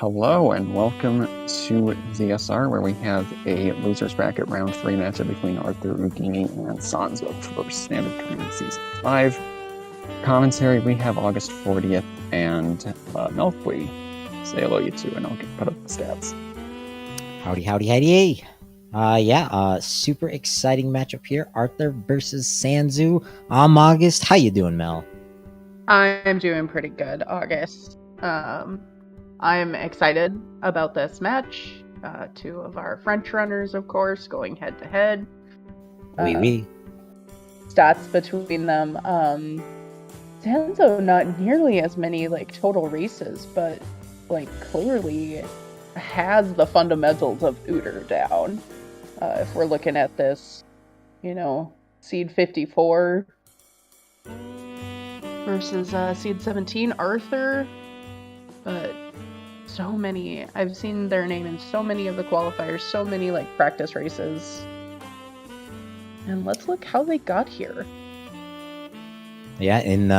Hello and welcome to ZSR, where we have a losers bracket round 3 matchup between ArthurOudini and Sanzeau for standard tournament season 5. Commentary, we have August 40th and Milkweed. Say hello, you two, and I'll put up the stats. Howdy. Super exciting matchup here. Arthur versus Sanzeau. I'm August. How you doing, Mel? I'm doing pretty good, August. I'm excited about this match. Two of our French runners, of course, going head to head. Oui. Stats between them. Sanzeau not nearly as many total races, but clearly has the fundamentals of OoTR down. If we're looking at this, seed 54 versus seed 17, Arthur. But so many, I've seen their name in so many of the qualifiers, so many practice races. And let's look how they got here. Yeah, in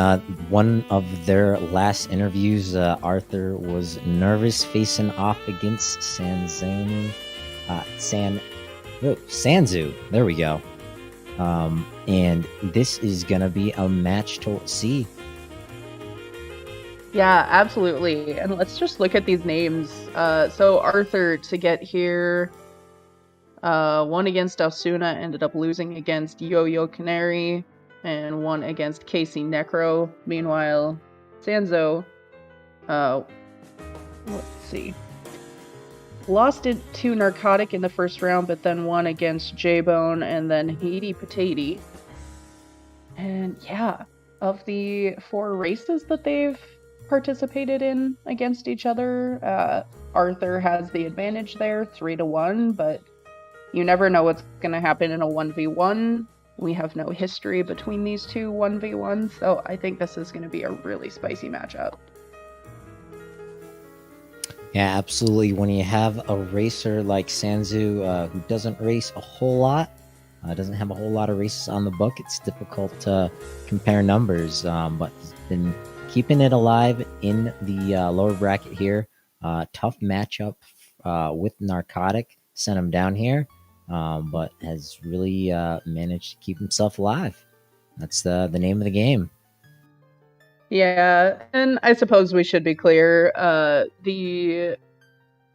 one of their last interviews, Arthur was nervous facing off against Sanzeau. There we go. And this is gonna be a match to see. Yeah, absolutely. And let's just look at these names. So Arthur, to get here, won against Osuna, ended up losing against Yo-Yo Canary, and won against Casey Necro. Meanwhile, Sanzeau, let's see, lost it to Narcotic in the first round, but then won against J-Bone and then Haiti Patati. And yeah, of the 4 races that they've participated in against each other, Arthur has the advantage there, 3-1, but you never know what's going to happen in a 1v1. We have no history between these two 1v1s, so I think this is going to be a really spicy matchup. Yeah, absolutely. When you have a racer like Sanzeau who doesn't race a whole lot, doesn't have a whole lot of races on the book, it's difficult to compare numbers, but he's been keeping it alive in the lower bracket here. Tough matchup with Narcotic, sent him down here, but has really managed to keep himself alive. That's the name of the game. Yeah, and I suppose we should be clear, the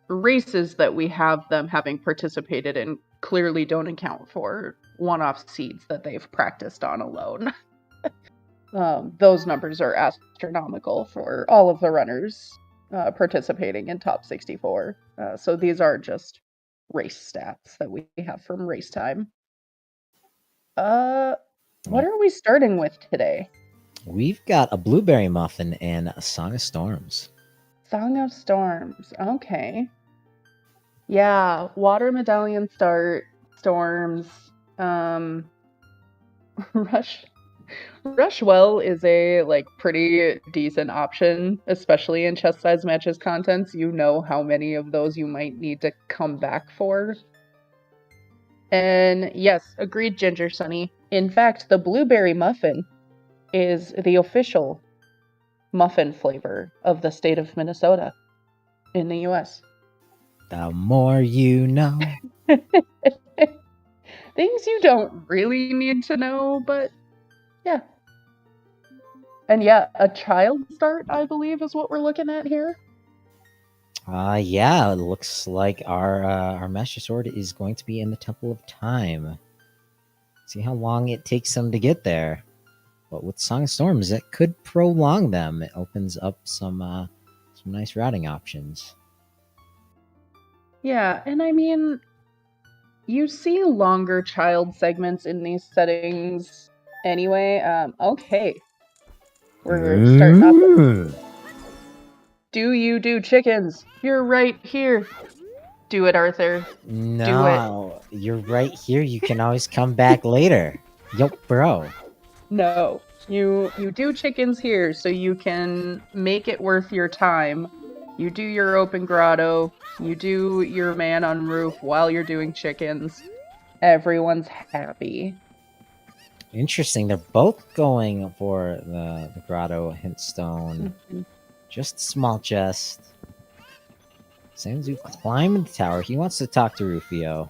races that we have them having participated in clearly don't account for one-off seeds that they've practiced on alone. Those numbers are astronomical for all of the runners participating in top 64. So these are just race stats that we have from race time. What are we starting with today? We've got a Blueberry Muffin and a Song of Storms. Song of Storms. Okay. Yeah, Water Medallion start, Storms. Rushwell is a pretty decent option, especially in chest size matches contents. You know how many of those you might need to come back for. And yes, agreed, Ginger Sunny. In fact, the Blueberry Muffin is the official muffin flavor of the state of Minnesota in the US. The more you know. Things you don't really need to know, but yeah. And yeah, a child start, I believe, is what we're looking at here. Yeah, it looks like our Master Sword is going to be in the Temple of Time. See how long it takes them to get there. But with Song of Storms, it could prolong them. It opens up some nice routing options. Yeah, and I mean, you see longer child segments in these settings anyway. Okay. We're starting off. Do you do chickens? You're right here. Do it, Arthur. No, do it. You're right here. You can always come back later. Yo, bro. No, you do chickens here, so you can make it worth your time. You do your open grotto. You do your man on roof while you're doing chickens. Everyone's happy. Interesting. They're both going for the grotto hint stone. Just small chest. Sanzeau climbing the tower. He wants to talk to Rufio.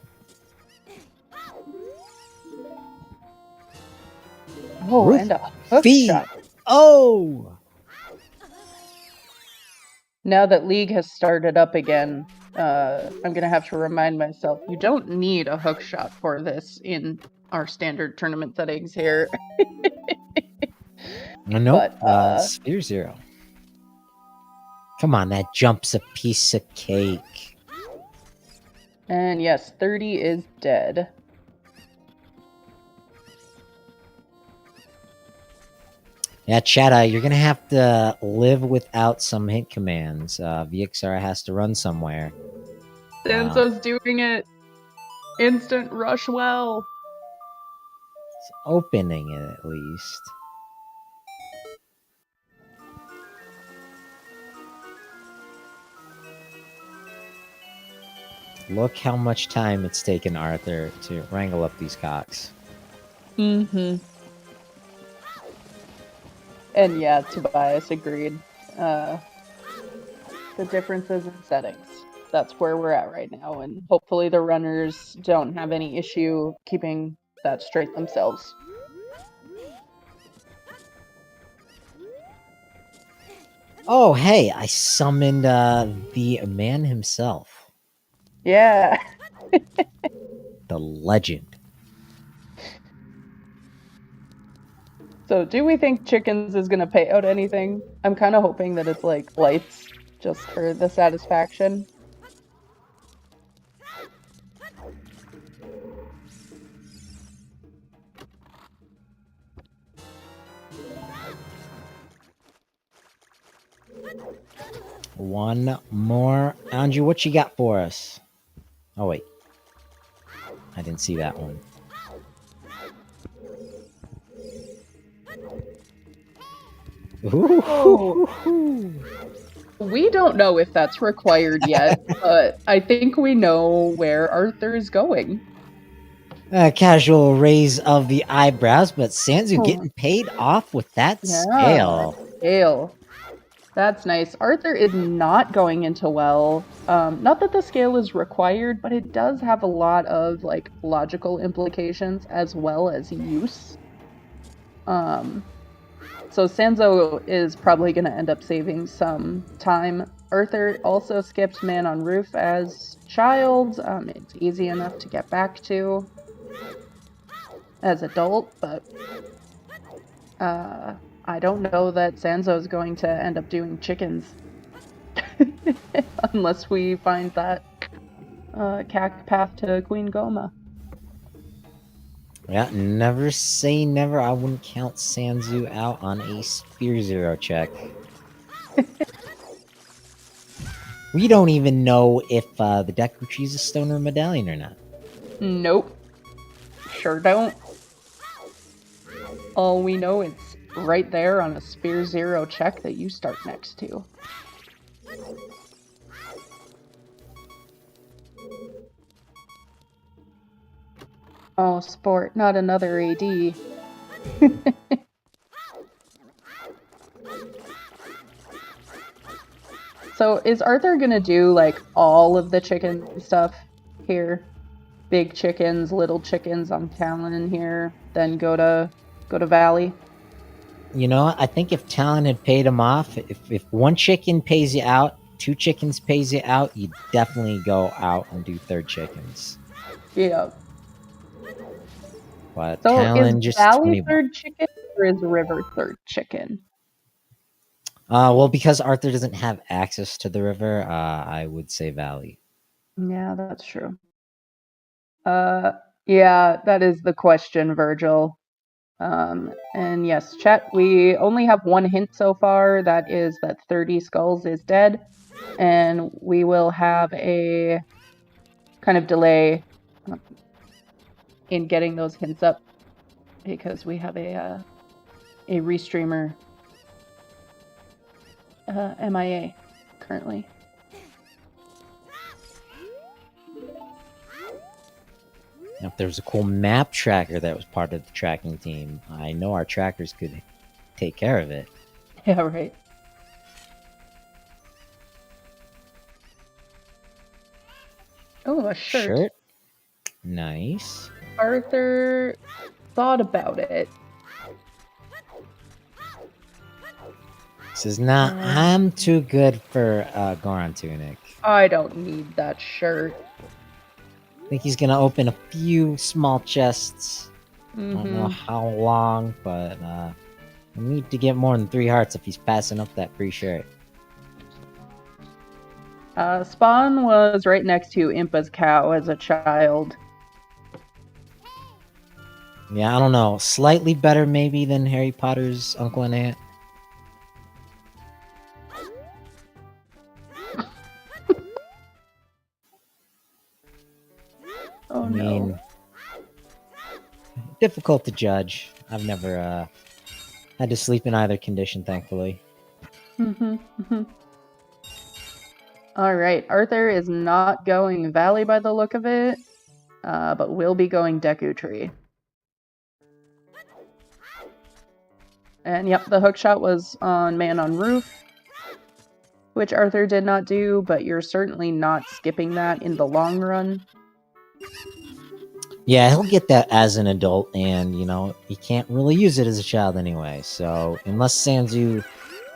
Oh, and a hook shot. Oh! Now that League has started up again, I'm gonna have to remind myself, you don't need a hook shot for this in our standard tournament settings here. Nope, But, Sphere Zero. Come on, that jump's a piece of cake. And yes, 30 is dead. Yeah, Chad, you're gonna have to live without some hint commands. VXR has to run somewhere. Sanzou's doing it. Instant rush well. It's opening it at least. Look how much time it's taken Arthur to wrangle up these cocks. Mm-hmm. And yeah, Tobias agreed. The differences in settings. That's where we're at right now, and hopefully the runners don't have any issue keeping that straight themselves. Oh, hey, I summoned the man himself. Yeah. The legend. So do we think Chickens is going to pay out anything? I'm kind of hoping that it's like lights, just for the satisfaction. One more. Andrew, what you got for us? Oh, wait. I didn't see that one. Ooh. We don't know if that's required yet, but I think we know where Arthur is going. A casual raise of the eyebrows, but Sanzeau getting paid off with that scale. Scale. That's nice. Arthur is not going into well. Not that the scale is required, but it does have a lot of like logical implications as well as use. So Sanzeau is probably going to end up saving some time. Arthur also skipped Man on Roof as child. It's easy enough to get back to as adult, but I don't know that Sanzeau is going to end up doing chickens. Unless we find that cack path to Queen Goma. Yeah, never say never. I wouldn't count Sanzeau out on a Sphere Zero check. We don't even know if the deck retrieves a Stoner Medallion or not. Nope. Sure don't. All we know is right there on a Sphere Zero check that you start next to. Oh, sport, not another AD. So is Arthur gonna do like all of the chicken stuff here? Big chickens, little chickens on Talon here, then go to Valley? You know, I think if Talon had paid him off, if one chicken pays you out, two chickens pays you out, you definitely go out and do third chickens. Yeah. But So Talon is just Valley 20 third chicken or is River third chicken? well, because Arthur doesn't have access to the river, I would say Valley. Yeah, that's true. Yeah, that is the question, Virgil. And yes, chat, we only have one hint so far. That is that 30 Skulls is dead. And we will have a kind of delay in getting those hints up because we have a restreamer MIA currently. Now, if there was a cool map tracker that was part of the tracking team, I know our trackers could take care of it. Yeah, right. a shirt. Nice. Arthur thought about it. Says, nah, I'm too good for Goron Tunic. I don't need that shirt. I think he's gonna open a few small chests. I don't know how long, but I need to get more than 3 hearts if he's passing up that free shirt. Spawn was right next to Impa's cow as a child. Yeah, I don't know. Slightly better maybe than Harry Potter's uncle and aunt. Oh, I mean, no. Difficult to judge. I've never had to sleep in either condition, thankfully. All right, Arthur is not going Valley by the look of it, but will be going Deku Tree. And yep, the hookshot was on Man on Roof, which Arthur did not do, but you're certainly not skipping that in the long run. Yeah, he'll get that as an adult, and, you know, he can't really use it as a child anyway. So, unless Sanzeau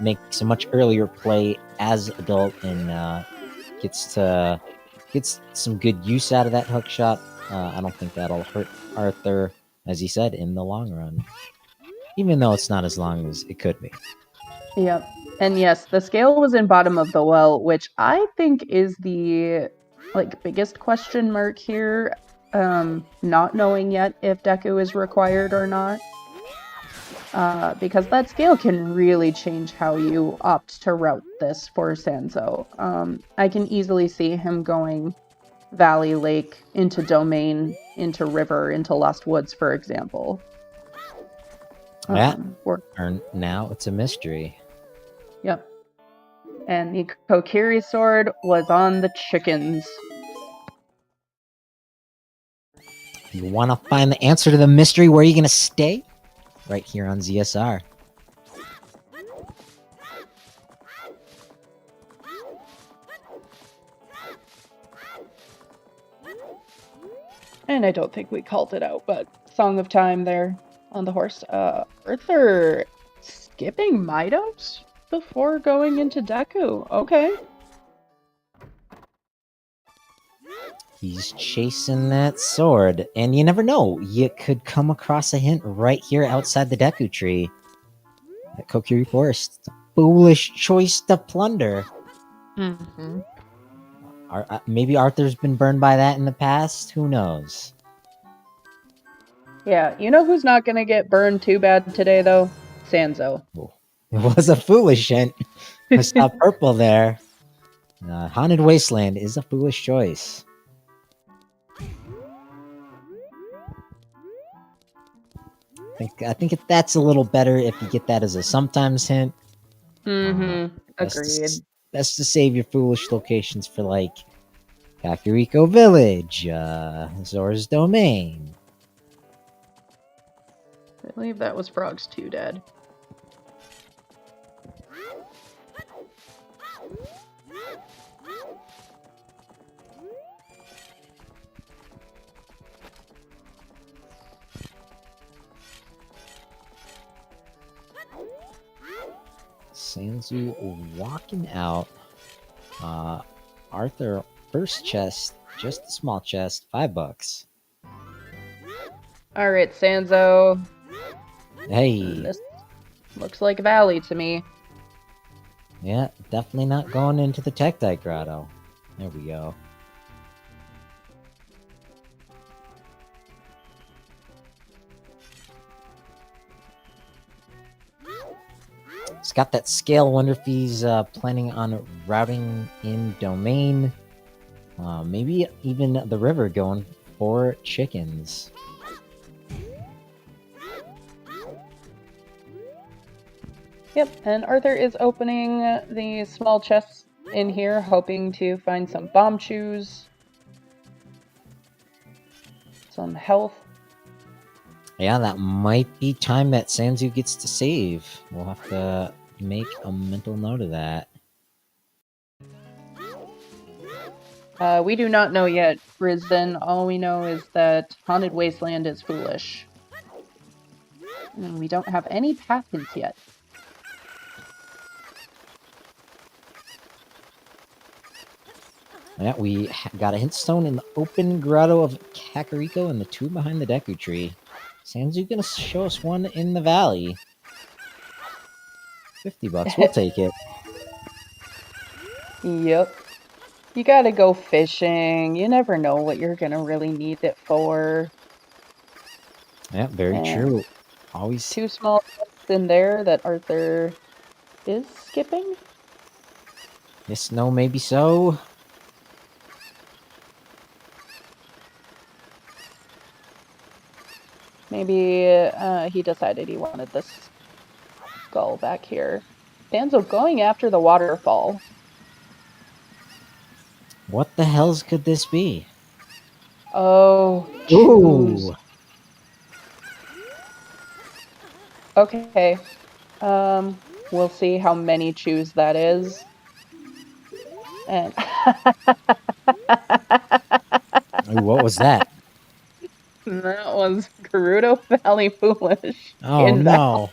makes a much earlier play as adult and gets some good use out of that hookshot, I don't think that'll hurt Arthur, as he said, in the long run. Even though it's not as long as it could be. Yep. And yes, the scale was in bottom of the well, which I think is the biggest question mark here. Not knowing yet if Deku is required or not. Because that scale can really change how you opt to route this for Sanzeau. I can easily see him going Valley, Lake, into Domain, into River, into Lost Woods, for example. Yeah, or now it's a mystery. Yep. And the Kokiri sword was on the chickens. You want to find the answer to the mystery? Where are you going to stay? Right here on ZSR. And I don't think we called it out, but Song of Time there on the horse. Arthur skipping Midos before going into Deku. Okay. He's chasing that sword, and you never know. You could come across a hint right here outside the Deku tree. At Kokiri Forest. It's a foolish choice to plunder. Maybe Arthur's been burned by that in the past? Who knows? Yeah, you know who's not gonna get burned too bad today, though? Sanzeau. Oh, it was a foolish hint. I saw purple there. Haunted Wasteland is a foolish choice. I think that's a little better if you get that as a sometimes hint. Agreed. Best to save your foolish locations for, like, Kakariko Village, Zora's Domain. I believe that was Frog's 2 Dad. Sanzeau walking out. Arthur, first chest, just a small chest, $5. Alright, Sanzeau. Hey. This looks like Valley to me. Yeah, definitely not going into the Tektite Grotto. There we go. He's got that scale. Wonder if he's planning on routing in Domain. Maybe even the river, going for chickens. Yep, and Arthur is opening the small chests in here, hoping to find some bomb chews, some health. Yeah, that might be time that Sanzeau gets to save. We'll have to make a mental note of that. We do not know yet, Risen. All we know is that Haunted Wasteland is foolish. And we don't have any path hints yet. Yeah, we got a hint stone in the open grotto of Kakariko and the two behind the Deku tree. Sanzeau gonna show us one in the valley. $50, we'll take it. Yep. You gotta go fishing. You never know what you're gonna really need it for. Yeah, very And true. Always. 2 small steps in there that Arthur is skipping. Yes, no, maybe so. Maybe he decided he wanted this skull back here. Sanzeau going after the waterfall. What the hells could this be? Oh, choose. Ooh. Okay. We'll see how many choose that is. And Ooh, what was that? that was Gerudo Valley Foolish. Oh in no.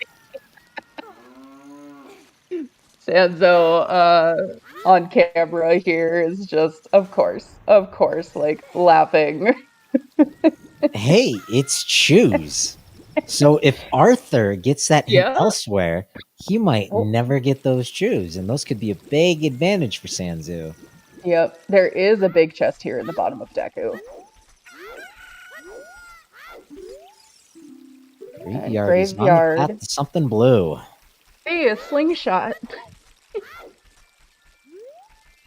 Sanzeau on camera here is just, of course, like laughing. Hey, it's choose. So if Arthur gets that hint Yeah. elsewhere, he might Oh. never get those choose, and those could be a big advantage for Sanzeau. Yep, there is a big chest here in the bottom of Deku. Graveyard is on the path to something blue. Hey, a slingshot.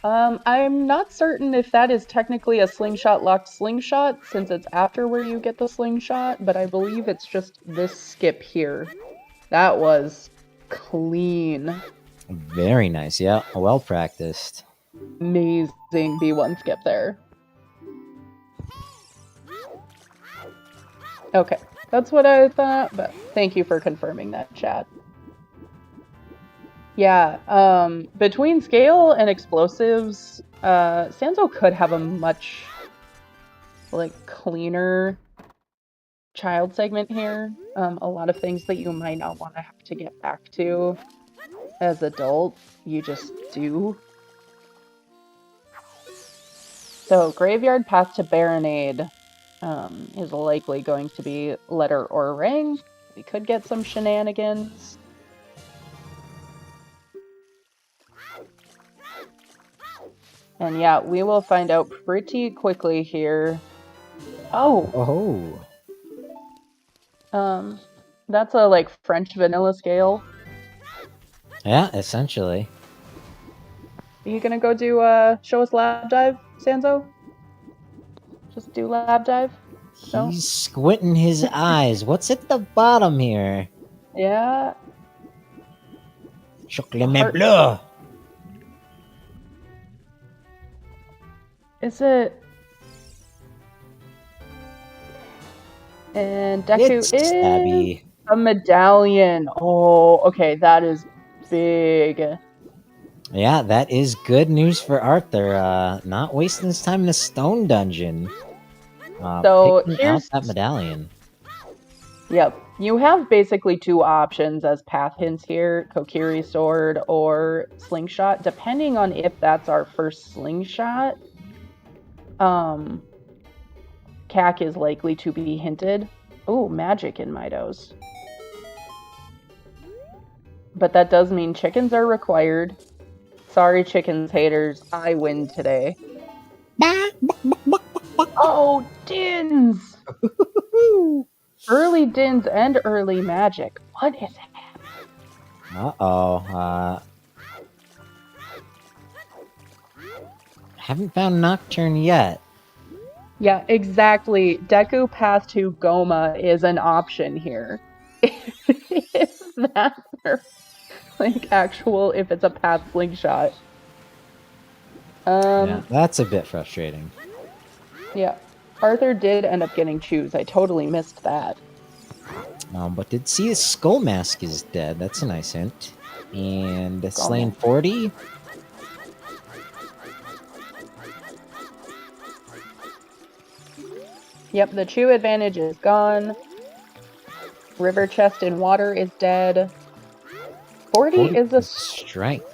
I'm not certain if that is technically a slingshot locked slingshot, since it's after where you get the slingshot, but I believe it's just this skip here. That was clean. Very nice, yeah. Well practiced. Amazing B1 skip there. Okay, that's what I thought, but thank you for confirming that, chat. Yeah, between scale and explosives, Sanzeau could have a much, like, cleaner child segment here. A lot of things that you might not want to have to get back to as adult, you just do. So, Graveyard Path to Baronade is likely going to be letter or ring. We could get some shenanigans. And yeah, we will find out pretty quickly here. Oh. That's a, like, French vanilla scale. Yeah, essentially. Are you gonna go do, show us lab dive, Sanzeau? Just do lab dive? No? He's squinting his eyes. What's at the bottom here? Yeah. Chocolat bleu. Is it? And Deku It's is stabby. a medallion. Oh, okay, that is big. Yeah, that is good news for Arthur. Not wasting his time in a stone dungeon. So picking out here's that medallion. Yep. You have basically 2 options as path hints here, Kokiri Sword or Slingshot, depending on if that's our first Slingshot. Kak is likely to be hinted. Ooh, magic in Midos. But that does mean chickens are required. Sorry, chickens haters. I win today. Oh, Dins! Early Dins and early magic. What is happening? Uh-oh. Haven't found Nocturne yet. Yeah, exactly. Deku Path to Goma is an option here. If that's like actual, if it's a path slingshot. Yeah, that's a bit frustrating. Yeah. Arthur did end up getting choose. I totally missed that. But did see his skull mask is dead. That's a nice hint. And slain 40. Yep, the chew advantage is gone. River chest in water is dead. 40 is a strength.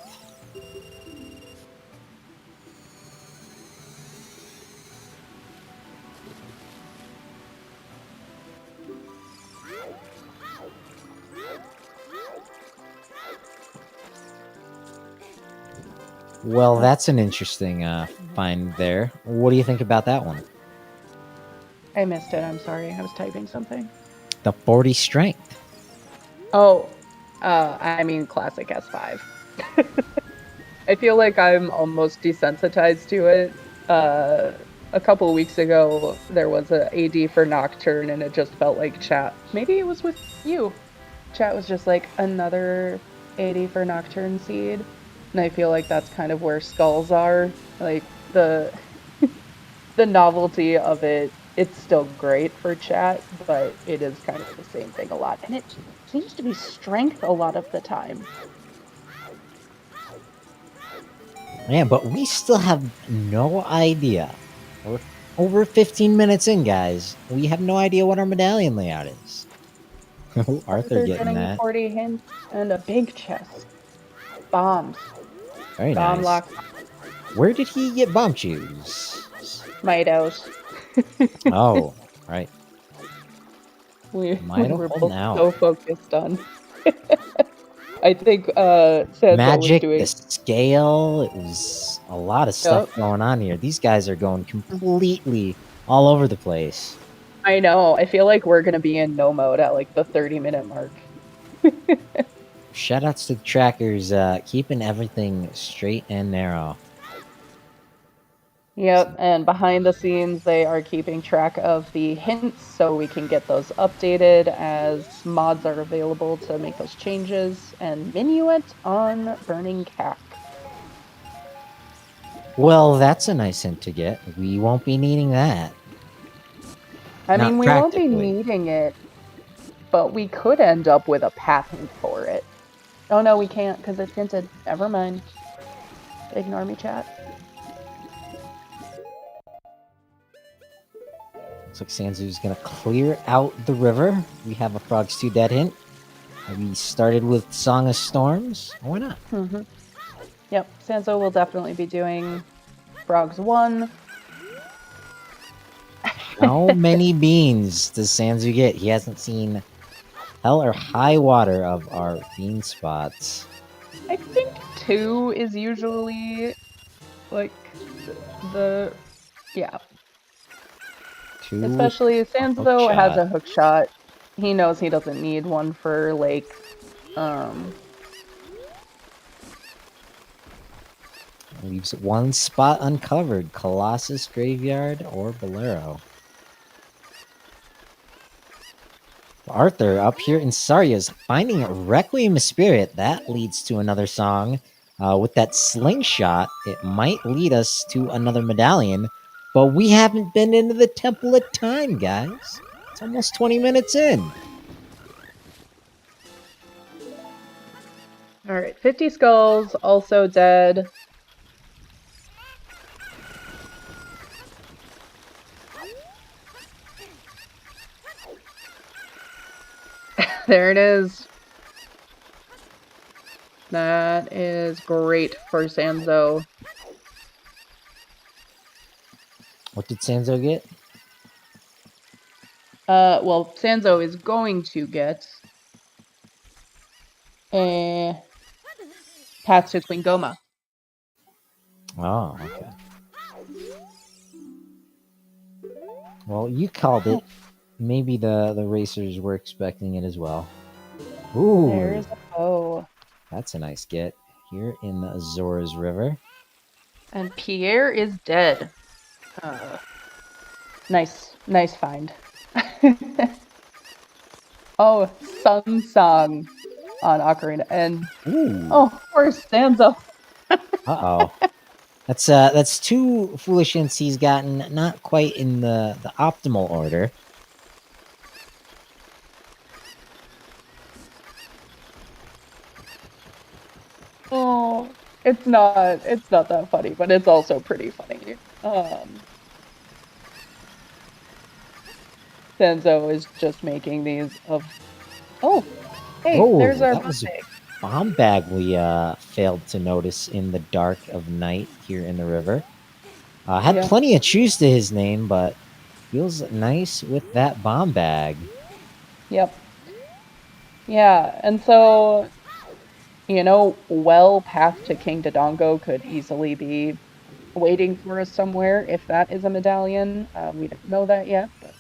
Well, that's an interesting find there. What do you think about that one? I missed it. I'm sorry. I was typing something. The 40 strength. Oh, I mean classic S5. I feel like I'm almost desensitized to it. A couple weeks ago, there was a AD for Nocturne, and it just felt like chat. Maybe it was with you. Chat was just like another AD for Nocturne seed, and I feel like that's kind of where skulls are. Like the the novelty of it. It's still great for chat, but it is kind of the same thing a lot, and it seems to be strength a lot of the time. Yeah, but we still have no idea. We're over 15 minutes in, guys. We have no idea what our medallion layout is. Arthur getting that. 40 hints and a big chest. Bombs. Very Bomb nice. lock. Where did he get bomb shoes? Midos. Oh, right. We Mido were holding both out. so focused on. I think Sanzeau Magic, was doing the scale, it was a lot of stuff going on here. These guys are going completely all over the place. I know. I feel like we're gonna be in no mode at like the 30-minute mark. Shoutouts to the trackers, keeping everything straight and narrow. Yep, and behind the scenes, they are keeping track of the hints so we can get those updated as mods are available to make those changes. And Minuet on Burning Cack. Well, that's a nice hint to get. We won't be needing that. I Not mean, we won't be practically. needing it, but we could end up with a path hint for it. Oh no, we can't because it's hinted. Never mind. Ignore me, chat. Looks like Sanzou's gonna clear out the river. We have a Frogs 2 dead hint. We started with Song of Storms. Why not? Mm-hmm. Yep, Sanzeau will definitely be doing Frogs 1. How many beans does Sanzou get? He hasn't seen hell or high water of our bean spots. I think 2 is usually like the yeah. 2. Especially Sanzeau has a hook shot. He knows he doesn't need one for Lake. Leaves one spot uncovered. Colossus Graveyard or Bolero. Arthur up here in Sarya's finding Requiem Spirit. That leads to another song. With that slingshot, it might lead us to another medallion. But we haven't been into the Temple of Time, guys. It's almost 20 minutes in. Alright, 50 skulls, also dead. There it is. That is great for Sanzeau. What did Sanzeau get? Well, Sanzeau is going to get a Path to Twingoma. Oh, okay. Well, you called it. Maybe the racers were expecting it as well. Ooh, there's a bow. That's a nice get here in the Azores River. And Pierre is dead. Nice find. Oh, Sun Song on Ocarina, and oh, poor Sanzeau. Uh-oh. That's 2 foolish hints he's gotten, not quite in the optimal order. Oh, it's not that funny, but it's also pretty funny. Sanzeau is just making these of... Oh, hey, Oh, there's our that was a bag. bomb bag we failed to notice in the dark of night here in the river. Had Yeah. plenty of chews to his name, but feels nice with that bomb bag. Yep. Yeah, and so, well path to King Dodongo could easily be waiting for us somewhere if that is a medallion. We don't know that yet, but...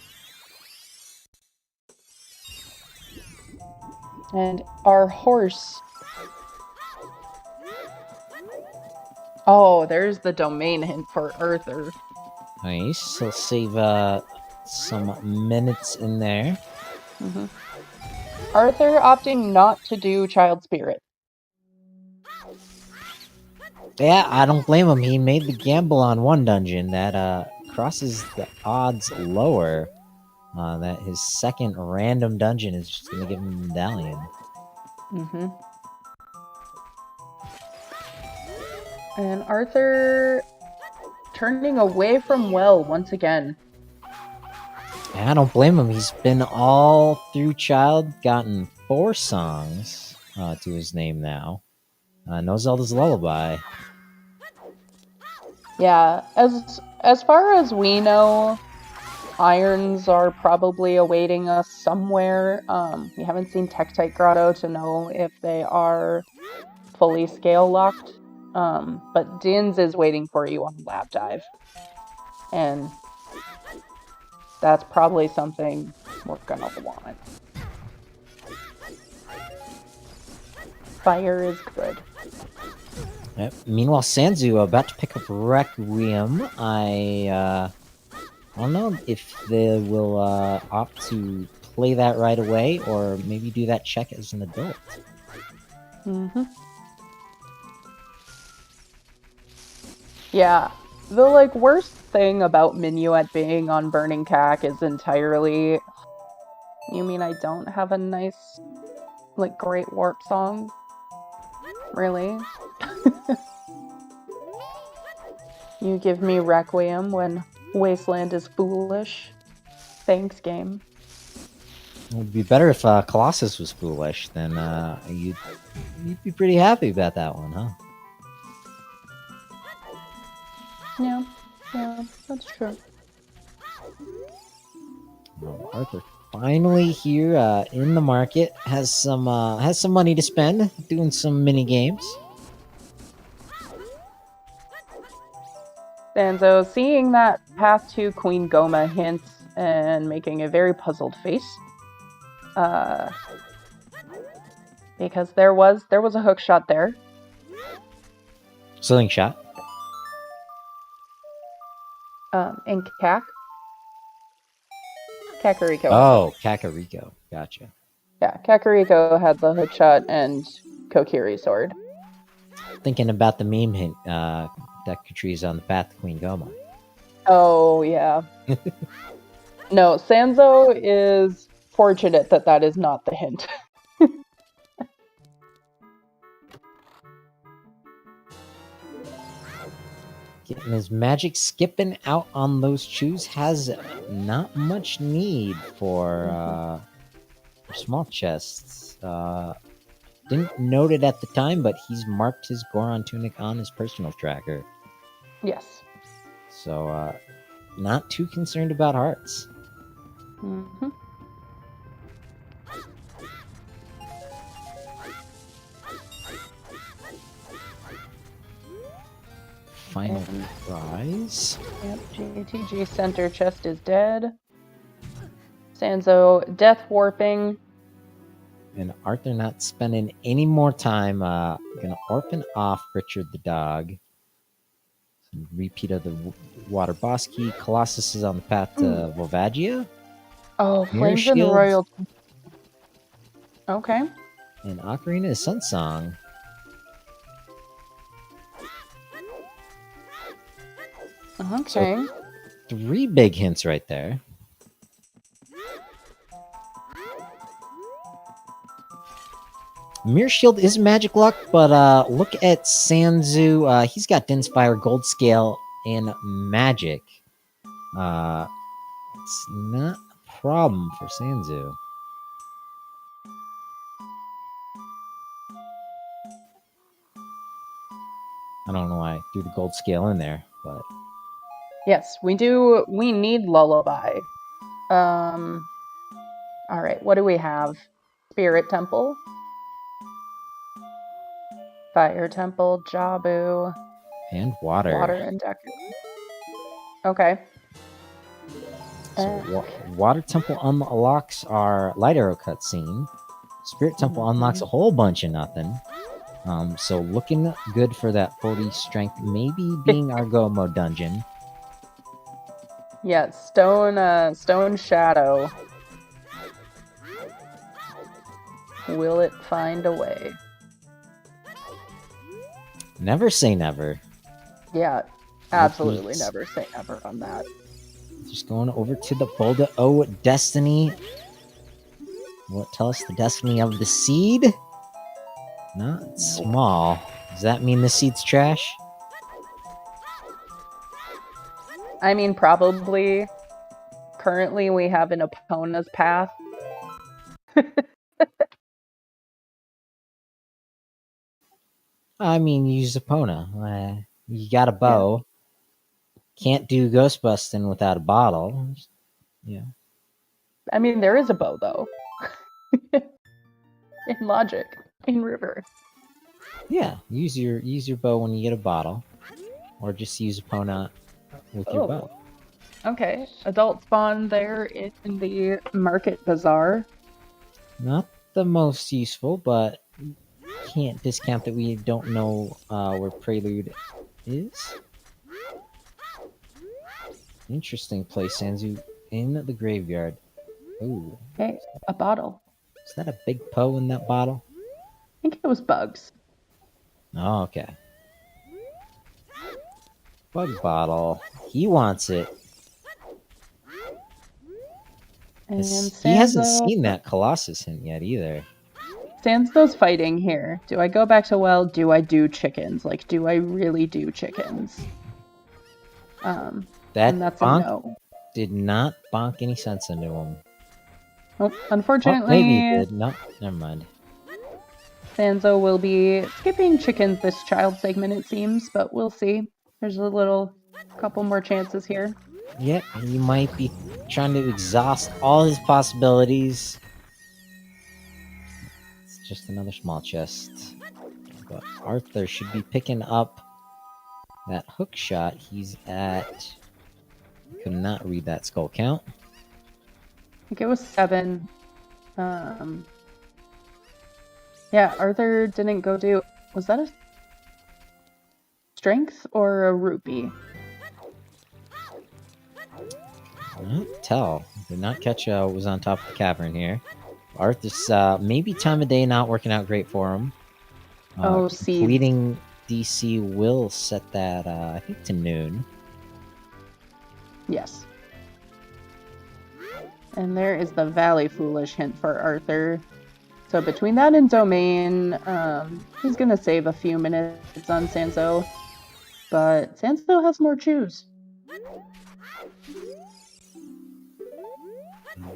And our horse... Oh, there's the domain hint for Arthur. Nice. He'll save some minutes in there. Mm-hmm. Arthur opting not to do Child Spirit. Yeah, I don't blame him. He made the gamble on one dungeon that crosses the odds lower. That his second random dungeon is just gonna give him a medallion. Mm-hmm. And Arthur turning away from well once again. I don't blame him. He's been all through Child, gotten 4 songs to his name now. No Zelda's Lullaby. Yeah, as far as we know, irons are probably awaiting us somewhere. We haven't seen Tektite Grotto to know if they are fully scale locked. But Din's is waiting for you on the lab dive. And that's probably something we're gonna want. Fire is good. Yep. Meanwhile, Sanzeau about to pick up Requiem. I don't know if they will opt to play that right away or maybe do that check as an adult. Mm-hmm. Yeah, the worst thing about Minuet being on Burning Cack is entirely... You mean I don't have a nice, great warp song? Really? You give me Requiem when Wasteland is foolish? Thanks, game. It would be better if Colossus was foolish, then you'd be pretty happy about that one, huh? Yeah, that's true. Well, Arthur finally here in the market has some money to spend doing some mini games. Sanzeau seeing that path to Queen Goma hint and making a very puzzled face. Because there was a hook shot there. Slingshot. In Cac. Kakariko. Oh, Kakariko. Gotcha. Yeah, Kakariko had the hook shot and Kokiri sword. Thinking about the meme hint, Deku on the path to Queen Goma. Oh, yeah. No, Sanzeau is fortunate that is not the hint. Getting his magic skipping out on those chews has not much need for small chests. Didn't note it at the time, but he's marked his Goron tunic on his personal tracker. Yes. So, not too concerned about hearts. Mm-hmm. Final prize. Yep, GTG center chest is dead. Sanzeau death warping. And Arthur not spending any more time. Gonna orphan off Richard the dog. Repeat of the water boss key. Colossus is on the path to Volvagia. Oh, Mirror Flames and Shields. Royal. Okay. And Ocarina is Sunsong. Okay. So 3 big hints right there. Mirror Shield is magic luck, but look at Sanzeau. He's got Din's Fire, Gold Scale, and Magic. It's not problem for Sanzeau. I don't know why I threw the gold scale in there, but Yes, we do. We need Lullaby. All right, what do we have? Spirit Temple, Fire Temple, Jabu, and water. Water, and Deku. Okay. So water temple unlocks our light arrow cutscene. Spirit temple unlocks a whole bunch of nothing. So looking good for that 40 strength, maybe being our go mode dungeon. Yeah, Stone Shadow. Will it find a way? Never say never. Yeah, absolutely never say never on that. Just going over to the Boulder O Destiny. What tell us the destiny of the seed? Not small. Does that mean the seed's trash? I mean, probably. Currently, we have an Epona's path. I mean, use Epona. You got a bow. Yeah. Can't do ghost busting without a bottle. Yeah. I mean, there is a bow though. In logic, in river. Yeah, use your bow when you get a bottle, or just use Epona with your bow. Okay, adult spawn there in the market bazaar. Not the most useful, but can't discount that we don't know where Prelude is. Interesting place, Sanzeau, in the graveyard. Ooh. Okay, a bottle. Is that a big Poe in that bottle? I think it was bugs. Oh, okay. Bug bottle. He wants it. And he hasn't seen that Colossus hint yet either. Sanzeau's fighting here. Do I go back to, well, do I do chickens? Like, do I really do chickens? And that's bonk a no. Did not bonk any sense into him. Nope, unfortunately. Oh, maybe he did. No, never mind. Sanzeau will be skipping chickens this child segment, it seems, but we'll see. There's a couple more chances here. Yeah, he might be trying to exhaust all his possibilities. It's just another small chest. But Arthur should be picking up that hook shot. He's at... Could not read that skull count. I think it was 7. Yeah, Arthur didn't go do... Was that a strength or a rupee? Not tell. Did not catch what was on top of the cavern here. Arthur's maybe time of day not working out great for him. Completing DC will set that I think to noon. Yes. And there is the Valley Foolish hint for Arthur. So between that and Domain, he's gonna save a few minutes on Sanzeau. But Sanzeau has more choose.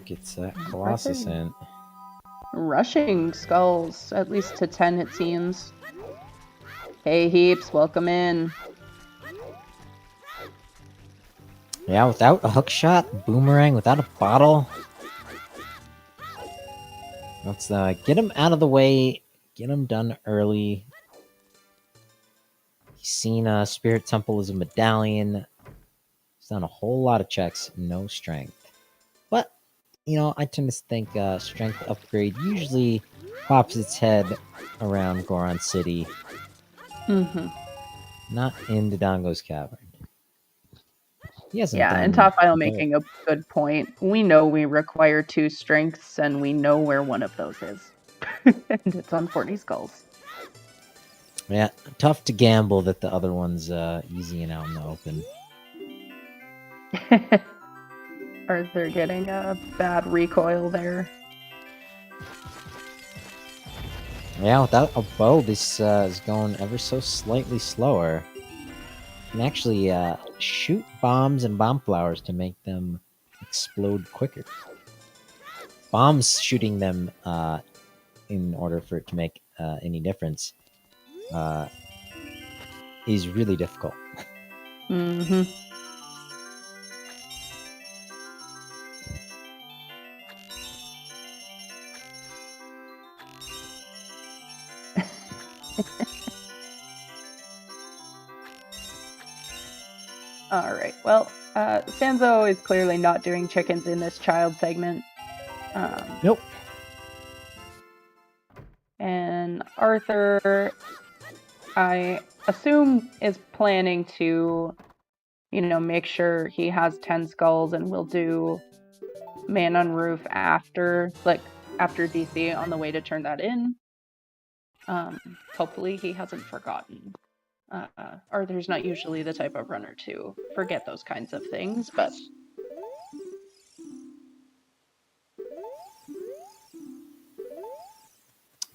Gets that Colossus in. Rushing skulls, at least to 10 it seems. Hey Heaps, welcome in. Yeah, without a hook shot, boomerang, without a bottle. Let's get him out of the way, get him done early. He's seen Spirit Temple as a medallion. He's done a whole lot of checks, no strength. But, you know, I tend to think strength upgrade usually pops its head around Goron City. Not in Dodongo's Cavern. Yeah, and Top File making a good point. We know we require 2 strengths, and we know where one of those is. And it's on 40 skulls. Yeah, tough to gamble that the other one's easy and out in the open. Arthur getting a bad recoil there. Yeah, without a bow, this is going ever so slightly slower. You can actually shoot bombs and bomb flowers to make them explode quicker. bombs shooting them in order for it to make any difference is really difficult. Mm-hmm. All right. Well, Sanzeau is clearly not doing chickens in this child segment. Nope. And Arthur, I assume, is planning to, make sure he has 10 skulls, and will do Man on Roof after DC on the way to turn that in. Hopefully he hasn't forgotten. Arthur's not usually the type of runner to forget those kinds of things, but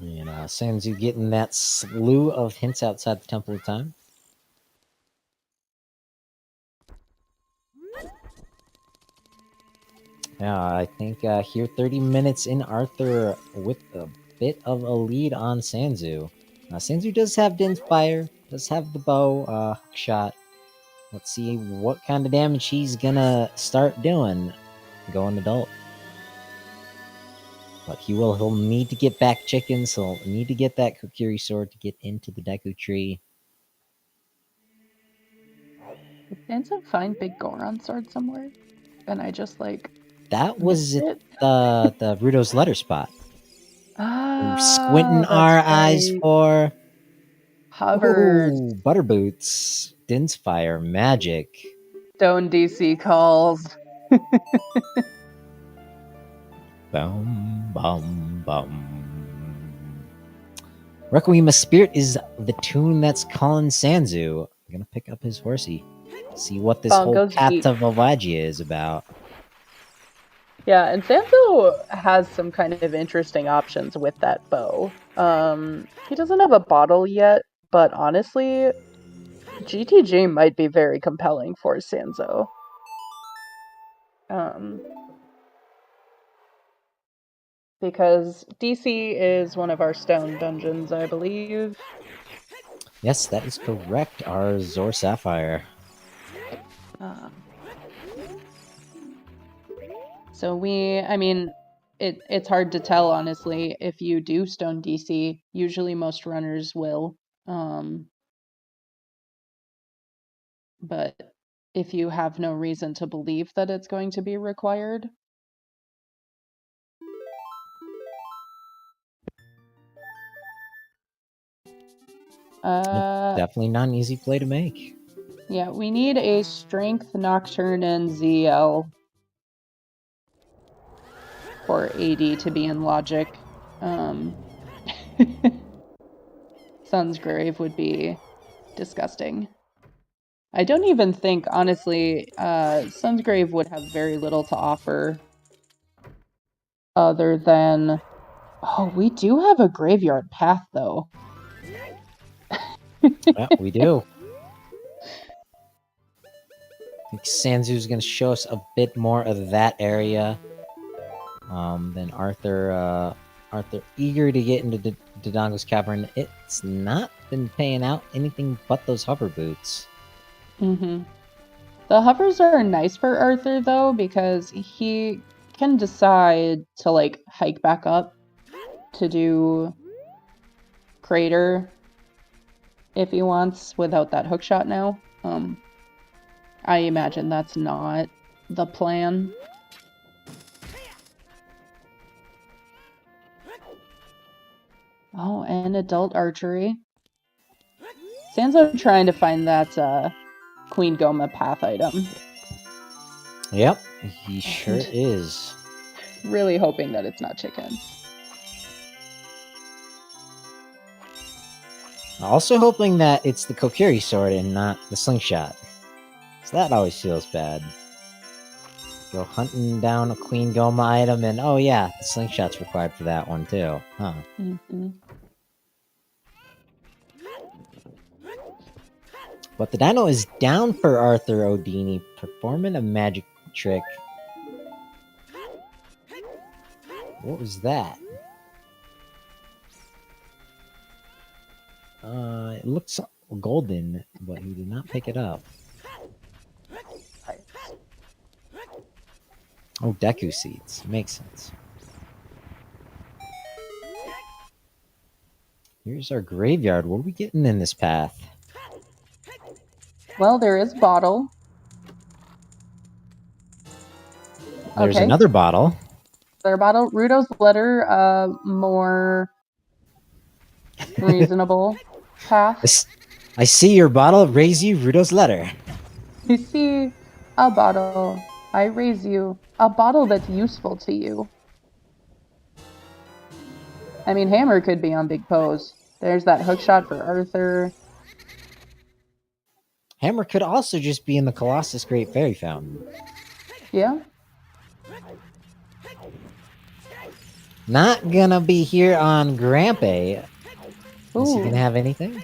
And Sanzeau getting that slew of hints outside the Temple of Time. Yeah, I think here 30 minutes in, Arthur with a bit of a lead on Sanzeau. Sanzeau does have Din's Fire, does have the bow shot. Let's see what kind of damage he's gonna start doing going adult. But he'll need to get back chickens, so he'll need to get that Kokiri sword to get into the Deku tree. did Sansa find Big Goron sword somewhere? And I just that was missed it? the Rudo's letter spot. We're squinting That's our eyes right. for Hovers. Butterboots, Din's Fire, magic. Stone DC calls. Bum, bum, bum. Requiem of Spirit is the tune that's calling Sanzeau. I'm gonna pick up his horsey. See what this whole Bongos Path deep. to Vavagia is about. Yeah, and Sanzo has some kind of interesting options with that bow. He doesn't have a bottle yet, but honestly, GTG might be very compelling for Sanzo. Because DC is one of our stone dungeons, I believe. Yes, that is correct. Our Zor Sapphire. So it's hard to tell, honestly, if you do stone DC. Usually most runners will. But if you have no reason to believe that it's going to be required. Definitely not an easy play to make. Yeah, we need a Strength, Nocturne, and ZL for AD to be in logic. Sun's Grave would be disgusting. I don't even think, honestly, Sun's Grave would have very little to offer other than... Oh, we do have a graveyard path, though. Yeah, we do. I think Sanzoo's going to show us a bit more of that area than Arthur. Arthur eager to get into Dodongo's Cavern. It's not been paying out anything but those hover boots. Mm-hmm. The hovers are nice for Arthur, though, because he can decide to, hike back up to do Crater if he wants without that hookshot now. I imagine that's not the plan. Oh, and adult archery. Sanzo trying to find that Queen Goma path item. Yep, he sure is. Really hoping that it's not chicken. Also hoping that it's the Kokiri sword and not the slingshot. So that always feels bad. Go hunting down a Queen Goma item and oh yeah, the slingshot's required for that one too. Huh. Mm-hmm. But the dino is down for ArthurOudini, performing a magic trick. What was that? It looks golden, but he did not pick it up. Oh, Deku seeds. Makes sense. Here's our graveyard. What are we getting in this path? Well, there is bottle. There's Okay. another bottle. Their bottle. Rudo's letter, more reasonable path. I see your bottle. Raise you, Rudo's letter. You see a bottle. I raise you. A bottle that's useful to you. I mean, Hammer could be on Big Pose. There's that hook shot for Arthur. Hammer could also just be in the Colossus Great Fairy Fountain. Yeah. Not gonna be here on Grampe. Is he Ooh. gonna have anything?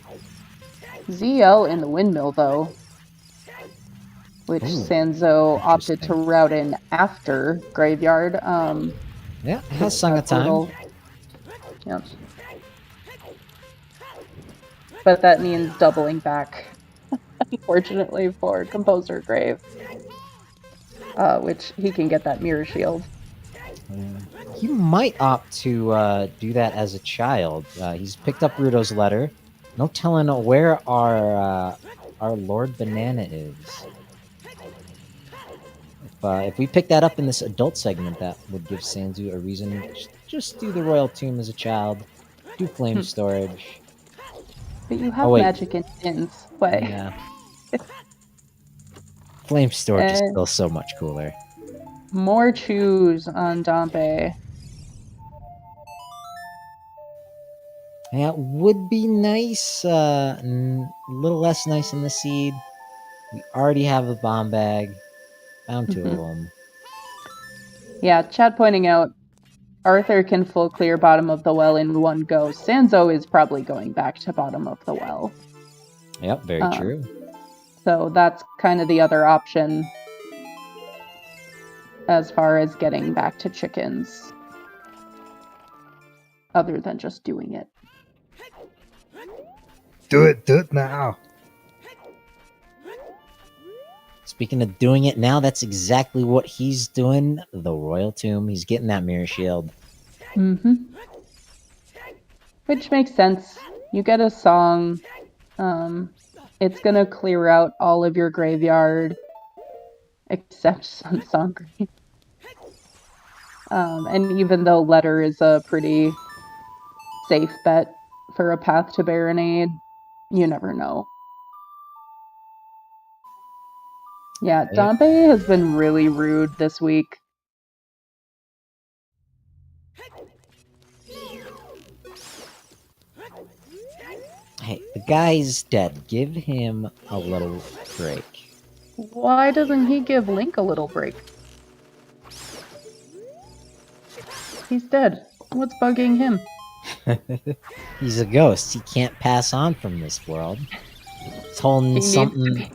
ZL in the windmill, though. Which Ooh, Sanzeau opted to interesting. route in after Graveyard. Yeah, it has Song of Time. Yep. But that means doubling back, unfortunately, for Composer Grave. Which he can get that mirror shield. He might opt to do that as a child. He's picked up Rudo's letter. No telling where our Lord Banana is. If we pick that up in this adult segment, that would give Sanzu a reason to just do the Royal Tomb as a child. Do flame storage. But you have magic in Jin's way. Yeah. Flame storage is still so much cooler. More chews on Dompe. Yeah, it would be nice. A little less nice in the seed. We already have a bomb bag. Found two of them. Yeah, Chad pointing out Arthur can full clear bottom of the well in one go. Sanzeau is probably going back to bottom of the well. Yep, very true. So that's kind of the other option as far as getting back to chickens. Other than just doing it. Do it now. Speaking of doing it now, that's exactly what he's doing. The Royal Tomb. He's getting that mirror shield. Mm-hmm. Which makes sense. You get a song. It's gonna clear out all of your graveyard. Except Song Grave. And even though Letter is a pretty safe bet for a path to Baronade, you never know. Yeah, Dompe has been really rude this week. Hey, the guy's dead. Give him a little break. Why doesn't he give Link a little break? He's dead. What's bugging him? He's a ghost. He can't pass on from this world. He's holding something.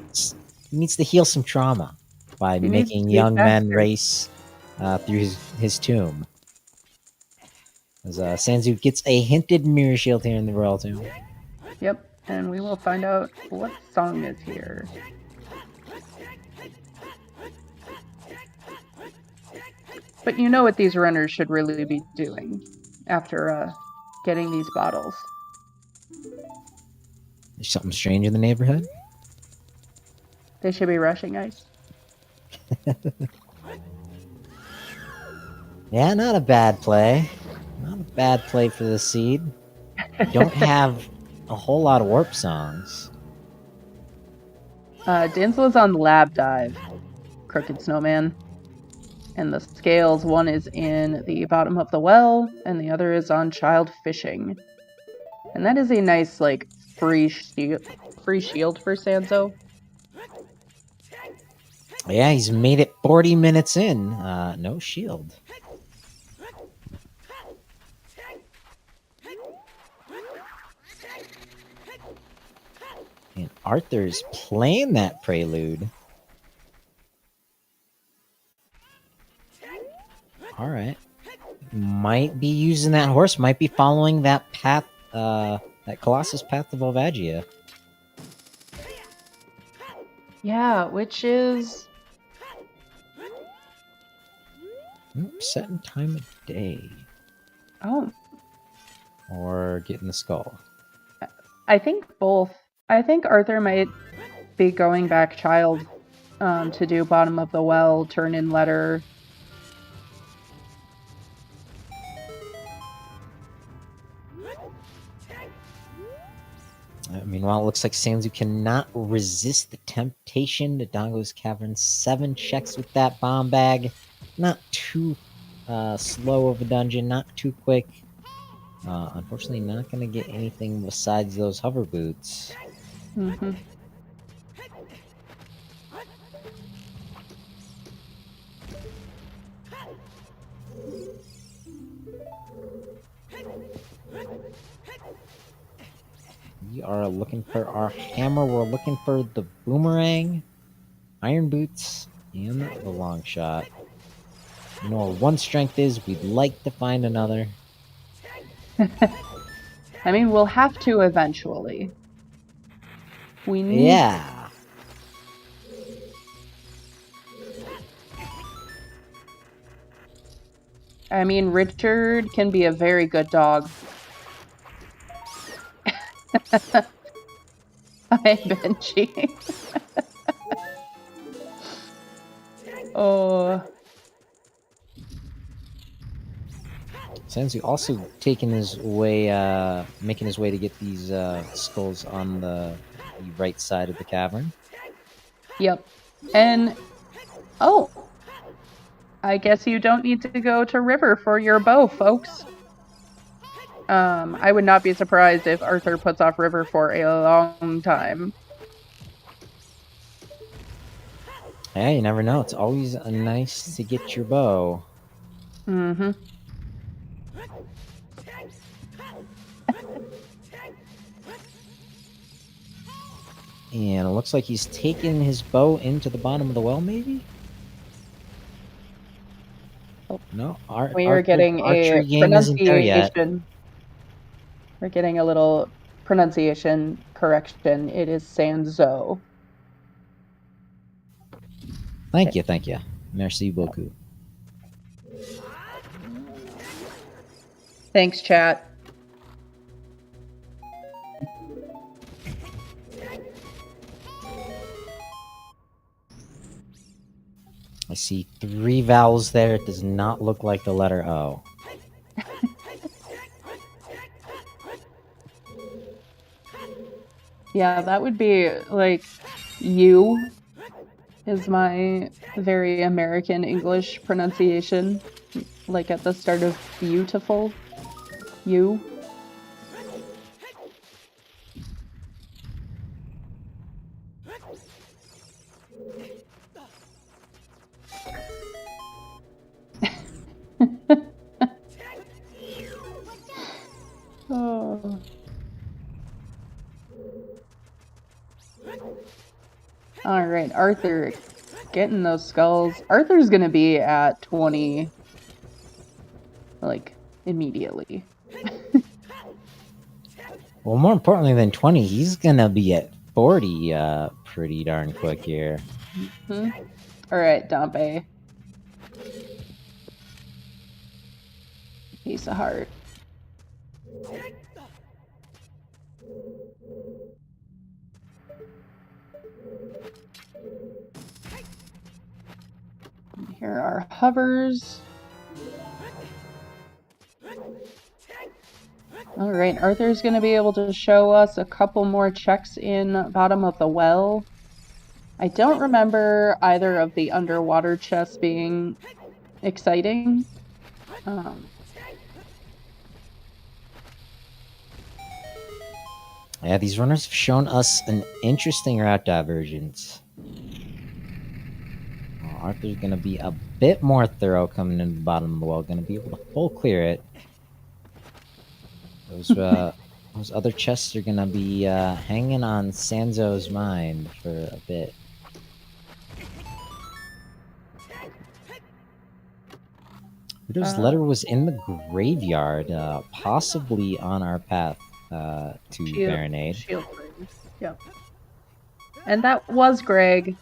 He needs to heal some trauma by making young men race through his tomb. As Sanzu gets a hinted mirror shield here in the Royal Tomb. Yep, and we will find out what song is here. But you know what these runners should really be doing after getting these bottles. There's something strange in the neighborhood? They should be rushing ice. Yeah, not a bad play. Not a bad play for the seed. Don't have a whole lot of warp songs. Dinsla's on Lab Dive, Crooked Snowman. And the scales, one is in the bottom of the well, and the other is on Child Fishing. And that is a nice, like, free shield for Sanzeau. Yeah, he's made it 40 minutes in. No shield. And Arthur's playing that prelude. All right. might be using that horse, might be following that path, that Colossus path of Volvagia. Yeah, which is... Setting time of day. Oh, Or getting the skull. I think both. I think Arthur might be going back child to do bottom of the well, turn in letter. Meanwhile, it looks like Sanzeau cannot resist the temptation to Dongo's Cavern. 7 checks with that bomb bag. Not too slow of a dungeon, not too quick. Unfortunately, not going to get anything besides those hover boots. Mm-hmm. We are looking for our hammer. We're looking for the boomerang, iron boots, and the long shot. You know, our one strength is we'd like to find another. I mean, we'll have to eventually. We need... Yeah. I mean, Richard can be a very good dog. Hi, Benji. Oh. Sanzeau also taking his way, making his way to get these skulls on the right side of the cavern. Yep. And... oh. I guess you don't need to go to River for your bow, folks. I would not be surprised if Arthur puts off River for a long time. Yeah, you never know. It's always nice to get your bow. Mm-hmm. And it looks like he's taken his bow into the bottom of the well, maybe? Oh. No, We are getting a pronunciation. We're getting a little pronunciation correction. It is Sanzeau. Thank you. Merci beaucoup. Thanks, chat. I see 3 vowels there. It does not look like the letter O. Yeah, that would be like you is my very American English pronunciation. Like at the start of beautiful. You. Oh. All right, Arthur, getting those skulls. Arthur's gonna be at 20, like, immediately. Well, more importantly than 20, he's gonna be at 40 pretty darn quick here. Mm-hmm. All right, Dompe. Piece of heart. Here are hovers. All right, Arthur's going to be able to show us a couple more checks in bottom of the well. I don't remember either of the underwater chests being exciting. Yeah, these runners have shown us an interesting route divergence. Arthur's going to be a bit more thorough coming in the bottom of the well. Going to be able to full clear it. Those other chests are going to be hanging on Sanzeau's mind for a bit. Rudo's letter was in the graveyard, possibly on our path to Baronade. Shield rings. Yep. And that was Greg.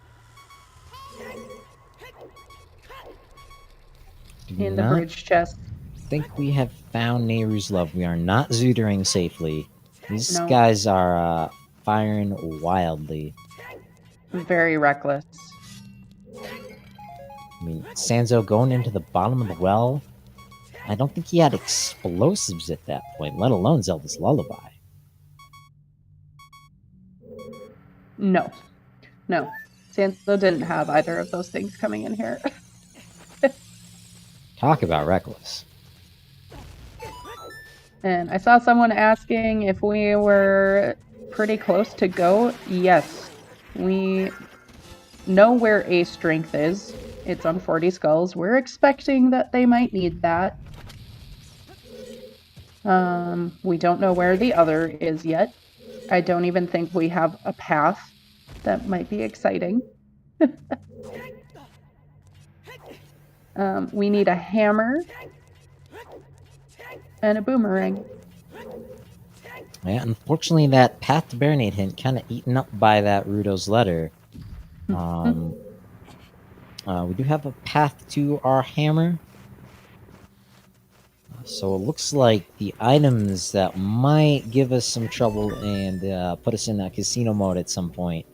In the bridge chest. I think we have found Nehru's love. We are not zootering safely. These No. guys are firing wildly. Very reckless. I mean, Sanzeau going into the bottom of the well. I don't think he had explosives at that point, let alone Zelda's Lullaby. No. Sanzeau didn't have either of those things coming in here. Talk about reckless. And I saw someone asking if we were pretty close to go. Yes. We know where A strength is. It's on 40 skulls. We're expecting that they might need that. We don't know where the other is yet. I don't even think we have a path. That might be exciting. We need a hammer and a boomerang. Yeah, unfortunately, that path to Baronade hint kind of eaten up by that Rudo's letter. We do have a path to our hammer. So it looks like the items that might give us some trouble and put us in that casino mode at some point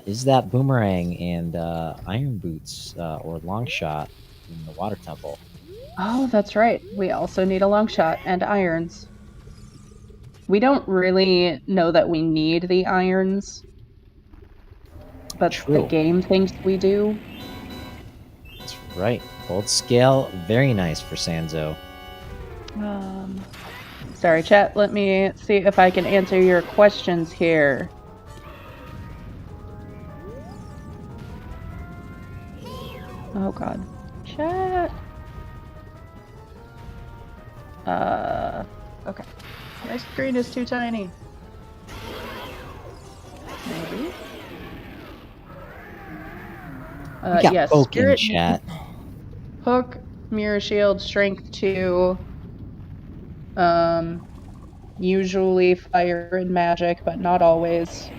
is that boomerang and iron boots or long shot in the water temple. Oh, that's right. We also need a long shot and irons. We don't really know that we need the irons, but True. the game thinks we do. That's right. Gold scale, very nice for Sanzeau. Sorry, chat. Let me see if I can answer your questions here. Oh God, chat. Okay. My screen is too tiny. Maybe. We got yes. folk in Spirit chat. Hook, mirror shield, strength 2. Usually fire and magic, but not always.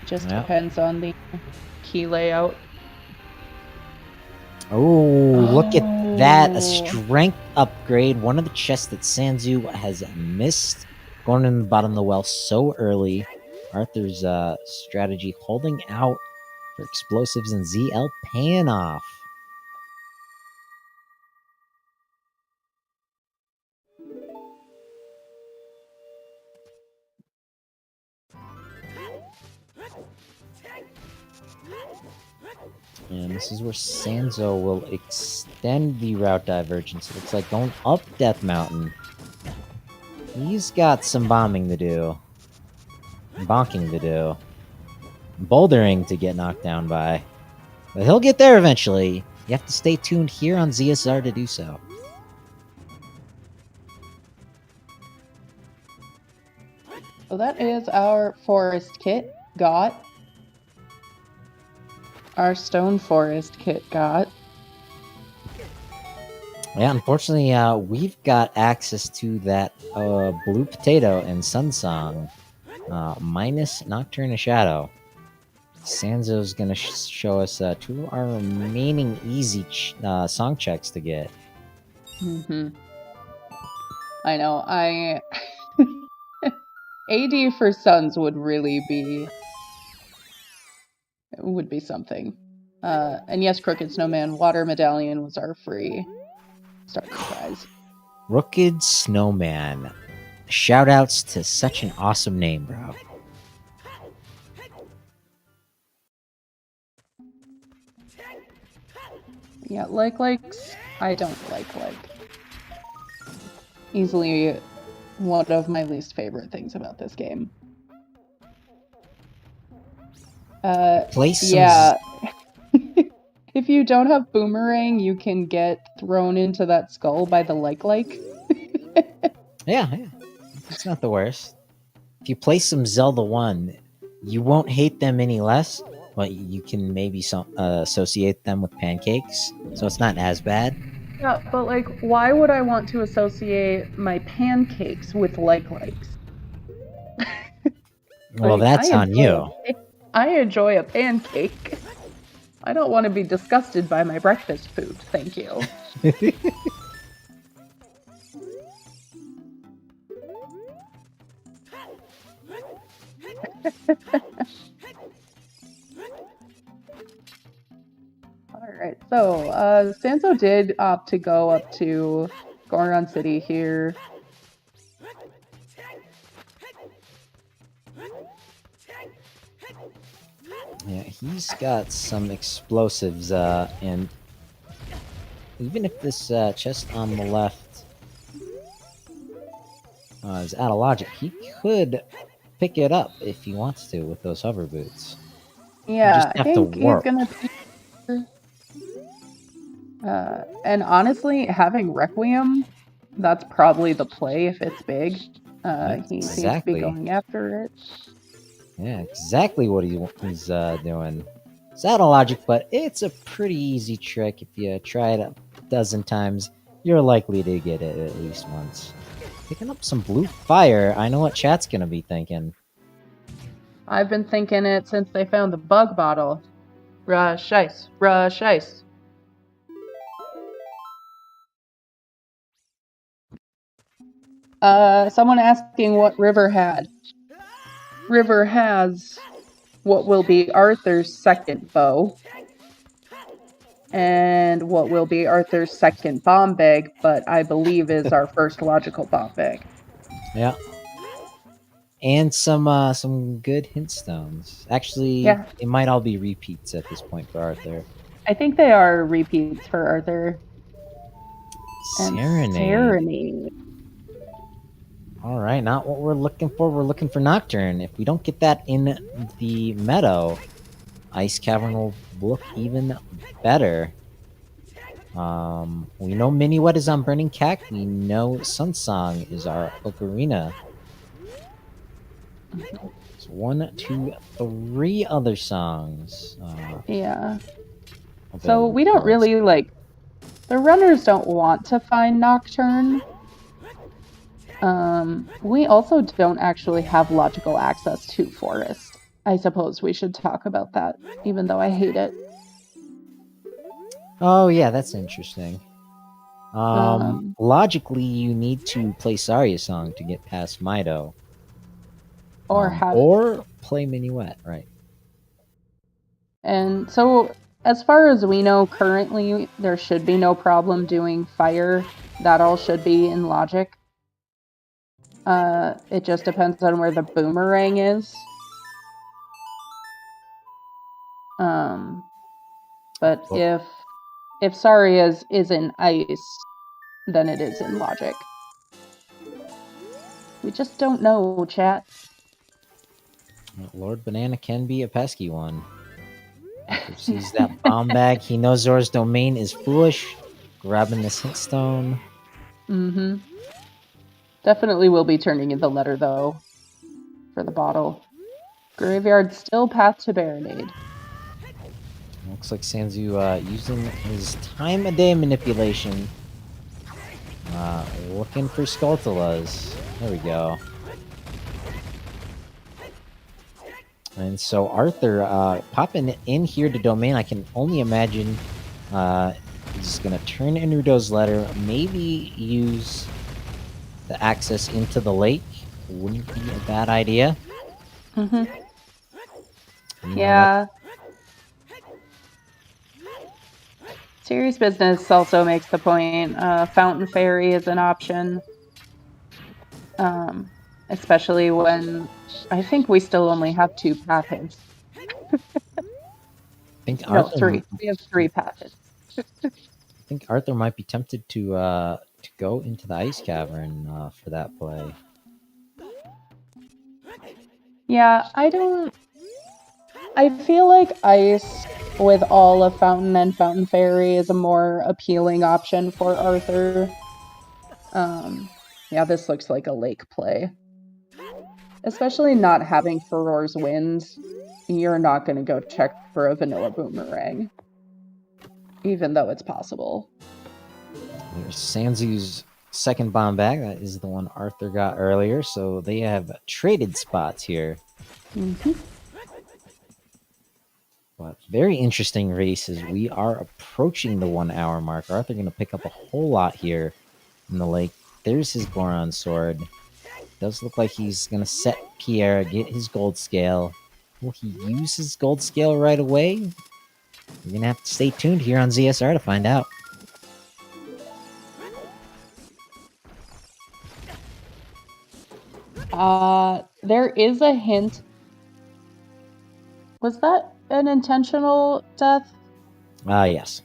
Just depends on the key layout. Oh, look at that. A strength upgrade. One of the chests that Sanzeau has missed going in the bottom of the well so early. Arthur's strategy holding out for explosives and ZL paying off. And this is where Sanzeau will extend the route divergence. It looks like going up Death Mountain. He's got some bombing to do. Bonking to do. Bouldering to get knocked down by. But he'll get there eventually. You have to stay tuned here on ZSR to do so. So that is our forest kit got. Our stone forest kit got. Yeah, unfortunately, we've got access to that blue potato and Sun Song, minus Nocturne of Shadow. Sanzou's gonna show us 2 of our remaining easy song checks to get. I know. AD for Suns would really be something. And yes, Crooked Snowman Water Medallion was our free starting prize. Crooked Snowman. Shoutouts to such an awesome name, bro. Yeah, likes. I don't like. Easily one of my least favorite things about this game. Play some yeah. If you don't have Boomerang, you can get thrown into that skull by the like. Yeah. It's not the worst. If you play some Zelda 1, you won't hate them any less. Well, you can maybe associate them with pancakes, so it's not as bad. Yeah, but like, why would I want to associate my pancakes with likes? Well, Like, that's on you. I enjoy a pancake. I don't want to be disgusted by my breakfast food, thank you. Alright, so Sanzo did opt to go up to Goron City here. Yeah, he's got some explosives, and even if this chest on the left is out of logic, he could pick it up if he wants to with those hover boots. Yeah, I have to think he's warp. gonna and honestly, having Requiem, that's probably the play if it's big. He seems to Exactly. be going after it. Yeah, exactly what he's doing. It's out of logic, but it's a pretty easy trick. If you try it a dozen times, you're likely to get it at least once. Picking up some blue fire. I know what chat's gonna be thinking. I've been thinking it since they found the bug bottle. Rush ice, rush ice. Someone asking what River had. River has what will be Arthur's second bow. And what will be Arthur's second bomb bag, but I believe is our first logical bomb bag. Yeah. And some good hint stones. Actually, Yeah. it might all be repeats at this point for Arthur. I think they are repeats for Arthur. And Serenade. All right, not what we're looking for. We're looking for Nocturne. If we don't get that in the meadow, Ice Cavern will look even better. We know Mini Wet is on Burning Cack. We know Sunsong is our Ocarina. So 1, 2, 3 other songs. Yeah. So we don't really, like, the runners don't want to find Nocturne. We also don't actually have logical access to Forest. I suppose we should talk about that, even though I hate it. Oh yeah, that's interesting. Logically, you need to play Saria's song to get past Mido. Or play Minuet, right? And so, as far as we know, currently, there should be no problem doing fire. That all should be in logic. It just depends on where the boomerang is. But if Saria's is in ice, then it is in logic. We just don't know, chat. Lord Banana can be a pesky one. He sees that bomb bag. He knows Zora's domain is foolish. Grabbing this hint stone. Mm-hmm. Definitely will be turning in the letter, though, for the bottle. Graveyard still path to Baronade. Looks like Sanzeau using his time-of-day manipulation. Looking for Skulltulas. There we go. And so Arthur popping in here to Domain, I can only imagine he's going to turn Enudo's letter, maybe use the access into the lake. Wouldn't be a bad idea. Mm-hmm. Yeah. Serious Business also makes the point. Fountain Fairy is an option. Especially when I think we still only have 2 path hits. No, 3. We have 3 path hits. I think Arthur might be tempted to go into the Ice Cavern for that play. Yeah, I feel like Ice with all of Fountain and Fountain Fairy is a more appealing option for Arthur. Yeah, this looks like a lake play. Especially not having Furor's Winds. you're not going to go check for a vanilla boomerang, even though it's possible. There's Sanzeu's second bomb bag. That is the one Arthur got earlier, so they have traded spots here. Mm-hmm. But very interesting races. We are approaching the 1 hour mark. Arthur going to pick up a whole lot here in the lake. There's his Goron sword. Does look like he's going to set Pierre, get his gold scale. Will he use his gold scale right away? You're going to have to stay tuned here on ZSR to find out. There is a hint. Was that an intentional death? Yes.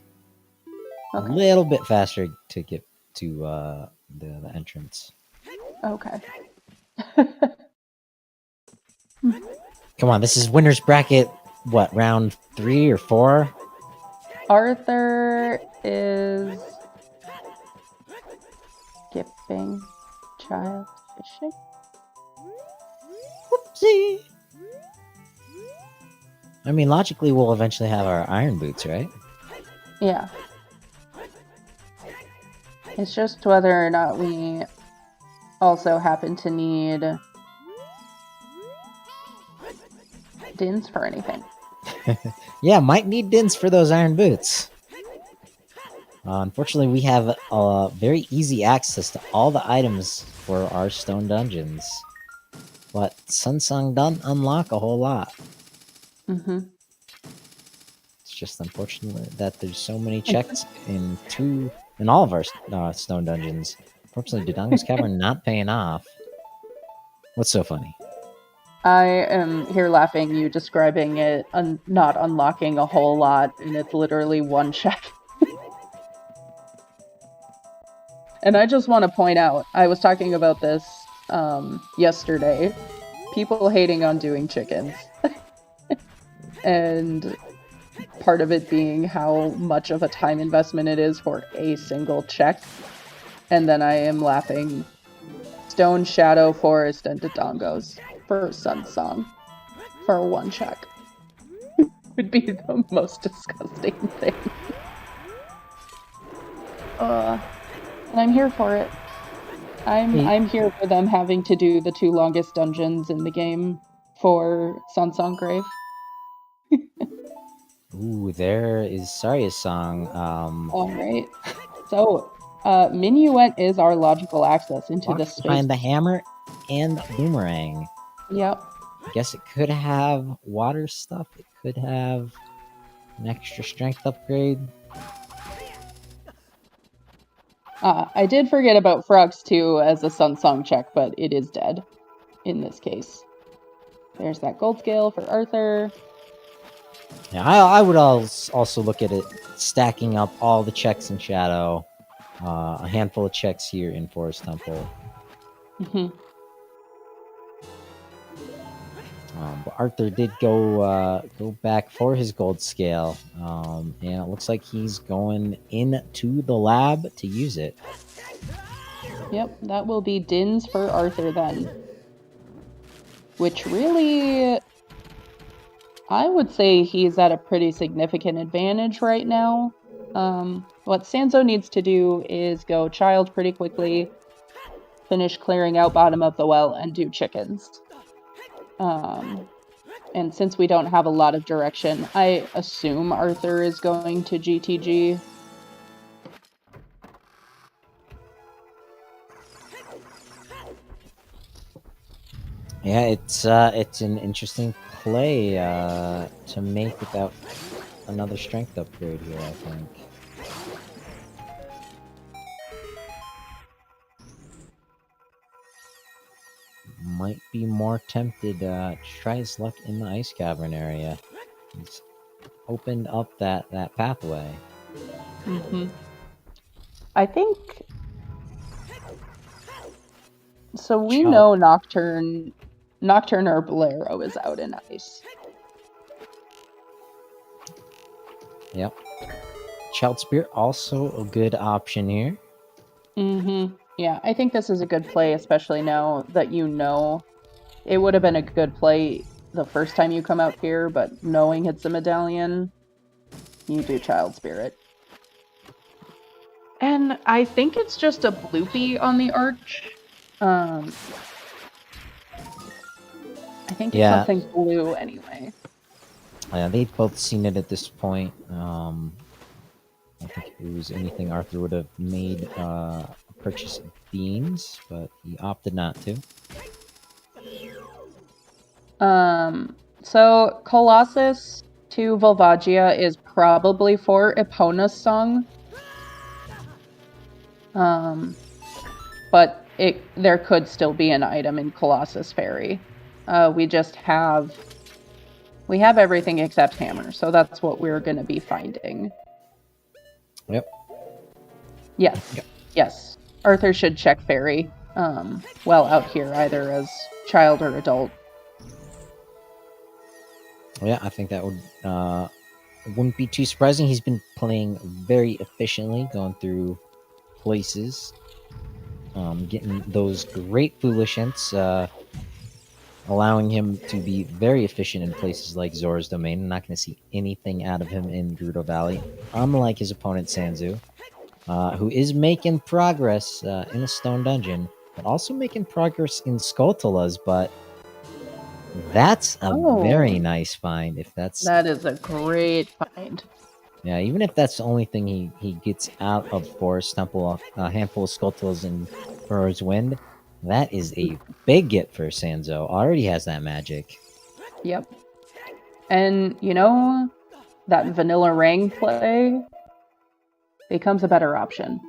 Okay. A little bit faster to get to the entrance. Okay. Come on, this is winner's bracket, what, round 3 or 4? Arthur is skipping child fishing. Whoopsie! I mean, logically, we'll eventually have our iron boots, right? Yeah. It's just whether or not we also happen to need dins for anything. Yeah, might need dins for those iron boots. Unfortunately, we have very easy access to all the items for our stone dungeons. But Sunsung doesn't unlock a whole lot. Mm-hmm. It's just unfortunate that there's so many checks in all of our stone dungeons. Unfortunately, Dodongo's Cavern not paying off. What's so funny? I am here laughing, you describing it not unlocking a whole lot, and it's literally one check. And I just want to point out, I was talking about this yesterday. People hating on doing chickens. And part of it being how much of a time investment it is for a single check. And then I am laughing. Stone, Shadow, Forest, and Dodongos for Sunsong for one check. Would be the most disgusting thing. And I'm here for it. I'm here for them having to do the 2 longest dungeons in the game for Sunsong Grave. Ooh, there is Saria's song. Alright. So, Minuet is our logical access into this space. Behind the hammer and boomerang. Yep. I guess it could have water stuff. It could have an extra strength upgrade. I did forget about Frogs 2 as a Sunsong check, but it is dead in this case. There's that gold scale for Arthur. Yeah, I would also look at it stacking up all the checks in Shadow. A handful of checks here in Forest Temple. Mm-hmm. But Arthur did go back for his gold scale, and it looks like he's going into the lab to use it. Yep, that will be dins for Arthur then. Which really, I would say he's at a pretty significant advantage right now. What Sanzeau needs to do is go child pretty quickly, finish clearing out bottom of the well, and do chickens. And since we don't have a lot of direction, I assume Arthur is going to GTG. Yeah, it's an interesting play to make without another strength upgrade here, I think. Might be more tempted to try his luck in the ice cavern area. He's opened up that pathway. Mm-hmm. I think... So we know Nocturne or Bolero is out in ice. Yep. Child Spirit also a good option here. Mm-hmm. Yeah, I think this is a good play, especially now that you know. It would have been a good play the first time you come out here, but knowing it's a medallion, you do Child Spirit. And I think it's just a bloopy on the arch. I think it's something blue anyway. Yeah, they've both seen it at this point. I think if it was anything, Arthur would have made a purchase of beans, but he opted not to. So Colossus to Volvagia is probably for Epona's song. But there could still be an item in Colossus Ferry. We have everything except hammer, so that's what we're going to be finding. Yep. Yes. Yep. Yes. Arthur should check Ferry while out here, either as child or adult. Yeah, I think that wouldn't be too surprising. He's been playing very efficiently, going through places, getting those great foolish hints, allowing him to be very efficient in places like Zora's Domain. I'm not going to see anything out of him in Gerudo Valley, unlike his opponent Sanzeau, who is making progress in a stone dungeon, but also making progress in Skulltulas, but that's a very nice find. That is a great find. Yeah, even if that's the only thing he gets out of Forest Temple, a handful of Skulltulas in Burrow's Wind, that is a big get for Sanzeau. Already has that magic. Yep. And, that vanilla Rang play becomes a better option.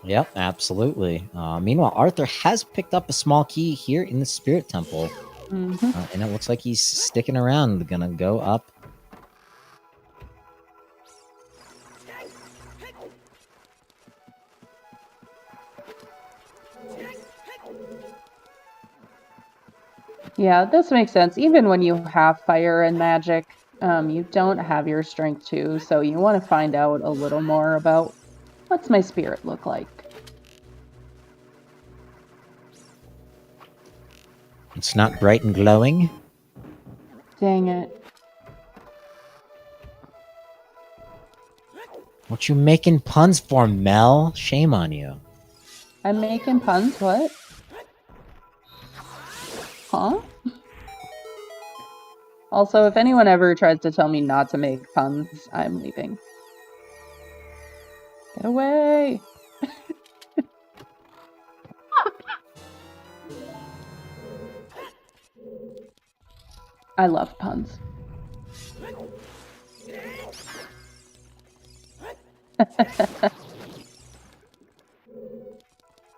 Yep, absolutely. Meanwhile, Arthur has picked up a small key here in the Spirit Temple. And it looks like he's sticking around. Gonna go up. Yeah, this makes sense. Even when you have fire and magic, you don't have your strength 2, so you want to find out a little more about what's my spirit look like. It's not bright and glowing. Dang it. What you making puns for, Mel? Shame on you. I'm making puns? What? Huh? Also, if anyone ever tries to tell me not to make puns, I'm leaving. Get away! I love puns.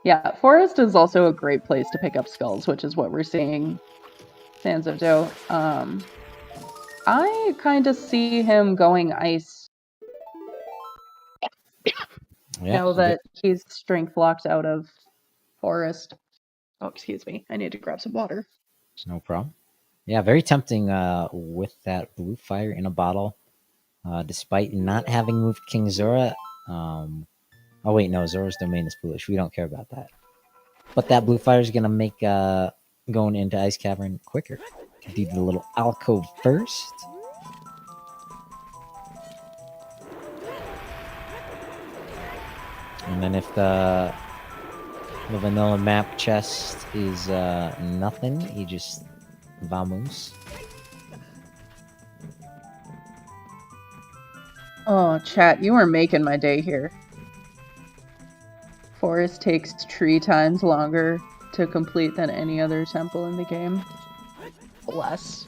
Yeah, Forest is also a great place to pick up skulls, which is what we're seeing Sanzeau do. I kind of see him going ice. Now that he's strength locked out of Forest. Oh, excuse me. I need to grab some water. No problem. Yeah, very tempting with that blue fire in a bottle. Despite not having moved King Zora. Oh, wait, no. Zora's Domain is foolish. We don't care about that. But that blue fire is going to make going into Ice Cavern quicker. Do the little alcove first. And then if the vanilla map chest is nothing, you just vamos. Oh, chat, you are making my day here. Forest takes 3 times longer to complete than any other temple in the game. Bless.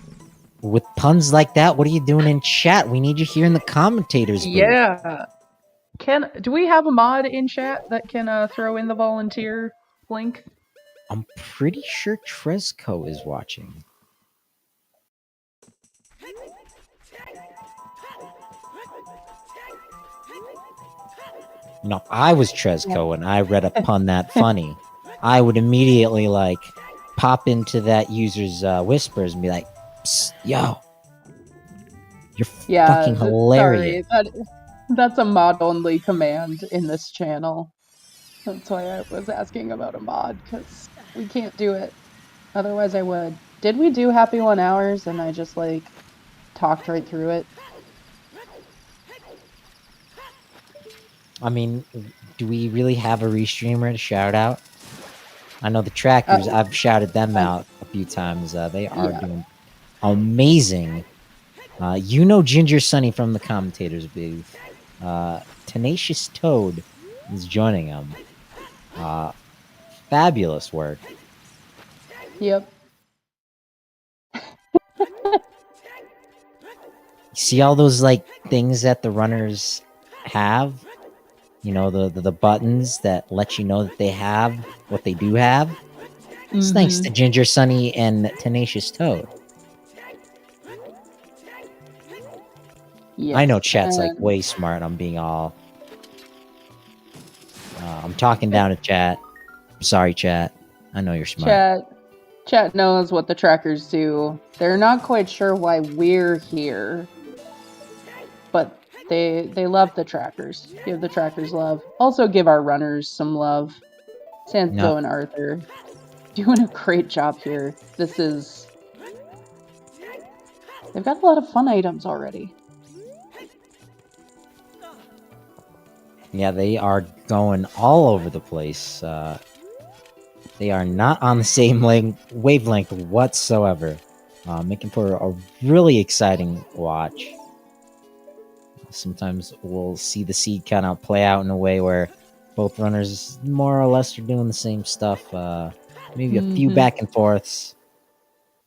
With puns like that, what are you doing in chat? We need you here in the commentators booth. Yeah. Do we have a mod in chat that can throw in the volunteer link? I'm pretty sure Tresco is watching. No, I was Tresco and I read a pun that funny. I would immediately pop into that user's whispers and be like, "Psst, yo, you're fucking hilarious." Sorry, that's a mod-only command in this channel. That's why I was asking about a mod, because we can't do it. Otherwise I would. Did we do Happy 1 Hours and I just like talked right through it? I mean, do we really have a restreamer to shout out? I know the trackers, I've shouted them out a few times. They are doing amazing. You know Ginger Sunny from the commentators booth. Tenacious Toad is joining them. Fabulous work. Yep. See all those like things that the runners have? You know, the buttons that let you know that they have what they do have. It's thanks to Ginger Sunny and Tenacious Toad. Yes, I know chat's like way smart. I'm being all. I'm talking down to chat. I'm sorry, chat. I know you're smart. Chat knows what the trackers do. They're not quite sure why we're here, but they love the trackers. Give the trackers love. Also give our runners some love. Sanzeau and Arthur doing a great job here. They've got a lot of fun items already. Yeah, they are going all over the place. They are not on the same wavelength whatsoever. Making for a really exciting watch. Sometimes we'll see the seed kind of play out in a way where both runners more or less are doing the same stuff. Maybe a few back and forths.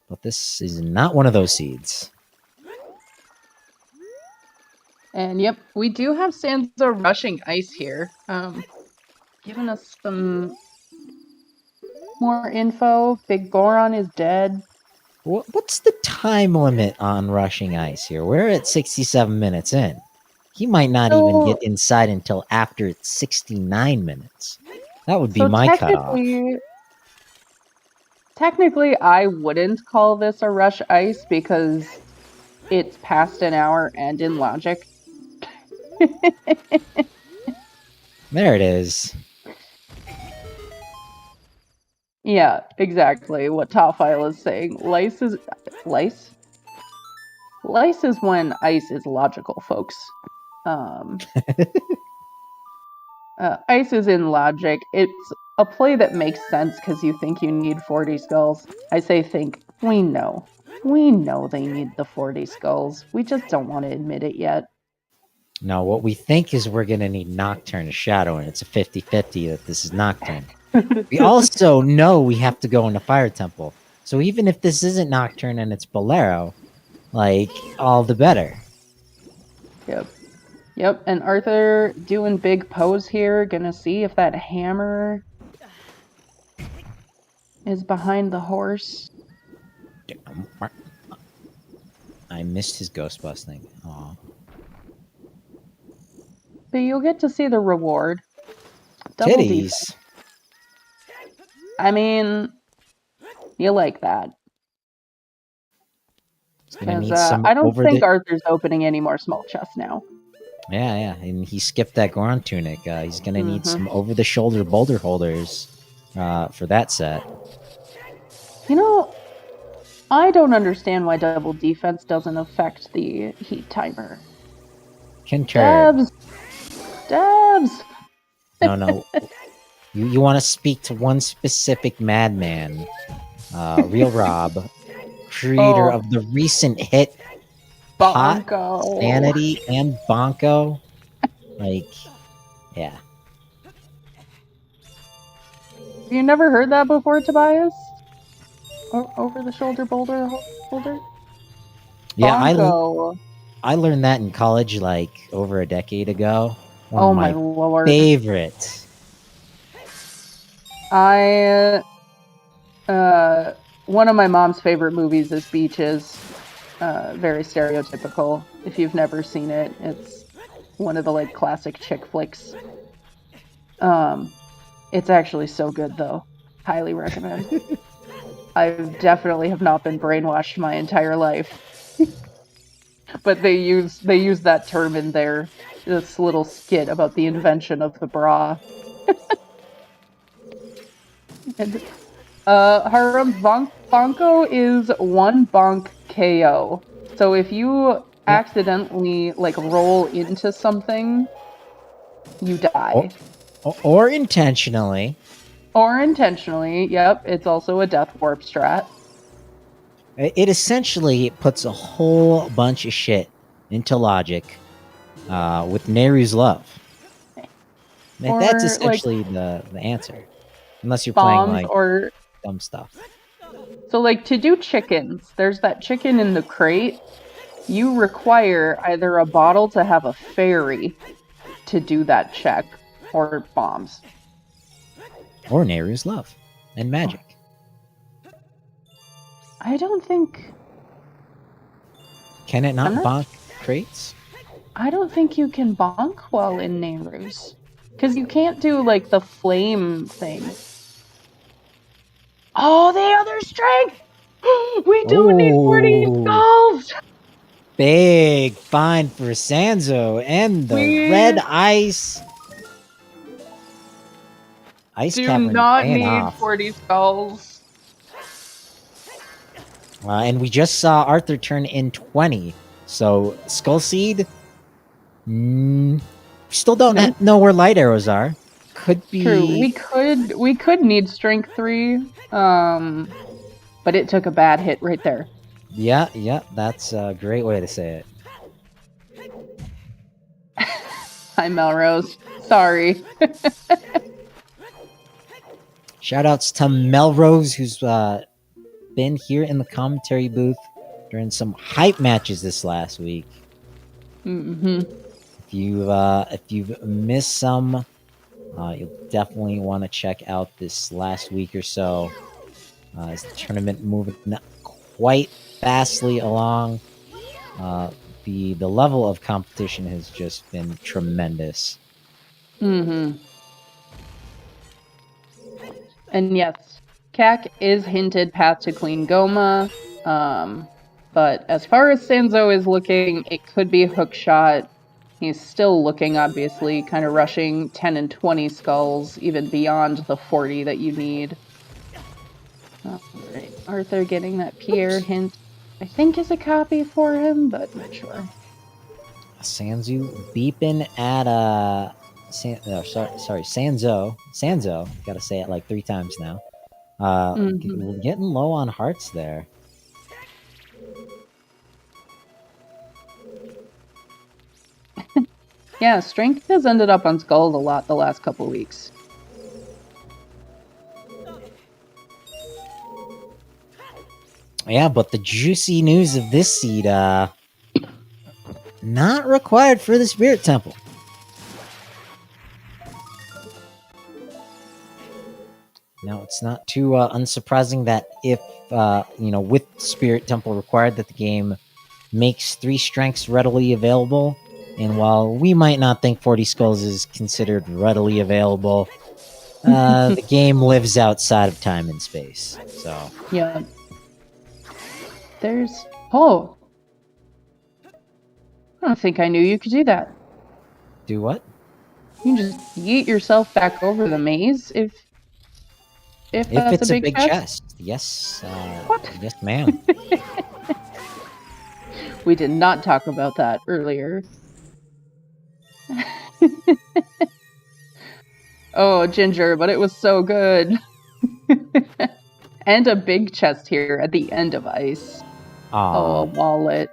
But this is not one of those seeds. And yep, we do have Sanzeau rushing ice here. Giving us some more info. Big Goron is dead. What's the time limit on rushing ice here? We're at 67 minutes in. He might not even get inside until after 69 minutes. That would be my cutoff. Technically, I wouldn't call this a rush ice because it's past an hour and in logic. There it is. Yeah, exactly what Topfile is saying. Lice is when ice is logical, folks. Ice is in logic. It's a play that makes sense because you think you need 40 skulls. I say think. We know. We know they need the 40 skulls. We just don't want to admit it yet. No, what we think is we're going to need Nocturne to Shadow, and it's a 50-50 that this is Nocturne. We also know we have to go into Fire Temple. So even if this isn't Nocturne and it's Bolero, like, all the better. Yep, and Arthur doing big pose here. Gonna see if that hammer is behind the horse. I missed his ghost busting. Aw. But you'll get to see the reward. Double titties. Defense. I mean, you like that. Because I don't think Arthur's opening any more small chests now. Yeah, and he skipped that Goron tunic. He's going to need some over-the-shoulder boulder holders for that set. You know, I don't understand why double defense doesn't affect the heat timer. Dabs! No. You want to speak to one specific madman, Real Rob, creator of the recent hit Bonko. Hot, Sanity, and Bonko. Like, yeah. You never heard that before, Tobias? Over the shoulder boulder holder? Yeah, Bonko. I learned that in college like over a decade ago. One of my Lord. Favorites. One of my mom's favorite movies is Beaches. Very stereotypical. If you've never seen it, it's one of the like classic chick flicks. It's actually so good though. Highly recommend. I definitely have not been brainwashed my entire life. But they use that term in this little skit about the invention of the bra. And Harum's Bonko is one bonk KO. So if you accidentally like roll into something, you die. Or intentionally. Or intentionally. Yep, it's also a death warp strat. It essentially puts a whole bunch of shit into logic with Nehru's love. Or, That's like, essentially the answer. Unless you're playing bombs like or dumb stuff. so like to do chickens, there's that chicken in the crate. You require either a bottle to have a fairy to do that check, or bombs. Or Nehru's love and magic. I don't think. Can it not I'm not- bonk crates? I don't think you can bonk while in Nehru's. Because you can't do like the flame thing. Oh, the other strength! We don't need 40 Ooh. skulls! Big find for Sanzeau and the red ice. Ice Do cavern not paying need off. 40 skulls. And we just saw Arthur turn in 20. So Skull Seed. Still don't know where light arrows are. Could be True. We could need strength 3. But it took a bad hit right there. Yeah, that's a great way to say it. Hi, Melrose. Sorry. Shoutouts to Melrose, who's been here in the commentary booth during some hype matches this last week. Mm-hmm. If you've missed some, you'll definitely want to check out this last week or so. As the tournament moving quite fastly along, the level of competition has just been tremendous. Mm-hmm. And yes, CAC is hinted path to Queen Goma. But as far as Sanzeau is looking, it could be Hookshot. He's still looking, obviously, kind of rushing 10 and 20 skulls, even beyond the 40 that you need. Alright, Arthur getting that Pierre hint, I think is a copy for him, but not sure. Sanzeau beeping at Sanzeau. Gotta say it like 3 times now. We're getting low on hearts there. Yeah, strength has ended up on skulls a lot the last couple weeks. Yeah, but the juicy news of this seed, not required for the Spirit Temple. Now, it's not too unsurprising that if, with Spirit Temple required, that the game makes 3 strengths readily available. And while we might not think 40 skulls is considered readily available, the game lives outside of time and space. So yeah, there's I don't think I knew you could do that. Do what? You can just yeet yourself back over the maze if that's it's a big chest. Yes. What? Yes, ma'am. We did not talk about that earlier. Oh, Ginger, but it was so good. And a big chest here at the end of ice. Oh, a wallet.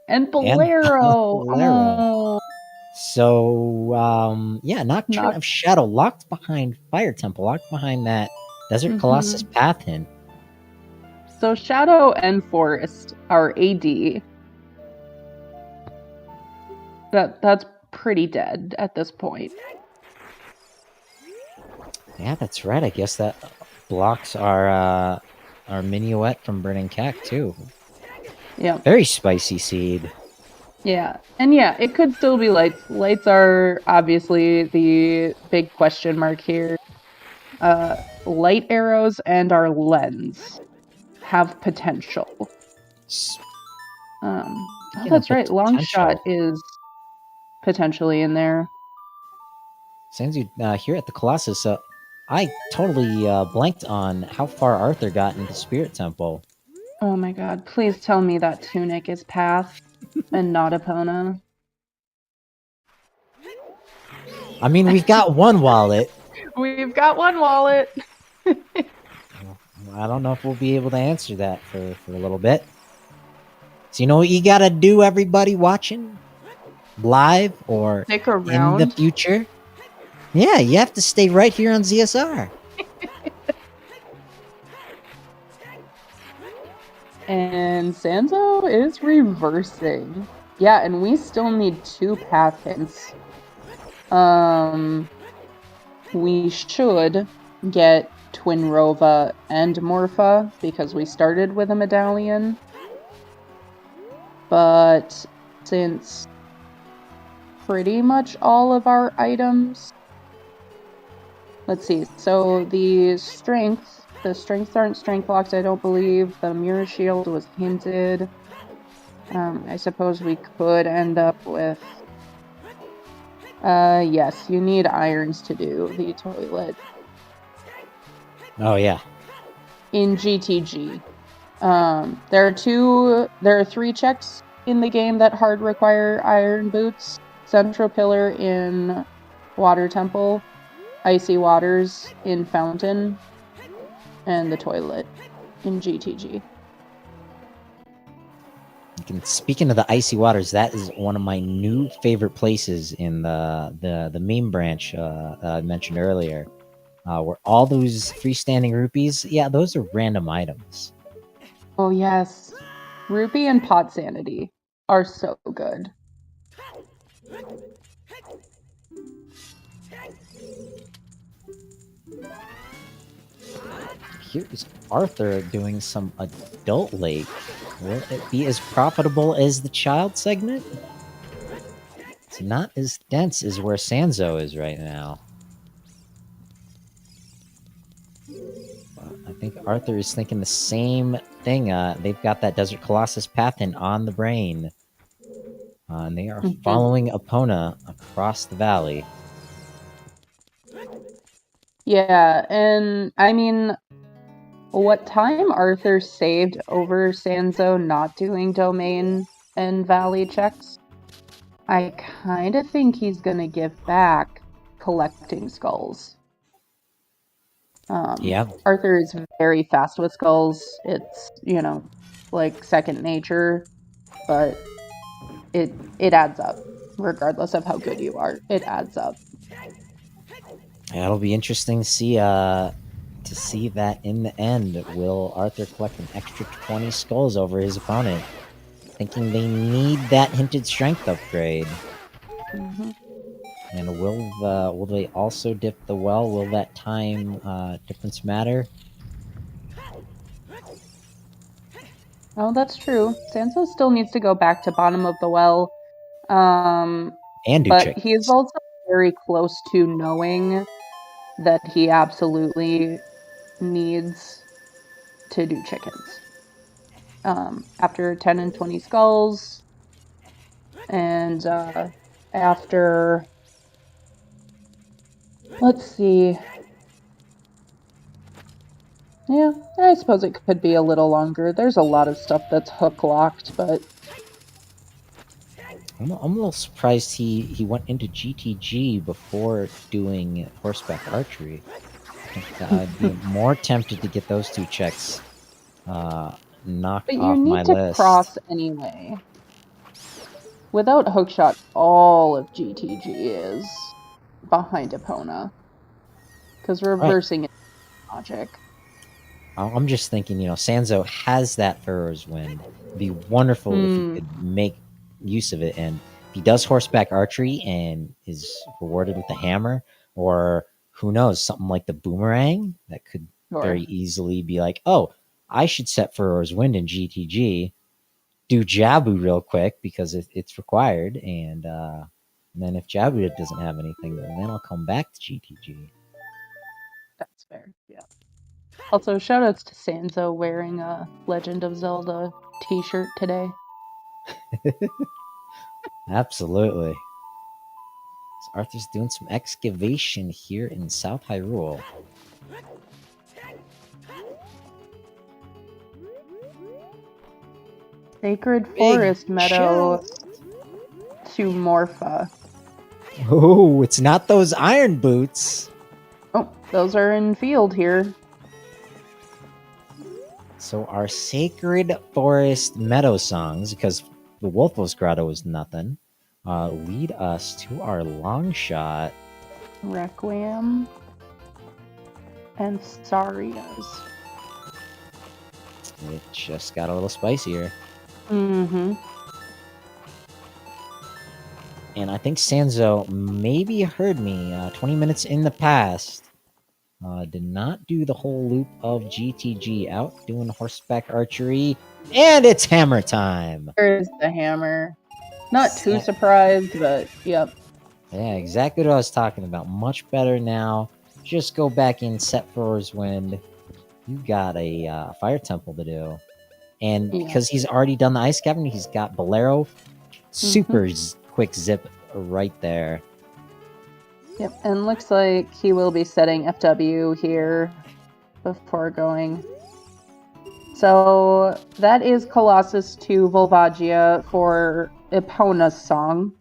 And Bolero. Oh. So, Nocturne of Shadow locked behind Fire Temple, locked behind that Desert Colossus path hint. So Shadow and Forest are AD. That's pretty dead at this point. Yeah, that's right. I guess that blocks our Minuet from Burning Cack too. Yeah. Very spicy seed. Yeah. And yeah, it could still be lights. Lights are obviously the big question mark here. Light arrows and our lens have potential. That's right. Long shot is potentially in there. Sanzeau here at the Colossus. I totally blanked on how far Arthur got into Spirit Temple. Oh my god, please tell me that Tunic is Path and not Epona. I mean, we've got one wallet. We've got one wallet. I don't know if we'll be able to answer that for a little bit. So you know what you gotta do, everybody watching live or Stick in the around. future? Yeah, you have to stay right here on ZSR. And Sanzeau is reversing. Yeah, and we still need 2 path hints. We should get Twin Rova and Morpha because we started with a medallion. But since pretty much all of our items... Let's see, so the strengths aren't strength locks, I don't believe. The mirror shield was hinted. I suppose we could end up with... yes, you need irons to do the toilet. Oh yeah. In GTG. There are 3 checks in the game that hard require iron boots. Central Pillar in Water Temple, Icy Waters in Fountain, and the toilet in GTG. Speaking of the icy waters, that is one of my new favorite places in the meme branch I mentioned earlier, where all those freestanding rupees, yeah, those are random items. Oh yes, Rupee and Pot Sanity are so good. Here's Arthur doing some adult lake. Will it be as profitable as the child segment? It's not as dense as where Sanzeau is right now. But I think Arthur is thinking the same thing. They've got that Desert Colossus Pathin on the brain. And they are following Epona across the valley. Yeah, and I mean, what time Arthur saved over Sanzeau not doing domain and valley checks, I kind of think he's gonna give back collecting skulls. Yeah. Arthur is very fast with skulls. It's, like second nature, but it adds up. Regardless of how good you are, it adds up. It'll be interesting to see that in the end. Will Arthur collect an extra 20 skulls over his opponent, thinking they need that hinted strength upgrade? Mm-hmm. And will they also dip the well? Will that time difference matter? Oh, that's true. Sansa still needs to go back to bottom of the well. And do But chickens. he is also very close to knowing that he absolutely needs to do chickens. After 10 and 20 skulls, and after, let's see, yeah, I suppose it could be a little longer. There's a lot of stuff that's hook locked, but I'm a little surprised he went into GTG before doing horseback archery. I think I'd be more tempted to get those 2 checks knocked you off my need to list. cross anyway. Without hookshot, all of GTG is behind Epona. Because reversing is logic. I'm just thinking, Sanzeau has that Pharaoh's Wind. It'd be wonderful if he could make use of it. And if he does horseback archery and is rewarded with the hammer, or who knows, something like the boomerang, that could very easily be like, oh, I should set Pharaoh's Wind in GTG, do Jabu real quick because it's required, and then if Jabu doesn't have anything, then I'll come back to GTG. That's fair, yeah. Also, shoutouts to Sanzeau wearing a Legend of Zelda t-shirt today. Absolutely. So Arthur's doing some excavation here in South Hyrule. Sacred Big Forest Meadow chest. to Morpha. Oh, it's not those iron boots. Oh, those are in field here. So our Sacred Forest Meadow songs, because the Wolfos Grotto is nothing, lead us to our long shot. Requiem and Sarias. It just got a little spicier. Mm-hmm. And I think Sanzeau maybe heard me 20 minutes in the past. Did not do the whole loop of GTG, out doing horseback archery. And it's hammer time! There's the hammer. Not too Set. surprised, but yep. Yeah, exactly what I was talking about. Much better now. Just go back in, set Thor's Wind. You got a fire temple to do. And Yeah. because he's already done the ice cavern, he's got Bolero. Super quick zip right there. Yep, and looks like he will be setting FW here before going. So that is Colossus to Volvagia for Epona's song.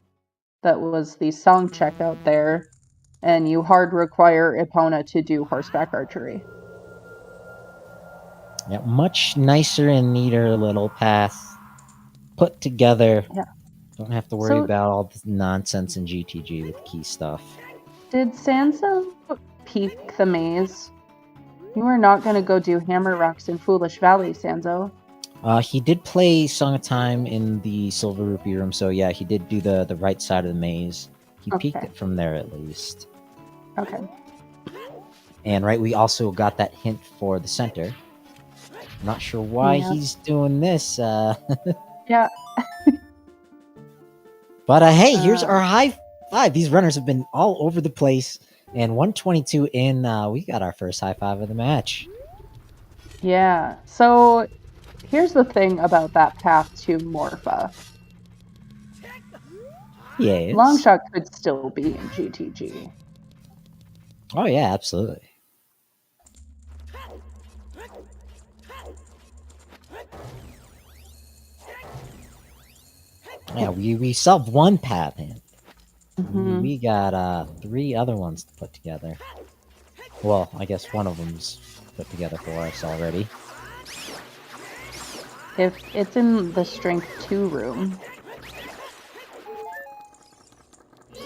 That was the song checkout there. And you hard require Epona to do horseback archery. Yeah, much nicer and neater little path put together. Yeah. Don't have to worry So- about all the nonsense in GTG with key stuff. Did Sansa peek the maze? You are not going to go do Hammer Rocks in Foolish Valley, Sanzo. He did play Song of Time in the Silver Rupee room, so yeah, he did do the right side of the maze. He peeked Okay. it from there at least. Okay. And right, we also got that hint for the center. I'm not sure why Yeah. he's doing this. Yeah. But hey, here's Uh. our high five. These runners have been all over the place. And 122 in, we got our first high five of the match. Yeah. So here's the thing about that path to Morpha. Yes. Longshot could still be in GTG. Oh yeah, absolutely. Yeah, we solved one path, man. Mhm. We got 3 other ones to put together. Well, I guess one of them's put together for us already. If it's in the Strength 2 room.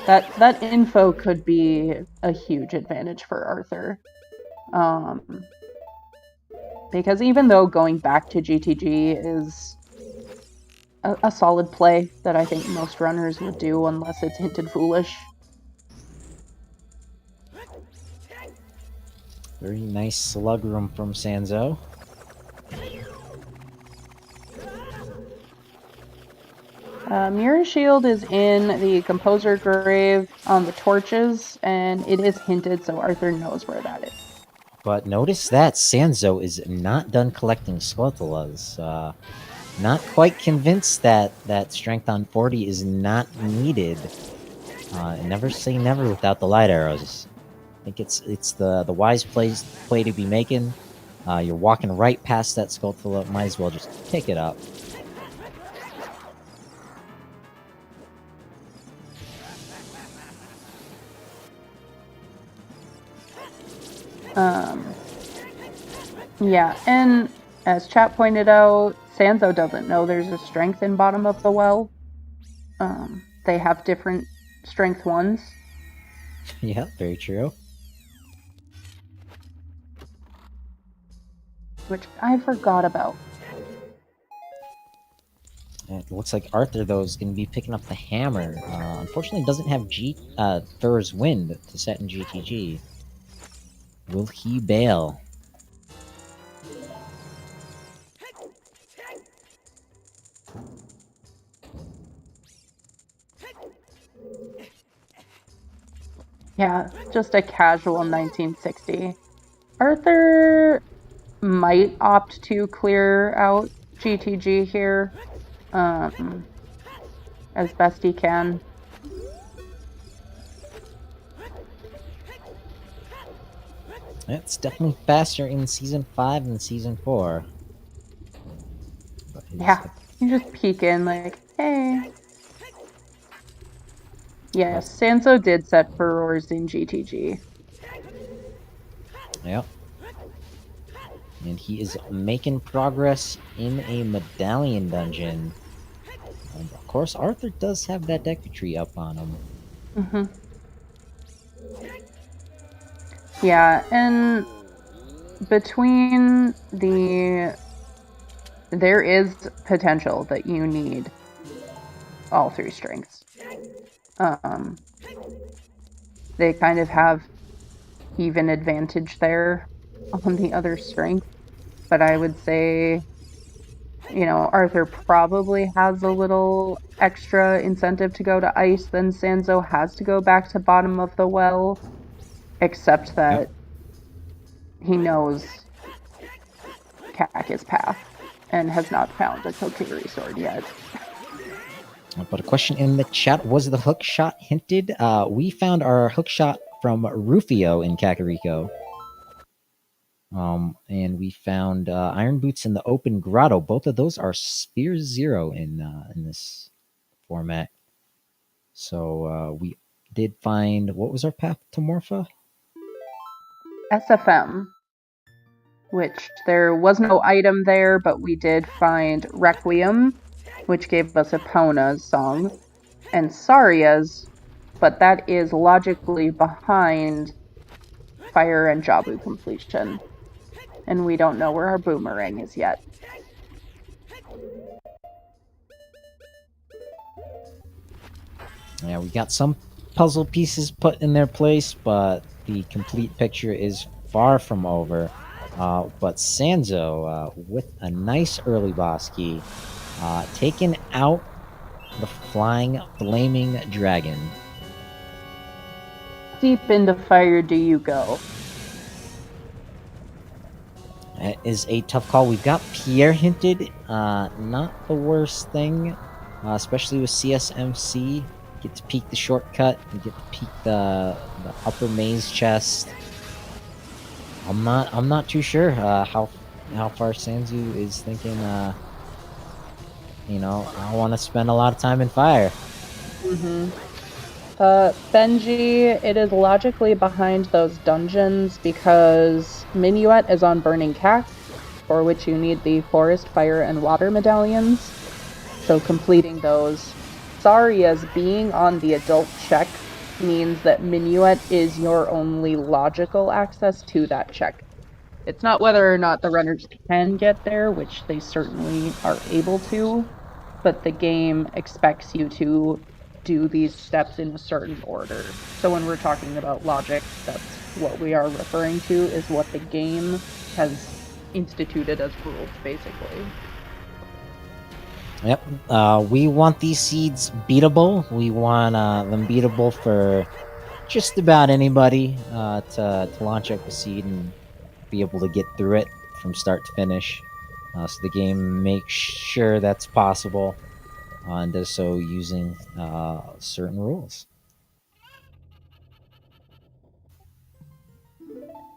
That info could be a huge advantage for Arthur. Because even though going back to GTG is a solid play that I think most runners would do unless it's hinted foolish. Very nice slug room from Sanzeau. Mirror Shield is in the Composer Grave on the torches, and it is hinted, so Arthur knows where that is. But notice that Sanzeau is not done collecting Squatalas. Not quite convinced that strength on 40 is not needed. Never say never without the light arrows. I think it's the wise play to be making. You're walking right past that Squatala, might as well just pick it up. Yeah, and as chat pointed out, Sanzo doesn't know there's a strength in bottom of the well. They have different strength ones. Yeah, very true. Which I forgot about. And it looks like Arthur, though, is going to be picking up the hammer. Unfortunately, doesn't have Thur's Wind to set in GTG. Will he bail? Yeah, just a casual 1960. Arthur might opt to clear out GTG here as best he can. It's definitely faster in Season 5 than Season 4. But Yeah, You just peek in like, hey. Yes, Sanzeau did set furores in GTG. Yep. And he is making progress in a medallion dungeon. And of course, Arthur does have that deck tree up on him. Mm-hmm. Yeah, and between there is potential that you need all three strengths. They kind of have even advantage there on the other strength, but I would say, Arthur probably has a little extra incentive to go to ice than Sanzeau has to go back to bottom of the well, except that he knows Kak's path and has not found a Kokiri sword yet. But a question in the chat, was the hook shot hinted? We found our hook shot from Rufio in Kakariko. And we found Iron Boots in the Open Grotto. Both of those are Sphere 0 in this format. So we did find, what was our path to Morpha? SFM, which there was no item there, but we did find Requiem, which gave us Epona's song, and Saria's, but that is logically behind Fire and Jabu completion. And we don't know where our boomerang is yet. Yeah, we got some puzzle pieces put in their place, but the complete picture is far from over. But Sanzeau, with a nice early boss key, taking out the flying flaming dragon. Deep into fire do you go? It is a tough call. We've got Pierre hinted, not the worst thing, especially with CSMC. Get to peek the shortcut, and get to peek the upper maze chest. I'm not too sure how far Sanzeau is thinking. I want to spend a lot of time in fire. Mm-hmm. Benji, it is logically behind those dungeons because Minuet is on Burning Cack, for which you need the Forest, Fire, and Water medallions. So completing those. Saria's being on the adult check means that Minuet is your only logical access to that check. It's not whether or not the runners can get there, which they certainly are able to, but the game expects you to do these steps in a certain order. So when we're talking about logic, that's what we are referring to, is what the game has instituted as rules, basically. Yep. We want these seeds beatable. We want them beatable for just about anybody to launch up a seed and be able to get through it from start to finish. So the game makes sure that's possible and does so using certain rules.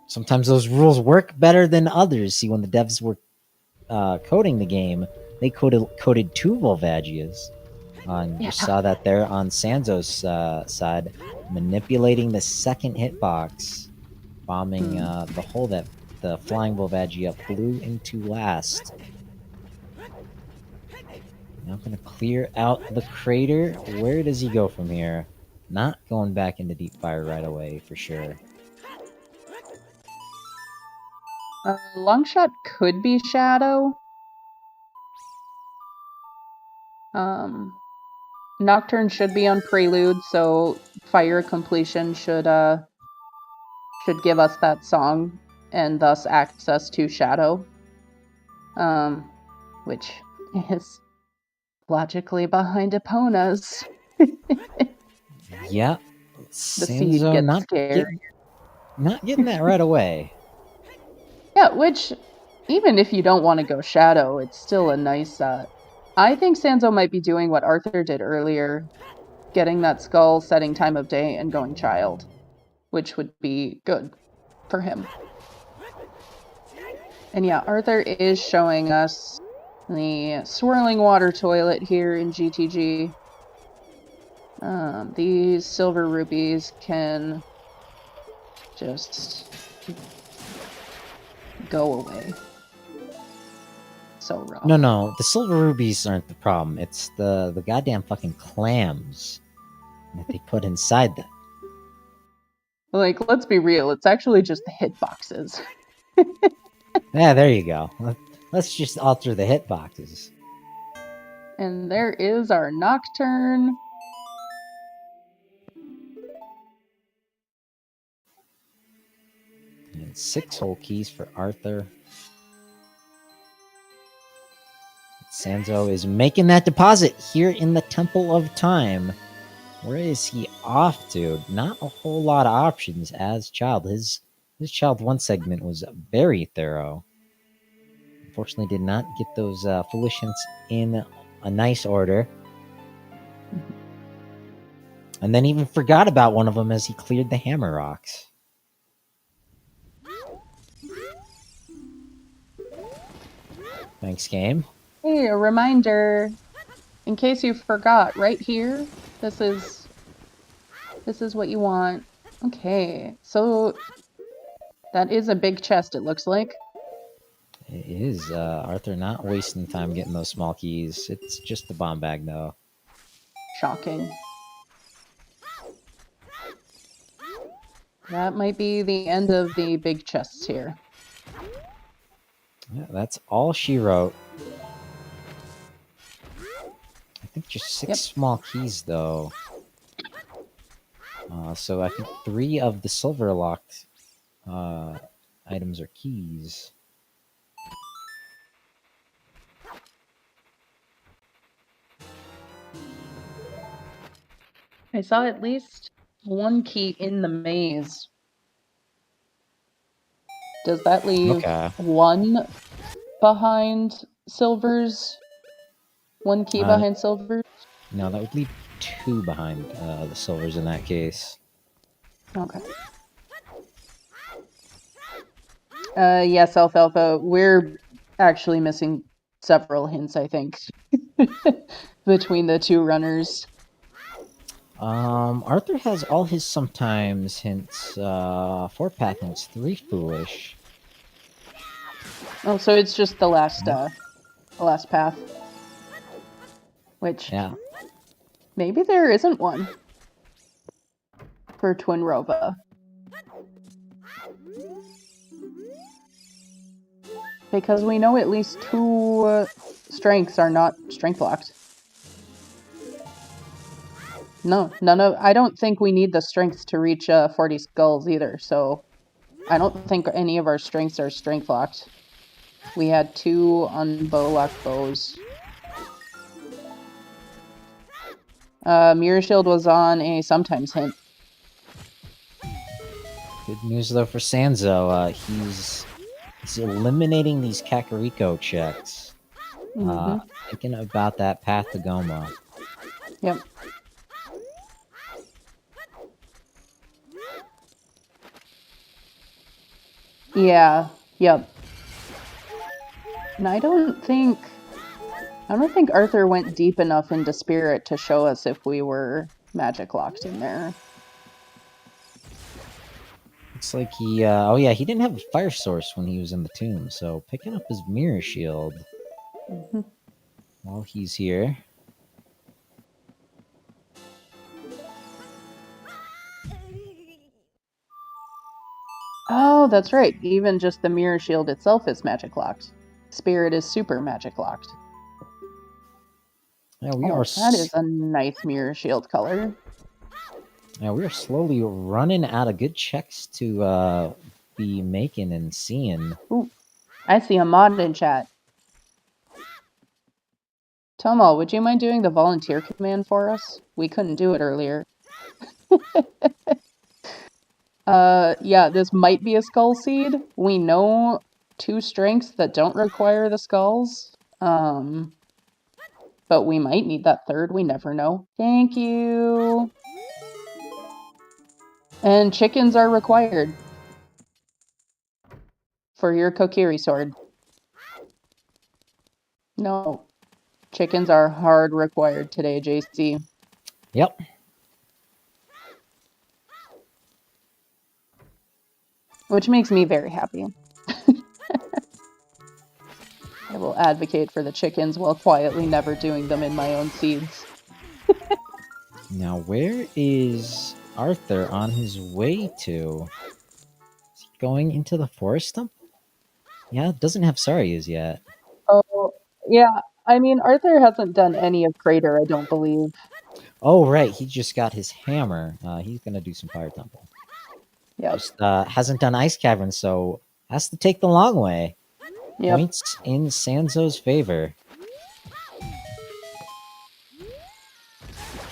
Sometimes those rules work better than others. See, when the devs were coding the game, they coded 2 Volvagias. And you saw that there on Sanzeu's side, manipulating the second hitbox, bombing the hole that the flying Volvagia flew into last. Now I'm going to clear out the crater. Where does he go from here? Not going back into deep fire right away, for sure. Longshot could be Shadow. Nocturne should be on Prelude, so Fire completion should give us that song and thus access to Shadow, which is logically behind Epona's. Yeah, the seed gets scared. Not getting that right away. Yeah, which, even if you don't want to go Shadow, it's still a nice... I think Sanzeau might be doing what Arthur did earlier, getting that skull, setting time of day, and going Child, which would be good for him. And yeah, Arthur is showing us The swirling water toilet here in GTG. These silver rupees can just go away. So rough. No, the silver rubies aren't the problem. It's the goddamn fucking clams that they put inside them. Like, let's be real, it's actually just the hitboxes. Yeah, there you go. Let's just alter the hitboxes. And there is our Nocturne. And 6 whole keys for Arthur. Sanzeau is making that deposit here in the Temple of Time. Where is he off to? Not a whole lot of options as Child. His Child 1 segment was very thorough. Unfortunately, did not get those foolish hints in a nice order. And then even forgot about one of them as he cleared the hammer rocks. Thanks, game. Hey, a reminder. In case you forgot, right here, this is what you want. Okay, so that is a big chest, it looks like. It is. Arthur not wasting time getting those small keys. It's just the bomb bag, though. Shocking. That might be the end of the big chests here. Yeah, that's all she wrote. I think just 6 small keys, though. So I think 3 of the silver locked items are keys. I saw at least one key in the maze. Does that leave one behind Silver's? One key behind Silver's? No, that would leave 2 behind the silvers in that case. Okay. Yes, Alfalfa, we're actually missing several hints, I think, between the 2 runners. Arthur has all his sometimes hints, 4 path hints, 3 foolish. Oh, so it's just the last path. Which, yeah, maybe there isn't one for Twin Rova. Because we know at least 2 strengths are not strength locked. No, I don't think we need the strengths to reach 40 skulls either, so I don't think any of our strengths are strength locked. We had 2 unbow locked bows. Mirror Shield was on a sometimes hint. good news though for Sanzeau. He's eliminating these Kakariko checks. Thinking about that path to Goma. Yep. Yeah, yep. And I don't think Arthur went deep enough into Spirit to show us if we were magic locked in there. Looks like he, oh yeah, he didn't have a fire source when he was in the tomb, so picking up his mirror shield while he's here. Oh, that's right. Even just the mirror shield itself is magic locked. Spirit is super magic locked. Yeah, that is a nice mirror shield color. Yeah, we are slowly running out of good checks to be making and seeing. Ooh, I see a mod in chat. Tomo, would you mind doing the volunteer command for us? We couldn't do it earlier. Yeah, this might be a skull seed. We know 2 strengths that don't require the skulls. But we might need that 3rd. We never know. Thank you. And chickens are required for your Kokiri sword. No. Chickens are hard required today, JC. Yep. Which makes me very happy. I will advocate for the chickens while quietly never doing them in my own seeds. Now, where is Arthur on his way to? Is he going into the forest temple? Yeah, it doesn't have Sarias yet. Oh, yeah. I mean, Arthur hasn't done any of Crater, I don't believe. Oh, right. He just got his hammer. He's going to do some fire temple. Yep. Just hasn't done ice cavern, so has to take the long way. Yep. Points in Sanzo's favor.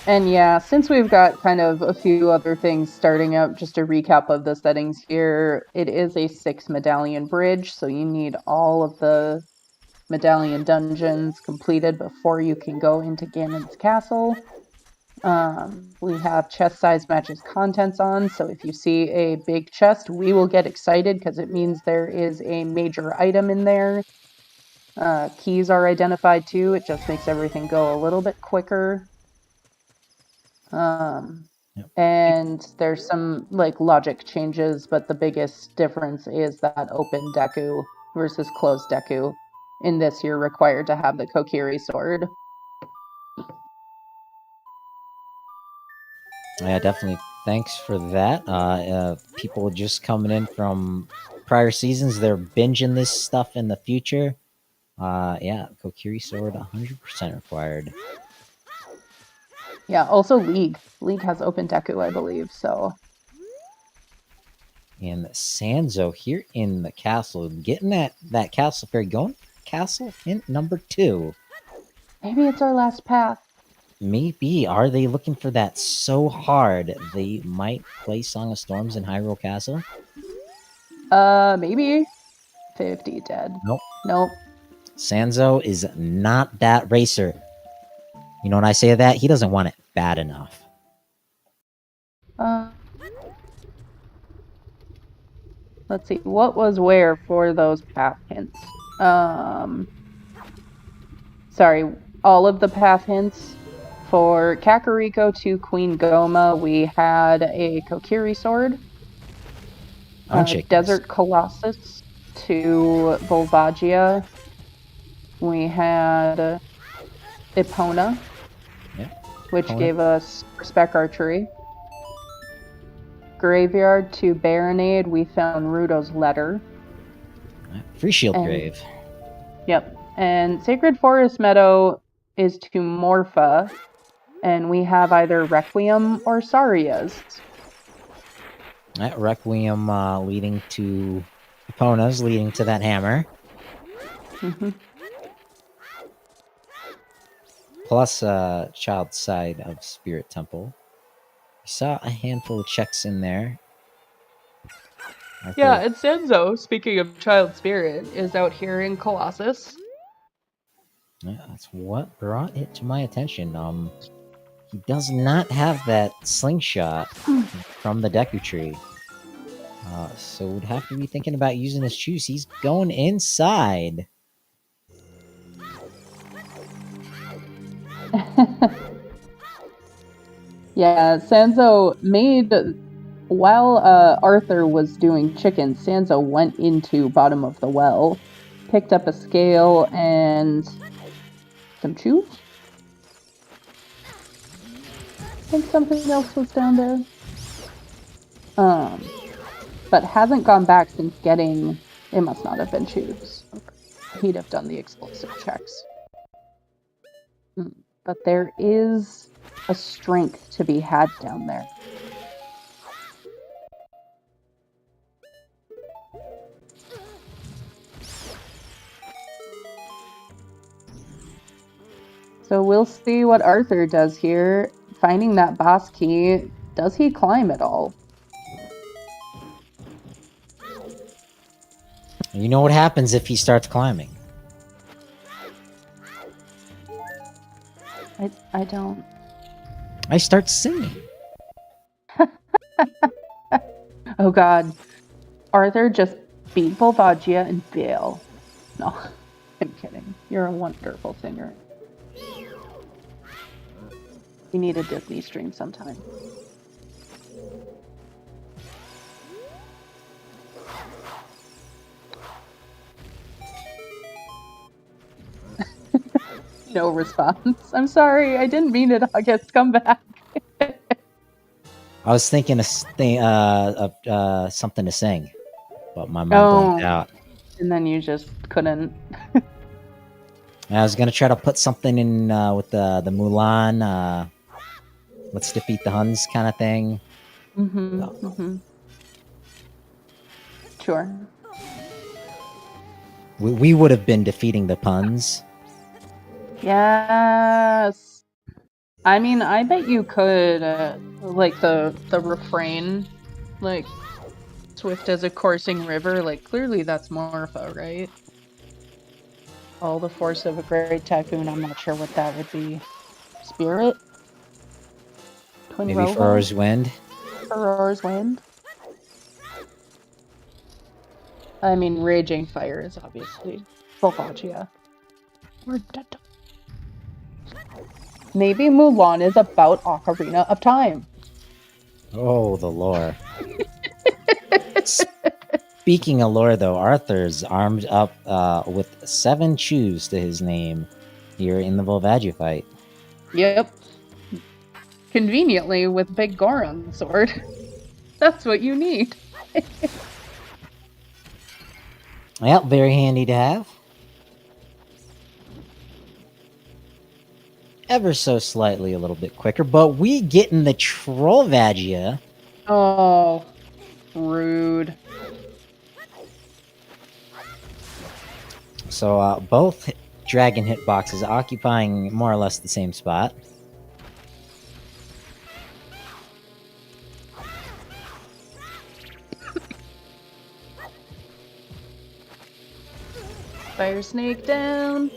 And yeah, since we've got kind of a few other things starting up, just a recap of the settings here, it is a 6-medallion bridge, so you need all of the medallion dungeons completed before you can go into Ganon's castle. We have chest size matches contents on, so if you see a big chest, we will get excited because it means there is a major item in there. Keys are identified too, it just makes everything go a little bit quicker. Yep. And there's some like logic changes, but the biggest difference is that open Deku versus closed Deku in this you're required to have the Kokiri sword. Yeah, definitely. Thanks for that. People just coming in from prior seasons, they're binging this stuff in the future. Yeah, Kokiri sword 100% required. Yeah, also League. League has open Deku, I believe, so. And Sanzo here in the castle, getting that castle fairy going. Castle hint number 2. Maybe it's our last path. Maybe. Are they looking for that so hard they might play Song of Storms in Hyrule Castle? Maybe. 50 dead. Nope. Nope. Sanzo is not that racer. You know when I say that? He doesn't want it bad enough. Let's see. What was where for those path hints? Sorry. All of the path hints. For Kakariko to Queen Goma, we had a Kokiri sword. Desert Colossus to Volvagia. We had Epona, which gave us Spec Archery. Graveyard to Baronade, we found Rudo's Letter. Free Shield Grave. Yep. And Sacred Forest Meadow is to Morpha, and we have either Requiem or Sarias. Requiem leading to Epona's, leading to that hammer. Mm-hmm. Plus child side of Spirit Temple. We saw a handful of checks in there. Yeah, and Sanzo, speaking of child spirit, is out here in Colossus. Yeah, that's what brought it to my attention. He does not have that slingshot from the Deku Tree. So would have to be thinking about using his shoes. He's going inside. Yeah, Sanzo made... While Arthur was doing chicken, Sanzo went into bottom of the well, picked up a scale and some shoes. I think something else was down there. But hasn't gone back since getting... It must not have been shoes. He'd have done the explosive checks. But there is a strength to be had down there. So we'll see what Arthur does here. Finding that boss key, does he climb at all? You know what happens if he starts climbing? I don't. I start singing. Oh god. Arthur just beat Volvagia and bail. No, I'm kidding. You're a wonderful singer. We need a Disney stream sometime. No response. I'm sorry, I didn't mean it, August. Come back. I was thinking of something to sing, but my mind blanked out. And then you just couldn't. I was gonna try to put something in with the Mulan, let's defeat the Huns kind of thing. Sure. We would have been defeating the puns. Yes. I mean, I bet you could, like the refrain, like swift as a coursing river. Like clearly that's Morpha, right? All the force of a great typhoon. I'm not sure what that would be. Spirit. Twin Maybe Robo? Furor's Wind. Furor's Wind. I mean, Raging Fire is obviously Volvagia. Or maybe Mulan is about Ocarina of Time. Oh, the lore. Speaking of lore, though, Arthur's armed up with 7 chews to his name here in the Volvagia fight. Yep. Conveniently with Big Gore on the sword. That's what you need. Yep, very handy to have. Ever so slightly a little bit quicker, but we get in the Trollvagia. Oh, rude. So both dragon hitboxes occupying more or less the same spot. Fire snake down.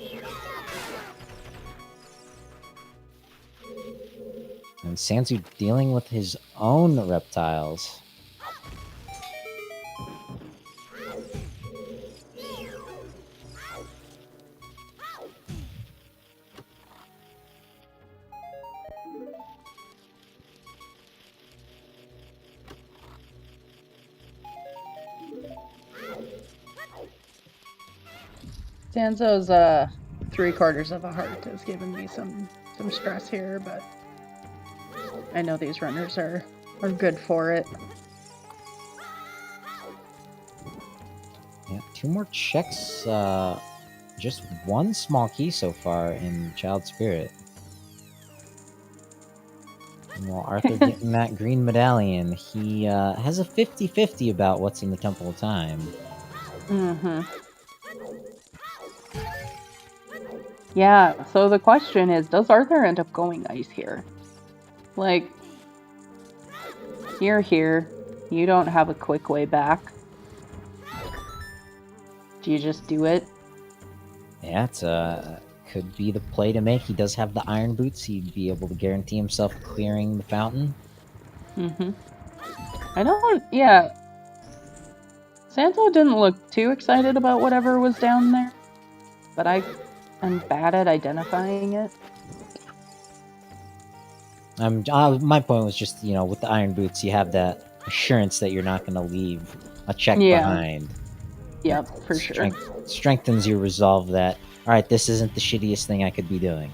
And Sanzeau dealing with his own reptiles. Sanzou's 3/4 of a heart has given me some stress here, but I know these runners are good for it. Yeah, 2 more checks. Just 1 small key so far in Child Spirit. And while Arthur getting that green medallion, he has a 50-50 about what's in the Temple of Time. Yeah, so the question is, does Arthur end up going ice here? Like, you're here. You don't have a quick way back. Do you just do it? Yeah, it's could be the play to make. He does have the iron boots. He'd be able to guarantee himself clearing the fountain. I don't... Yeah. Sanzeau didn't look too excited about whatever was down there. But I'm bad at identifying it. My point was just, with the iron boots, you have that assurance that you're not going to leave a check behind. Yep, for sure. Strengthens your resolve that, all right, this isn't the shittiest thing I could be doing.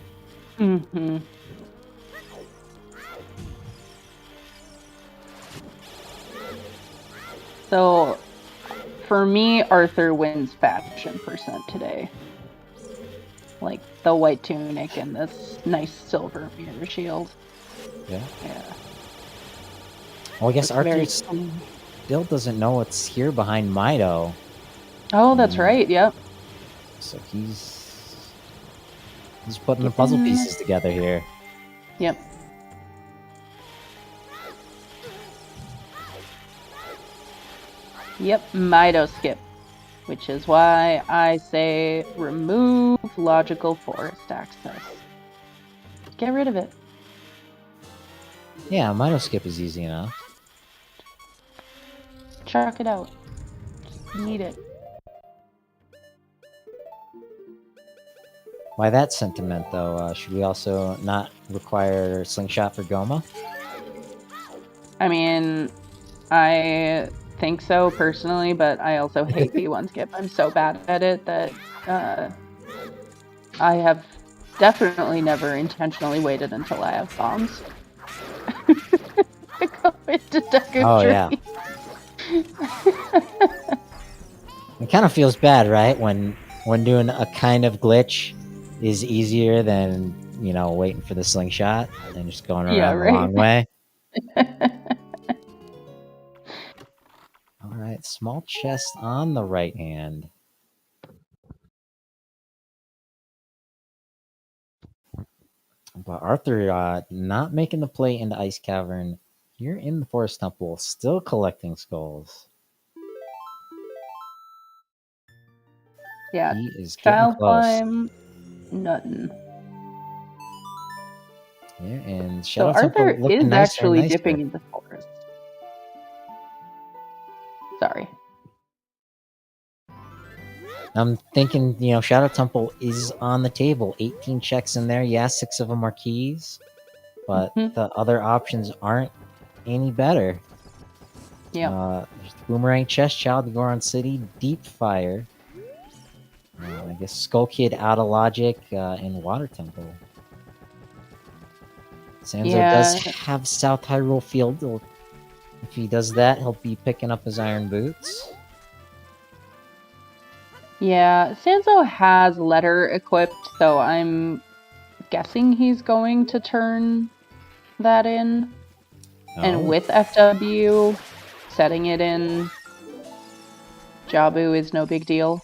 So, for me, Arthur wins fashion % today. Like, the white tunic and this nice silver mirror shield. Yeah. Yeah. Well, I guess It's Arthur very still doesn't know what's here behind Mido. Oh, that's right, yep. So he's putting the puzzle pieces together here. Yep. Yep, Mido skip. Which is why I say remove logical forest access. Get rid of it. Yeah, Mido skip is easy enough. Chuck it out. Just need it. By that sentiment, though, should we also not require slingshot for Goma? I mean, I think so personally, but I also hate B1 skip. I'm so bad at it that I have definitely never intentionally waited until I have bombs to go into Deku Oh, yeah. Tree. It kind of feels bad, right? When doing a kind of glitch is easier than, waiting for the slingshot and just going Yeah, around the right. long way. All right, small chest on the right hand. But Arthur not making the play into Ice Cavern. You're in the Forest Temple, still collecting skulls. Yeah, He is getting child close. climb, nothing. Yeah, and So Shadow Temple Arthur looking is nicer actually and nicer. dipping into forest. Sorry. I'm thinking, Shadow Temple is on the table. 18 checks in there. Yeah, 6 of them are keys. But the other options aren't any better. Yeah. There's the Boomerang Chest, Child of Goron City, Deep Fire. I guess Skull Kid, Out of Logic, and Water Temple. Sanzeau does have South Hyrule Field. If he does that, he'll be picking up his Iron Boots. Yeah, Sanzeau has letter equipped, so I'm guessing he's going to turn that in. And with FW, setting it in Jabu is no big deal.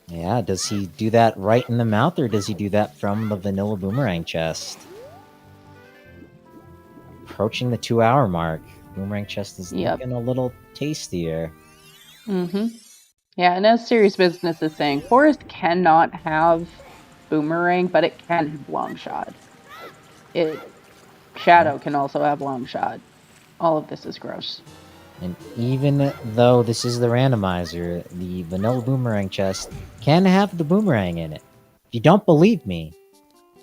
Yeah, does he do that right in the mouth, or does he do that from the vanilla Boomerang chest? Approaching the 2-hour mark. Boomerang chest is looking a little tastier. Yeah, and as Serious Business is saying, Forest cannot have Boomerang, but it can have Long Shot. Shadow can also have Long Shot. All of this is gross. And even though this is the randomizer, the vanilla Boomerang chest can have the Boomerang in it. If you don't believe me,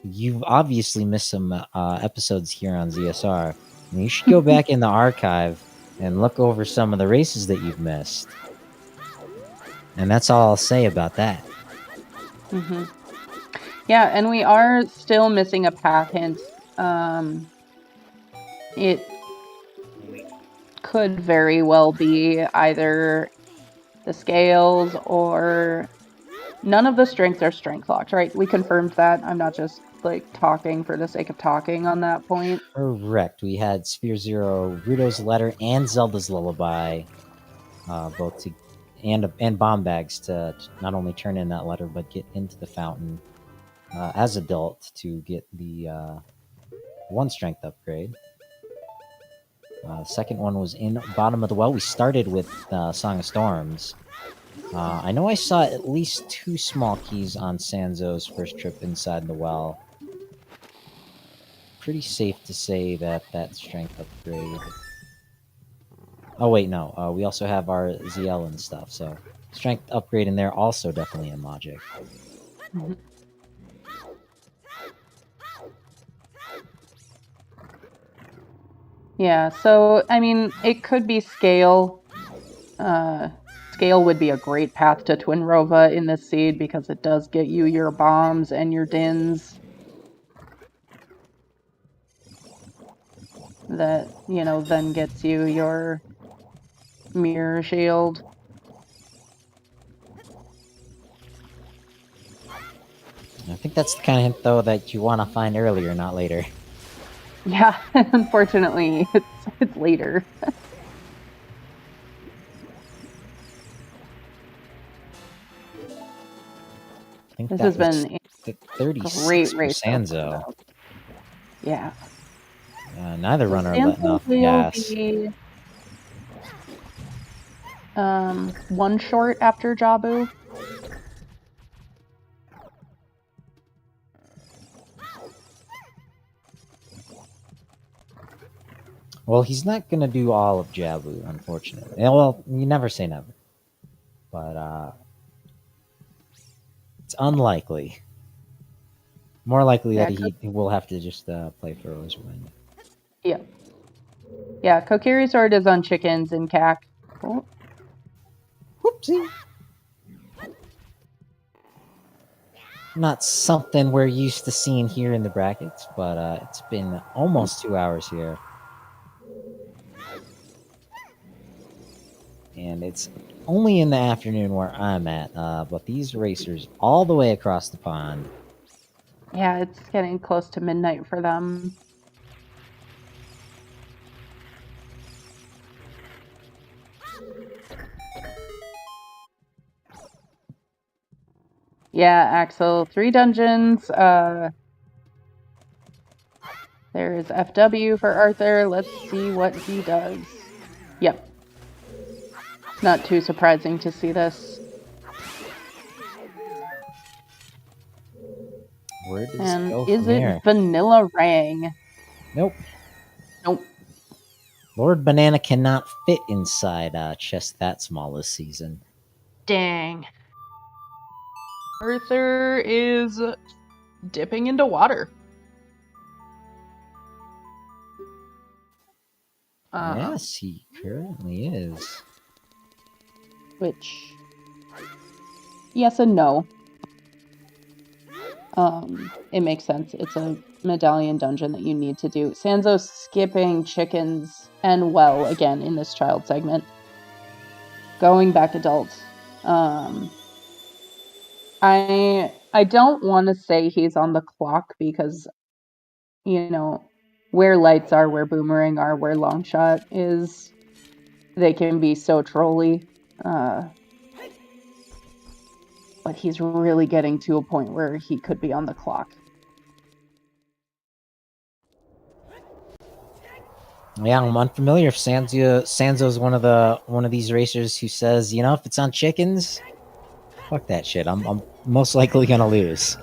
you've obviously missed some episodes here on ZSR. And you should go back in the archive and look over some of the races that you've missed. And that's all I'll say about that. Yeah, and we are still missing a path hint. It could very well be either the scales or none of the strengths are strength locked, right? We confirmed that. I'm not just talking for the sake of talking on that point. Correct. We had Sphere Zero, Ruto's Letter, and Zelda's Lullaby, both to and bomb bags to not only turn in that letter but get into the fountain as adult to get the 1 strength upgrade. Second one was in Bottom of the Well. We started with Song of Storms. I know I saw at least 2 small keys on Sanzeau's first trip inside the well. Pretty safe to say that strength upgrade. Oh wait, no. We also have our ZL and stuff, so strength upgrade in there also definitely in logic. Yeah, so I mean, it could be scale. Scale would be a great path to Twin Rova in this seed because it does get you your bombs and your dins. That, then gets you your mirror shield. I think that's the kind of hint, though, that you want to find earlier, not later. Yeah, unfortunately, it's later. I think this that has was been the a 36 great for race. Sanzeau. Yeah. Neither runner letting off the gas. Be, 1 short after Jabu. Well, he's not going to do all of Jabu, unfortunately. Well, you never say never. But It's unlikely. More likely Yeah, that he will have to just play for his win. Yeah. Yeah, Kokiri Sword is on chickens in CAC. Oh. Whoopsie. Not something we're used to seeing here in the brackets, but it's been almost 2 hours here. And it's only in the afternoon where I'm at, but these racers all the way across the pond. Yeah, it's getting close to midnight for them. Yeah, Axel, 3 dungeons. There's FW for Arthur. Let's see what he does. Yep. Not too surprising to see this. Where does And it go is from it here? Vanilla Rang? Nope. Nope. Lord Banana cannot fit inside a chest that small this season. Dang. Arthur is dipping into water. Yes, he currently is. Which, yes and no. It makes sense. It's a medallion dungeon that you need to do. Sanzeau skipping chickens and well again in this child segment. Going back adult. I don't want to say he's on the clock because, you know, where lights are, where boomerang are, where long shot is, they can be so trolly. But he's really getting to a point where he could be on the clock. Yeah, I'm unfamiliar. If Sanzou's one of these racers who says, you know, if it's on chickens, fuck that shit. I'm most likely gonna lose.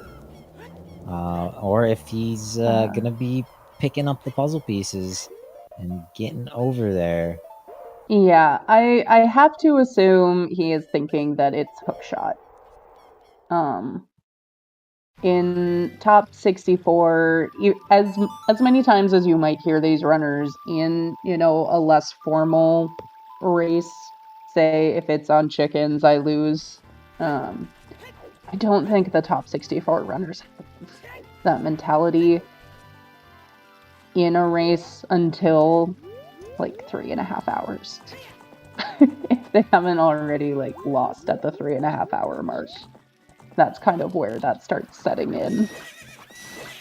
Or if he's gonna be picking up the puzzle pieces and getting over there. Yeah, I have to assume he is thinking that it's hookshot. In top 64, as many times as you might hear these runners in, you know, a less formal race say, if it's on chickens, I lose. I don't think the top 64 runners have that mentality in a race until like 3.5 hours. If they haven't already like lost at the 3.5 hour mark. That's kind of where that starts setting in.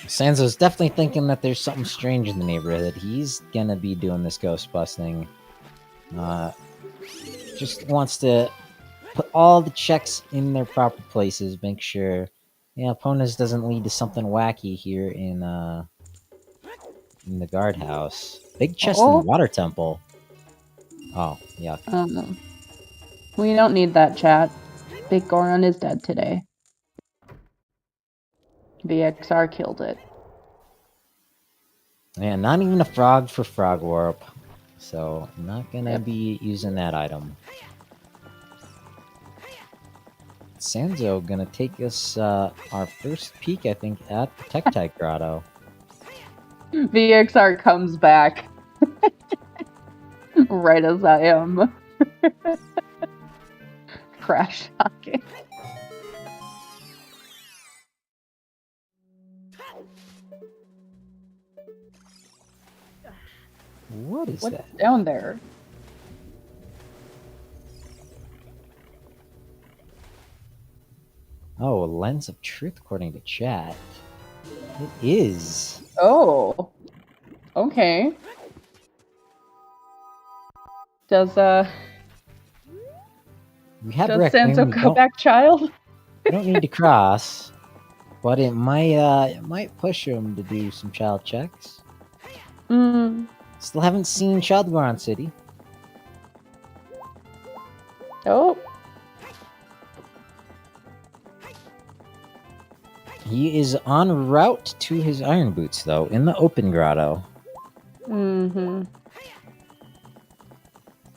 Sanzo's definitely thinking that there's something strange in the neighborhood. He's gonna be doing this ghost busting. Just wants to put all the checks in their proper places, make sure opponents doesn't lead to something wacky here in the guardhouse. Big chest in the water temple. Oh, yuck. We don't need that, chat. Big Goron is dead today. VXR killed it. Yeah, not even a frog for frog warp. So, I'm not gonna be using that item. Sanzo gonna take us our first peek, I think, at the Tektite Grotto. VXR comes back. Right as I am. Crash talking. What's that? Down there? Oh, a lens of truth according to chat. It is. Oh. Okay. Does Sanzo go back child? You don't need to cross, but it might push him to do some child checks. Still haven't seen Child Goron City. Oh. He is en route to his iron boots, though, in the open grotto.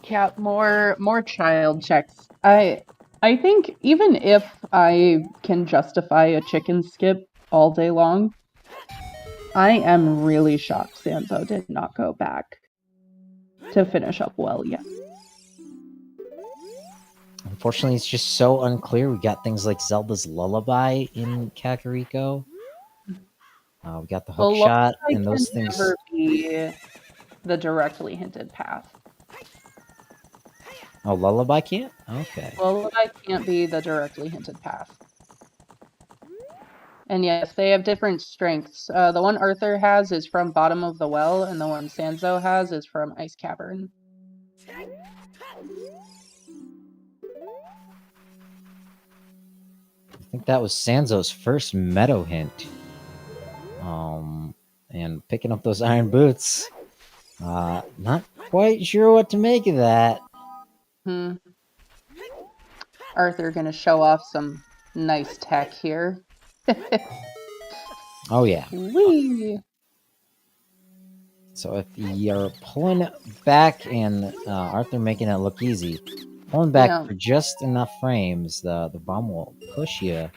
Yeah, more child checks. I I think even if I can justify a chicken skip all day long, I am really shocked Sanzeau did not go back to finish up well yet. Unfortunately, it's just so unclear. We got things like Zelda's Lullaby in Kakariko. We got the hook Well, shot, Lullaby and can those things. never be the directly hinted path. Oh, Lullaby can't? Okay. Lullaby can't be the directly hinted path. And yes, they have different strengths. The one Arthur has is from Bottom of the Well, and the one Sanzeau has is from Ice Cavern. I think that was Sanzo's first Meadow hint. And picking up those iron boots. Not quite sure what to make of that. Arthur gonna show off some nice tech here. Oh yeah. Whee! So if you're pulling back and Arthur making it look easy, pulling back for just enough frames, the bomb will push you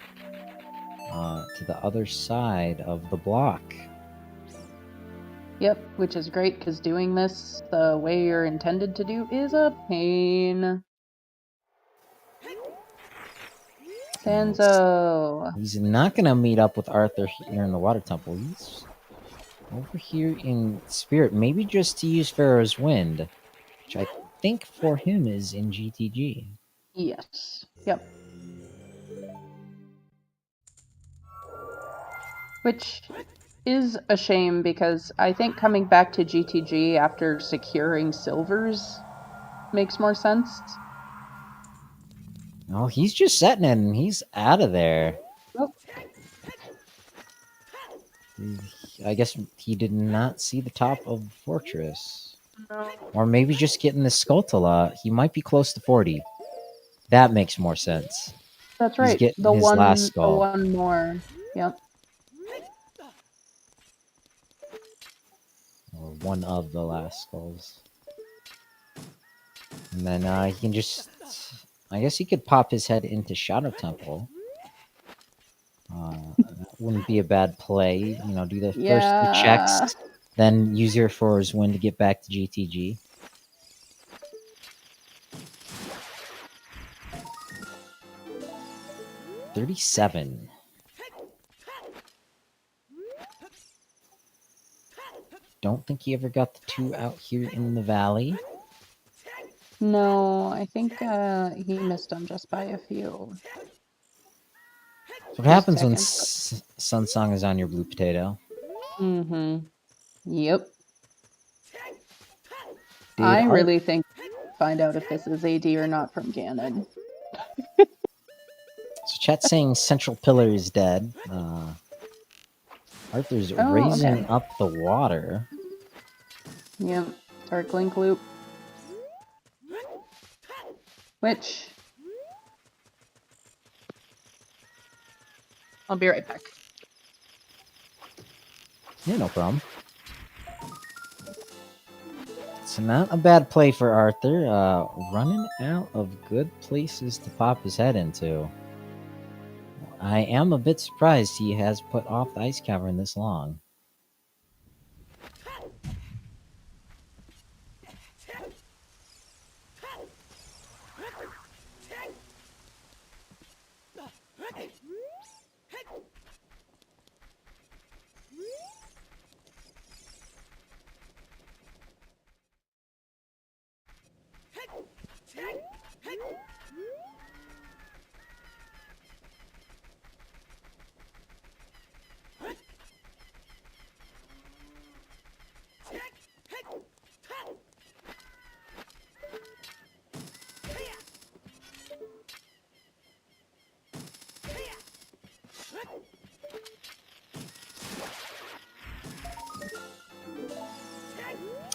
to the other side of the block. Yep, which is great because doing this the way you're intended to do is a pain. Sanzeau. He's not going to meet up with Arthur here in the Water Temple. He's over here in Spirit, maybe just to use Pharaoh's Wind, which I think for him is in GTG. Yes. Yep. Which is a shame because I think coming back to GTG after securing silvers makes more sense. No, he's just setting it and he's out of there. Oh. I guess he did not see the top of the fortress. No. Or maybe just getting the Skulltula. He might be close to 40. That makes more sense. That's right. He's getting The his one, last skull. the one more. Yep. Or one of the last skulls. And then he can just... I guess he could pop his head into Shadow Temple. That wouldn't be a bad play. You know, do the first the checks, then use your Pharaoh's Wind to get back to GTG. $37. Don't think he ever got the 2 out here in the valley. No, I think he missed them just by a few. What happens when Sun Song is on your blue potato? Mm-hmm. Yep. Dude, I really think find out if this is AD or not from Ganon. So chat's saying Central Pillar is dead. Arthur's raising up the water. Yep. Dark Link Loop. Which... I'll be right back. Yeah, no problem. It's not a bad play for Arthur. Running out of good places to pop his head into. I am a bit surprised he has put off the Ice Cavern this long.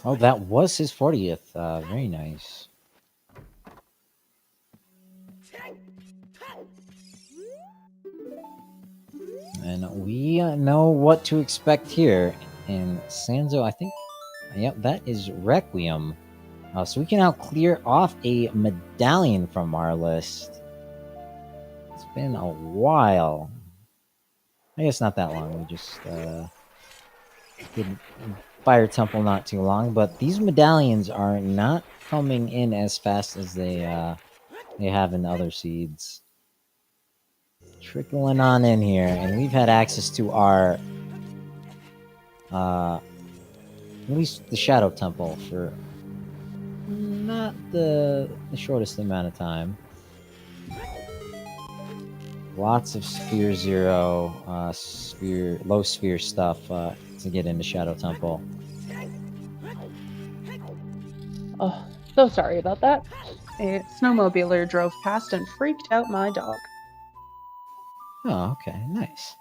Oh, that was his 40th. Very nice. And we know what to expect here. And Sanzeau, I think, yep, that is Requiem. So we can now clear off a medallion from our list. been a while. I guess not that long. We just did Fire Temple not too long, but these medallions are not coming in as fast as they have in other seeds. Trickling on in here, and we've had access to our at least the Shadow Temple for not the shortest amount of time. Lots of Sphere Zero, low sphere stuff to get into Shadow Temple. Oh, so sorry about that. A snowmobiler drove past and freaked out my dog. Oh, okay, nice.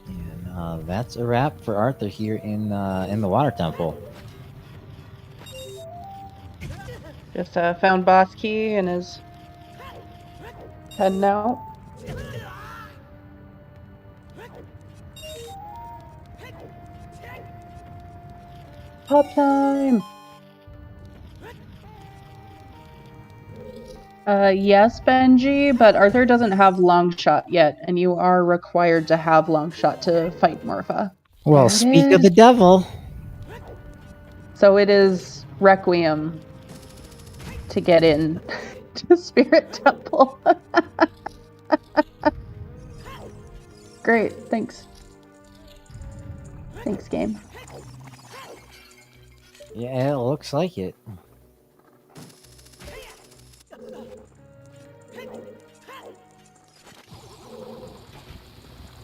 And that's a wrap for Arthur here in the Water Temple. Just found boss key and is heading out. Pop time! Yes, Benji, but Arthur doesn't have long shot yet, and you are required to have long shot to fight Morpha. Well, speak of the devil. So it is Requiem to get in to Spirit Temple. Great, thanks. Thanks, game. Yeah, it looks like it.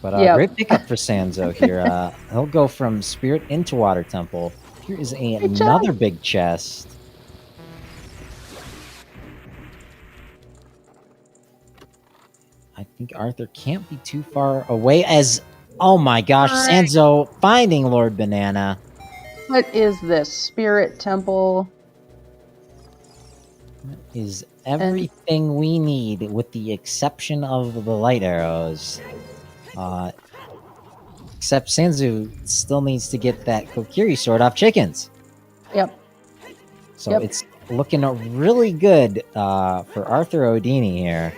But Yep. great pickup for Sanzeau here. He'll go from Spirit into Water Temple. Here is another big chest. I think Arthur can't be too far away as... Oh my gosh, Sanzeau finding Lord Banana. What is this? Spirit Temple? That is everything we need, with the exception of the light arrows. Except Sanzeau still needs to get that Kokiri sword off chickens. Yep. So it's looking really good for ArthurOudini here.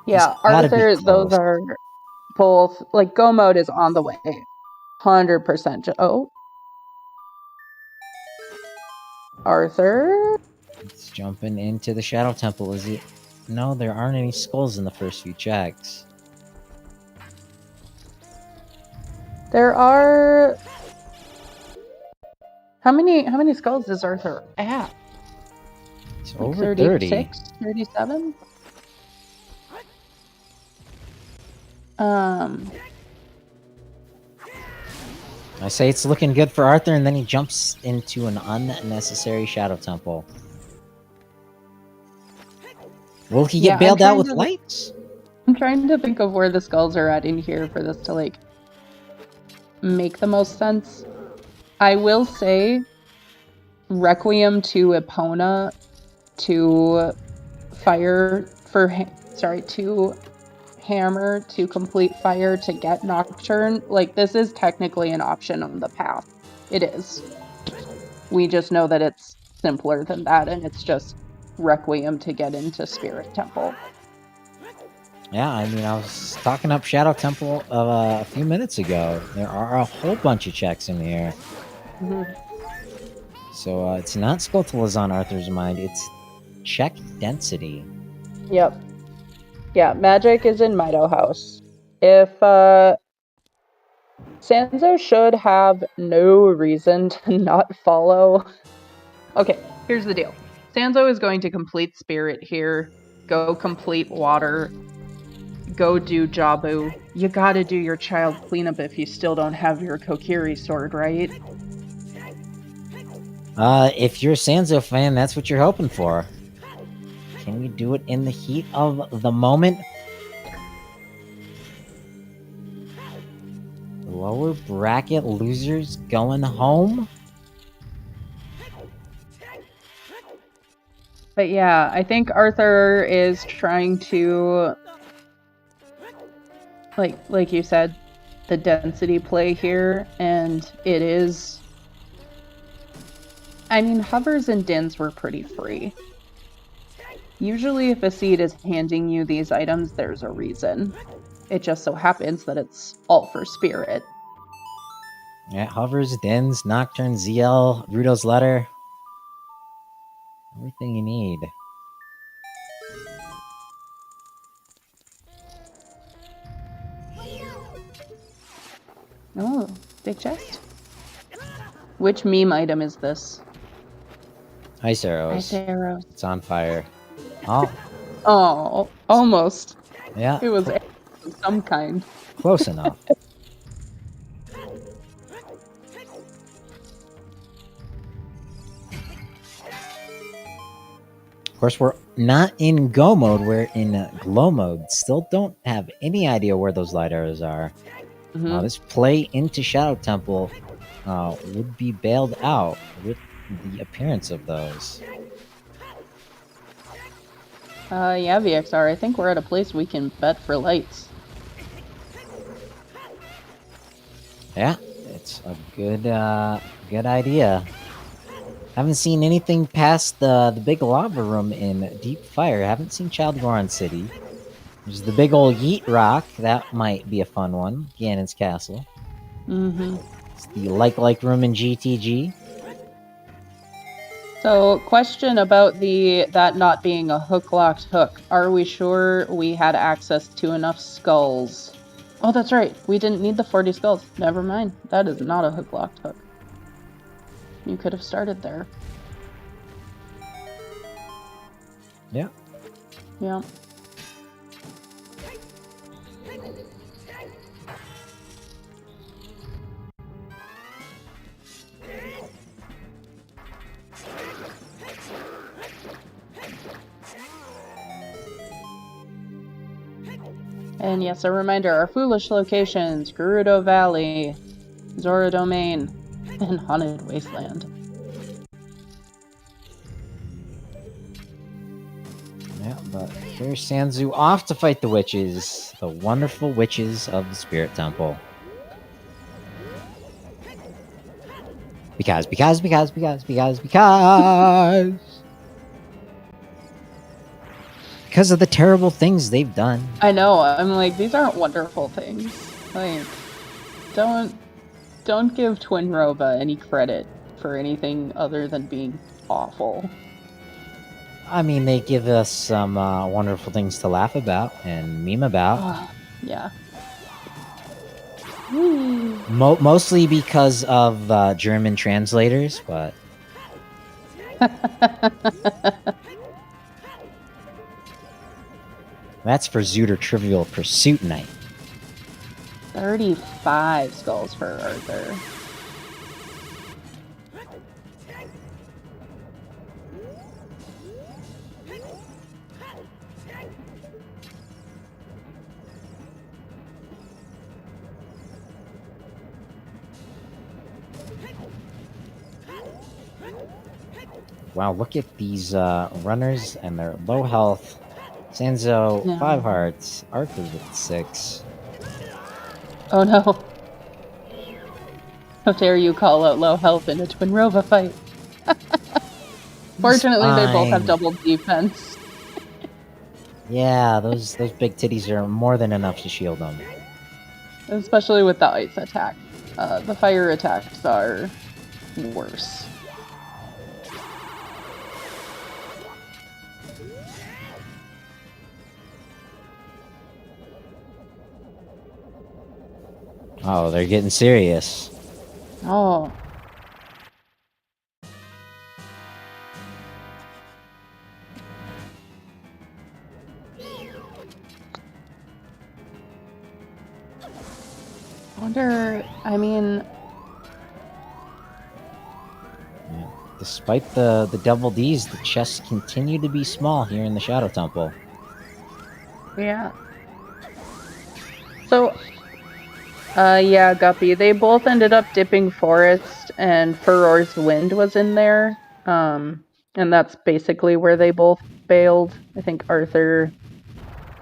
Yeah, Arthur, those are both, like, go mode is on the way. 100%. Oh. Arthur? It's jumping into the Shadow Temple. Is it? No, there aren't any skulls in the first few checks. There are... How many skulls does Arthur have? It's like over 36, 30. 37? I say it's looking good for Arthur, and then he jumps into an unnecessary Shadow Temple. Will he get bailed out with lights? I'm trying to think of where the skulls are at in here for this to, like, make the most sense. I will say Requiem to Epona to fire for... to hammer to complete fire to get Nocturne. Like, this is technically an option on the path. It is. We just know that it's simpler than that, and it's just Requiem to get into Spirit Temple. Yeah, I mean, I was talking up Shadow Temple a few minutes ago. There are a whole bunch of checks in here. Mm-hmm. So it's not Skulltulas on Arthur's mind, it's check density. Yep. Yeah, magic is in Mido House. If Sanzeau should have no reason to not follow. Okay, here's the deal. Sanzeau is going to complete Spirit here, go complete Water, go do Jabu. You gotta do your child cleanup if you still don't have your Kokiri sword, right? If you're a Sanzeau fan, that's what you're hoping for. Can we do it in the heat of the moment? Lower bracket losers going home? But yeah, I think Arthur is trying to like you said, the density play here, and it is. I mean, hovers and dins were pretty free. Usually, if a seed is handing you these items, there's a reason. It just so happens that it's all for spirit. Yeah, hovers, dens, nocturne, ZL, Rudo's letter. Everything you need. Oh, big chest. Which meme item is this? Ice arrows. Ice arrows. It's on fire. Oh, Oh, almost. yeah. It was of some kind. Close enough. Of course, we're not in go mode. We're in glow mode. Still don't have any idea where those light arrows are. Mhm. This play into Shadow Temple would be bailed out with the appearance of those. Yeah, VXR, I think we're at a place we can bet for lights. Yeah, it's a good idea. Haven't seen anything past the big lava room in Deep Fire. Haven't seen Child Goron City. There's the big old Yeet Rock. That might be a fun one. Ganon's Castle. Mm-hmm. It's the like room in GTG. So, question about that not being a hook-locked hook. Are we sure we had access to enough skulls? Oh, that's right. We didn't need the 40 skulls. Never mind. That is not a hook-locked hook. You could have started there. Yeah. Yeah. And yes, a reminder, our foolish locations, Gerudo Valley, Zora Domain, and Haunted Wasteland. Yeah, but here's Sanzeau off to fight the witches. The wonderful witches of the Spirit Temple. Because. Because of the terrible things they've done. I know, I'm like, these aren't wonderful things. Like, don't give Twin Rova any credit for anything other than being awful. I mean, they give us some wonderful things to laugh about and meme about. Yeah. Mostly because of German translators, but... That's for Zooter Trivial Pursuit Night. 35 skulls for Arthur. Wow, look at these runners and their low health. Sanzeau, Yeah. 5 hearts. Arthur with 6. Oh no. How dare you call out low health in a Twin Rova fight? Fortunately, they both have double defense. Yeah, those big titties are more than enough to shield them. Especially with the ice attack. The fire attacks are worse. Oh, they're getting serious. Oh. I mean... Yeah. Despite the double Ds, the chests continue to be small here in the Shadow Temple. Yeah. So... yeah, Guppy. They both ended up dipping Forest, and Furor's Wind was in there. And that's basically where they both bailed. I think Arthur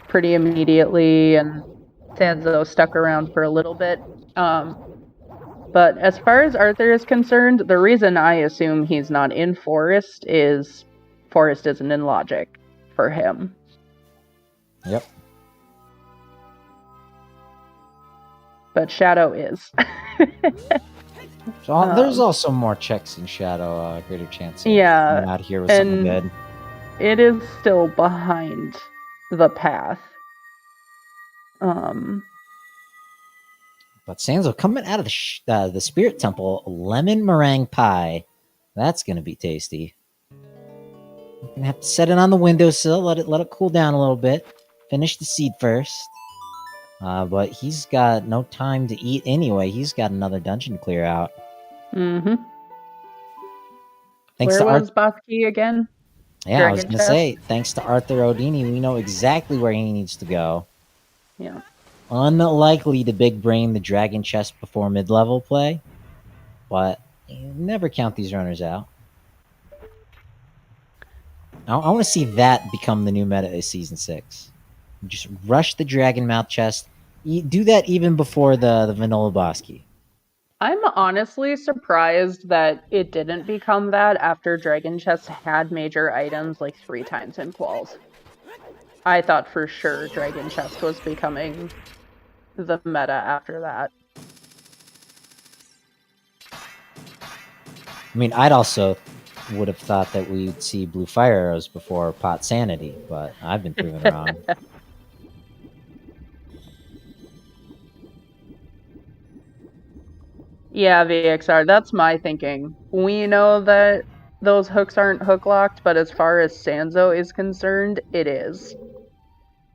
pretty immediately, and Sanzeau stuck around for a little bit. But as far as Arthur is concerned, the reason I assume he's not in Forest is Forest isn't in Logic for him. Yep. But Shadow is. So there's also more checks in Shadow, greater chance of Yeah, coming out here with something good. It is still behind the path. But Sanzeau coming out of the Spirit Temple, lemon meringue pie. That's gonna be tasty. You're gonna have to set it on the windowsill, let it cool down a little bit. Finish the seed first. But he's got no time to eat anyway. He's got another dungeon to clear out. Mm-hmm. Thanks Where to was Bosky again? Yeah, Dragon I was gonna chest? say, thanks to ArthurOudini, we know exactly where he needs to go. Yeah. Unlikely to big brain the dragon chest before mid-level play, but you never count these runners out. I want to see that become the new meta of Season 6. Just rush the dragon mouth chest. Do that even before the vanilla Bosky. I'm honestly surprised that it didn't become that after Dragon Chest had major items like 3 times in quals. I thought for sure Dragon Chest was becoming the meta after that. I mean, I'd also would have thought that we'd see blue fire arrows before pot sanity, but I've been proven wrong. Yeah, VXR, that's my thinking. We know that those hooks aren't hook locked, but as far as Sanzeau is concerned, it is.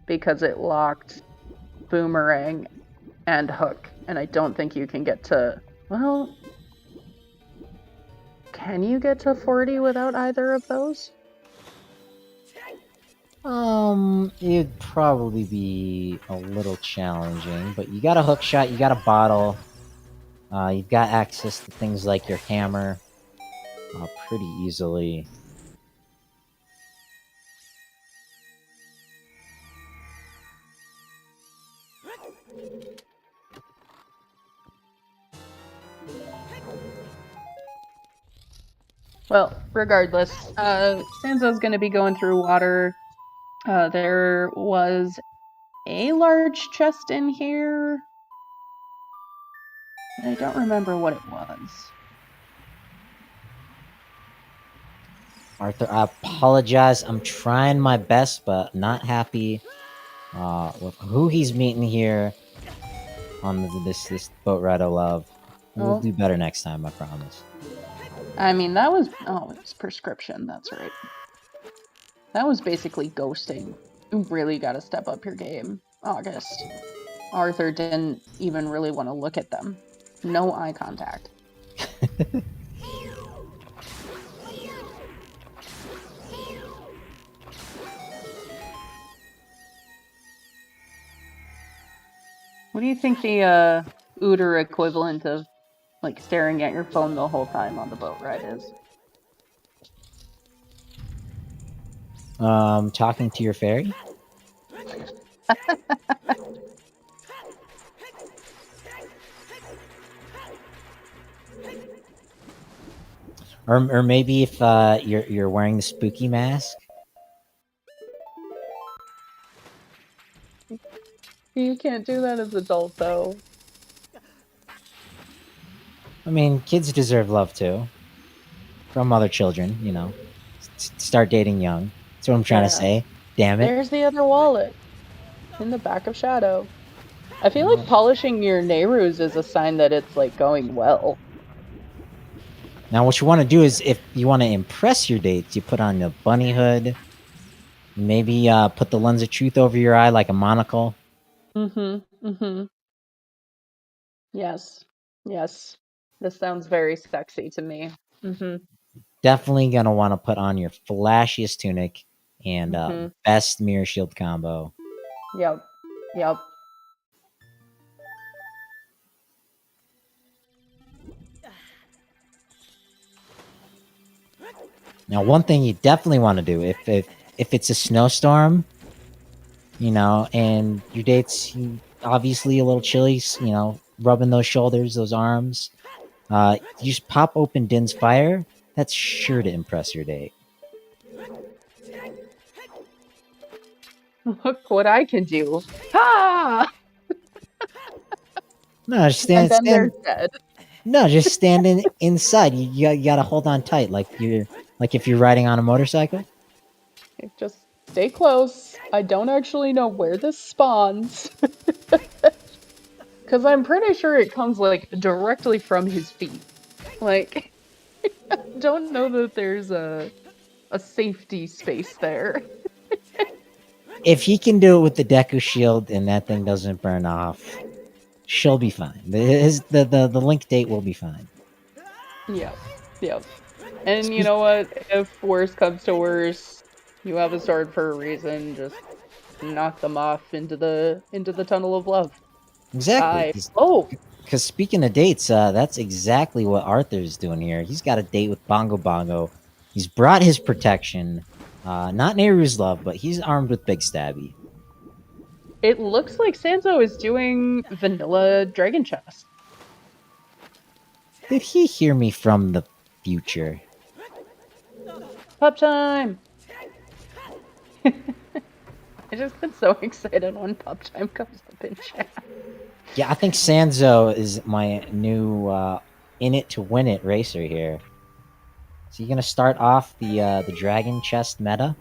Because it locked Boomerang and Hook, and I don't think you can get to... Well... Can you get to 40 without either of those? It'd probably be a little challenging, but you got a hook shot, you got a bottle, you've got access to things like your hammer pretty easily. Well, regardless, Sanzo's going to be going through water. There was a large chest in here. I don't remember what it was. Arthur, I apologize. I'm trying my best, but not happy with who he's meeting here on this boat ride of love. We'll do better next time, I promise. I mean, that was... Oh, it was prescription, that's right. That was basically ghosting. You really gotta step up your game. August. Arthur didn't even really want to look at them. No eye contact. What do you think the OoTR equivalent of like staring at your phone the whole time on the boat ride is? Talking to your fairy? Or maybe if you're wearing the spooky mask. You can't do that as adult though. I mean, kids deserve love too. From other children, you know. Start dating young. That's what I'm trying to say. Damn it. There's the other wallet. In the back of Shadow. I feel like polishing your Nehrus is a sign that it's like going well. Now what you want to do is, if you want to impress your dates, you put on the bunny hood. Maybe put the lens of truth over your eye like a monocle. Yes. Yes. This sounds very sexy to me. Definitely gonna want to put on your flashiest tunic and best mirror shield combo. Yep. Yep. Now, one thing you definitely want to do, if it's a snowstorm, you know, and your dates, you obviously a little chilly, rubbing those shoulders, those arms. You just pop open Din's fire. That's sure to impress your date. Look what I can do. Ha! No, just And then they're dead. No, just standing inside. You gotta hold on tight, like if you're riding on a motorcycle. Just stay close. I don't actually know where this spawns. Because I'm pretty sure it comes, like, directly from his feet. Like, I don't know that there's a safety space there. If he can do it with the Deku shield and that thing doesn't burn off, she'll be fine. The link date will be fine. Yep. And you know what? If worse comes to worse, you have a sword for a reason. Just knock them off into the tunnel of love. Exactly. Oh! Because speaking of dates, that's exactly what Arthur's doing here. He's got a date with Bongo Bongo. He's brought his protection. Not Nehru's love, but he's armed with Big Stabby. It looks like Sanzeau is doing vanilla Dragon Chest. Did he hear me from the future? Pop time! I just get so excited when pop time comes up in chat. Yeah, I think Sanzeau is my new in it to win it racer here. Is he gonna start off the Dragon Chest meta?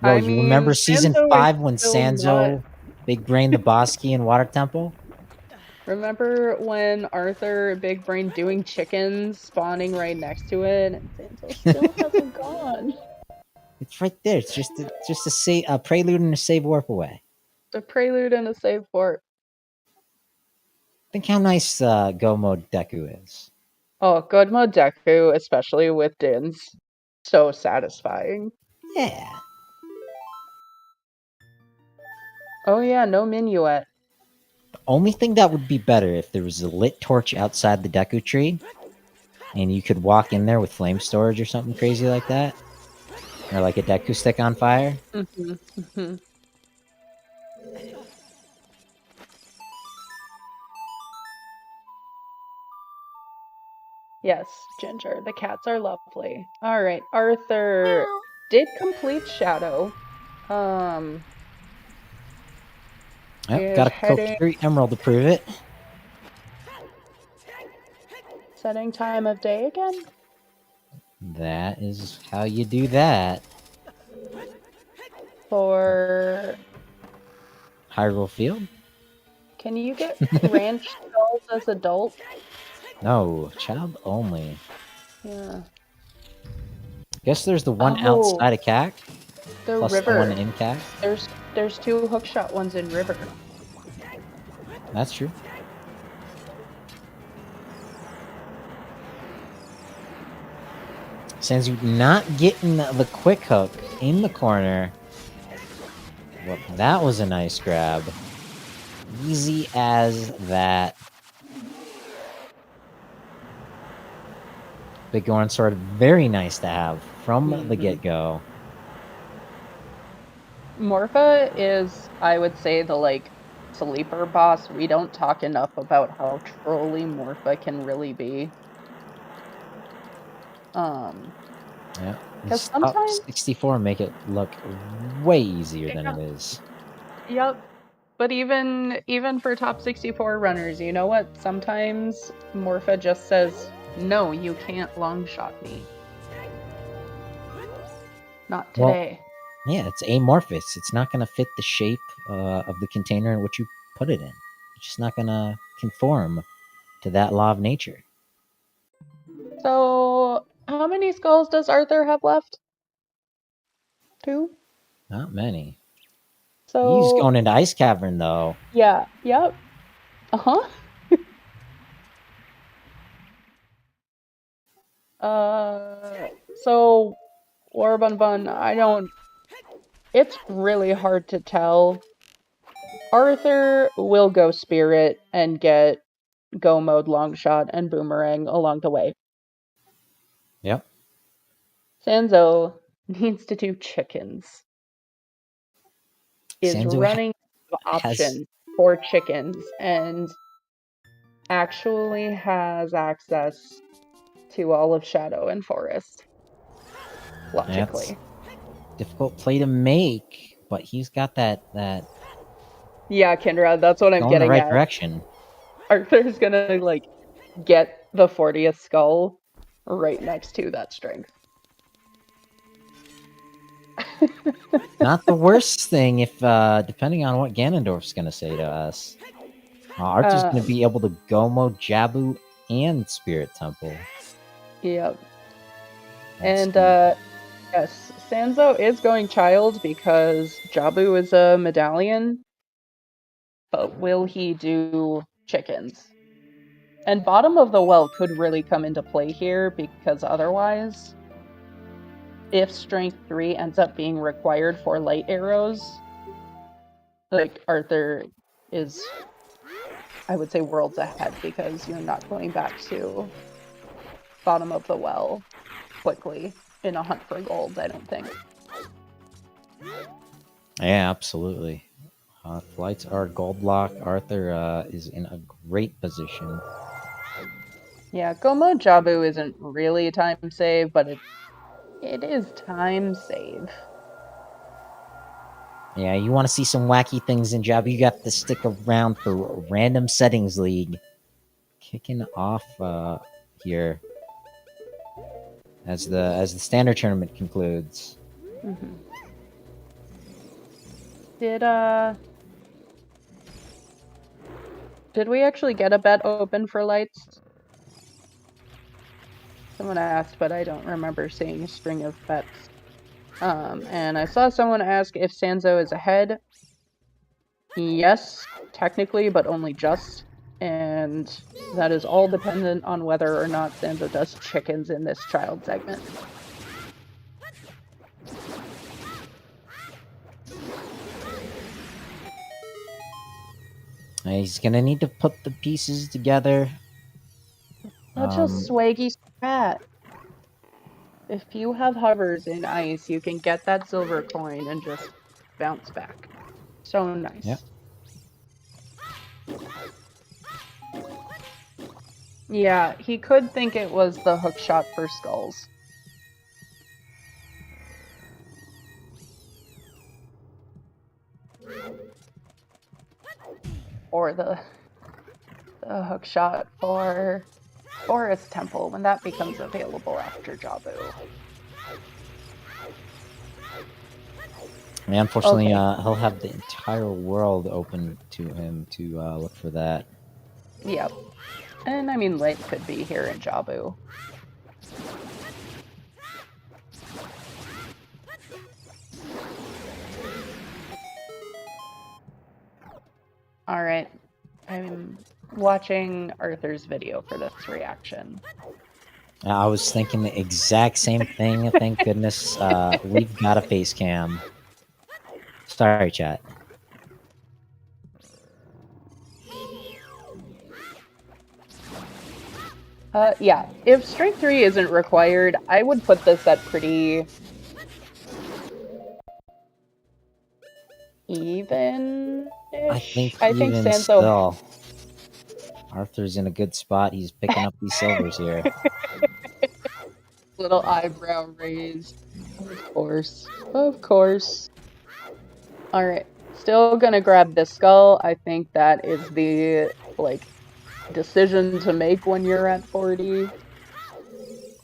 Well, you remember season 5 when Sanzeau Big Brain the Boss Key in Water Temple? Remember when Arthur Big Brain doing chickens spawning right next to it, and Sanzeau still hasn't gone. It's right there. It's just a prelude and a save warp away. A prelude and a save warp. Think how nice Go Mode Deku is. Oh, good mode Deku, especially with Din's. So satisfying. Yeah. Oh yeah, no minuet. The only thing that would be better if there was a lit torch outside the Deku tree, and you could walk in there with flame storage or something crazy like that. Or like a Deku stick on fire. Yes, Ginger, the cats are lovely. Alright, Arthur did complete Shadow. Yep, got a Kokiri Emerald to prove it. Setting time of day again? That is how you do that. For Hyrule Field? Can you get ranch skulls as adult? No, child only. Yeah. Guess there's the one outside of CAC. The plus river. the one in CAC. There's 2 hookshot ones in river. That's true. Sanzeau not getting the quick hook in the corner. Well, that was a nice grab. Easy as that. Big Goron sword, very nice to have from the get-go. Morpha is, I would say, the, like, sleeper boss. We don't talk enough about how trolly Morpha can really be. Yeah, because sometimes 64 make it look way easier than it is. Yep. But even for top 64 runners, you know what? Sometimes Morpha just says, "No, you can't long shot me. Not today." Well, yeah, it's amorphous. It's not going to fit the shape of the container in which you put it in. It's just not going to conform to that law of nature. So, how many skulls does Arthur have left? 2? Not many. So he's going into Ice Cavern, though. Yeah. Yep. Uh-huh. So Warbun, it's really hard to tell. Arthur will go Spirit and get Go Mode Longshot and Boomerang along the way. Yep. Sanzeau needs to do chickens. Is Sanzeau running options for chickens and actually has access to all of Shadow and Forest. Logically. Difficult play to make, but he's got that Yeah, Kendra, that's what I'm going in the getting right at. direction. Arthur's gonna like get the 40th skull right next to that strength. Not the worst thing if, depending on what Ganondorf's gonna say to us. Arthur's gonna be able to Gomo, Jabu, and Spirit Temple. Yep. That's And yes, Sanzeau is going child because Jabu is a medallion. But will he do chickens? And bottom of the well could really come into play here because otherwise, if strength 3 ends up being required for light arrows, like Arthur is, I would say, worlds ahead because you're not going back to bottom of the well quickly in a hunt for gold, I don't think. Yeah, absolutely. If lights are gold lock, Arthur is in a great position. Yeah, Gomo Jabu isn't really a time save, but it is time save. Yeah, you want to see some wacky things in Jabu, you got to stick around for Random Settings League. Kicking off here as the standard tournament concludes. Mm-hmm. Did we actually get a bet open for lights? Someone asked, but I don't remember seeing a string of bets. And I saw someone ask if Sanzeau is ahead. Yes, technically, but only just. And that is all dependent on whether or not Sanzeau does chickens in this child segment. He's gonna need to put the pieces together. Such a swaggy strat. If you have hovers in ice, you can get that silver coin and just bounce back. So nice. Yep. Yeah, he could think it was the hook shot for skulls. Or the hook shot for Forest Temple when that becomes available after Jabu. I mean, unfortunately, he'll have the entire world open to him to look for that. Yep. And I mean, Light could be here in Jabu. Alright. I'm watching Arthur's video for this reaction. I was thinking the exact same thing. Thank goodness we've got a face cam. Sorry, chat. Yeah, if Strength 3 isn't required, I would put this at pretty even-ish. I think Sanzeau... still. Arthur's in a good spot. He's picking up these silvers here. Little eyebrow raised. Of course. Of course. Alright. Still gonna grab this skull. I think that is the, like, decision to make when you're at 40.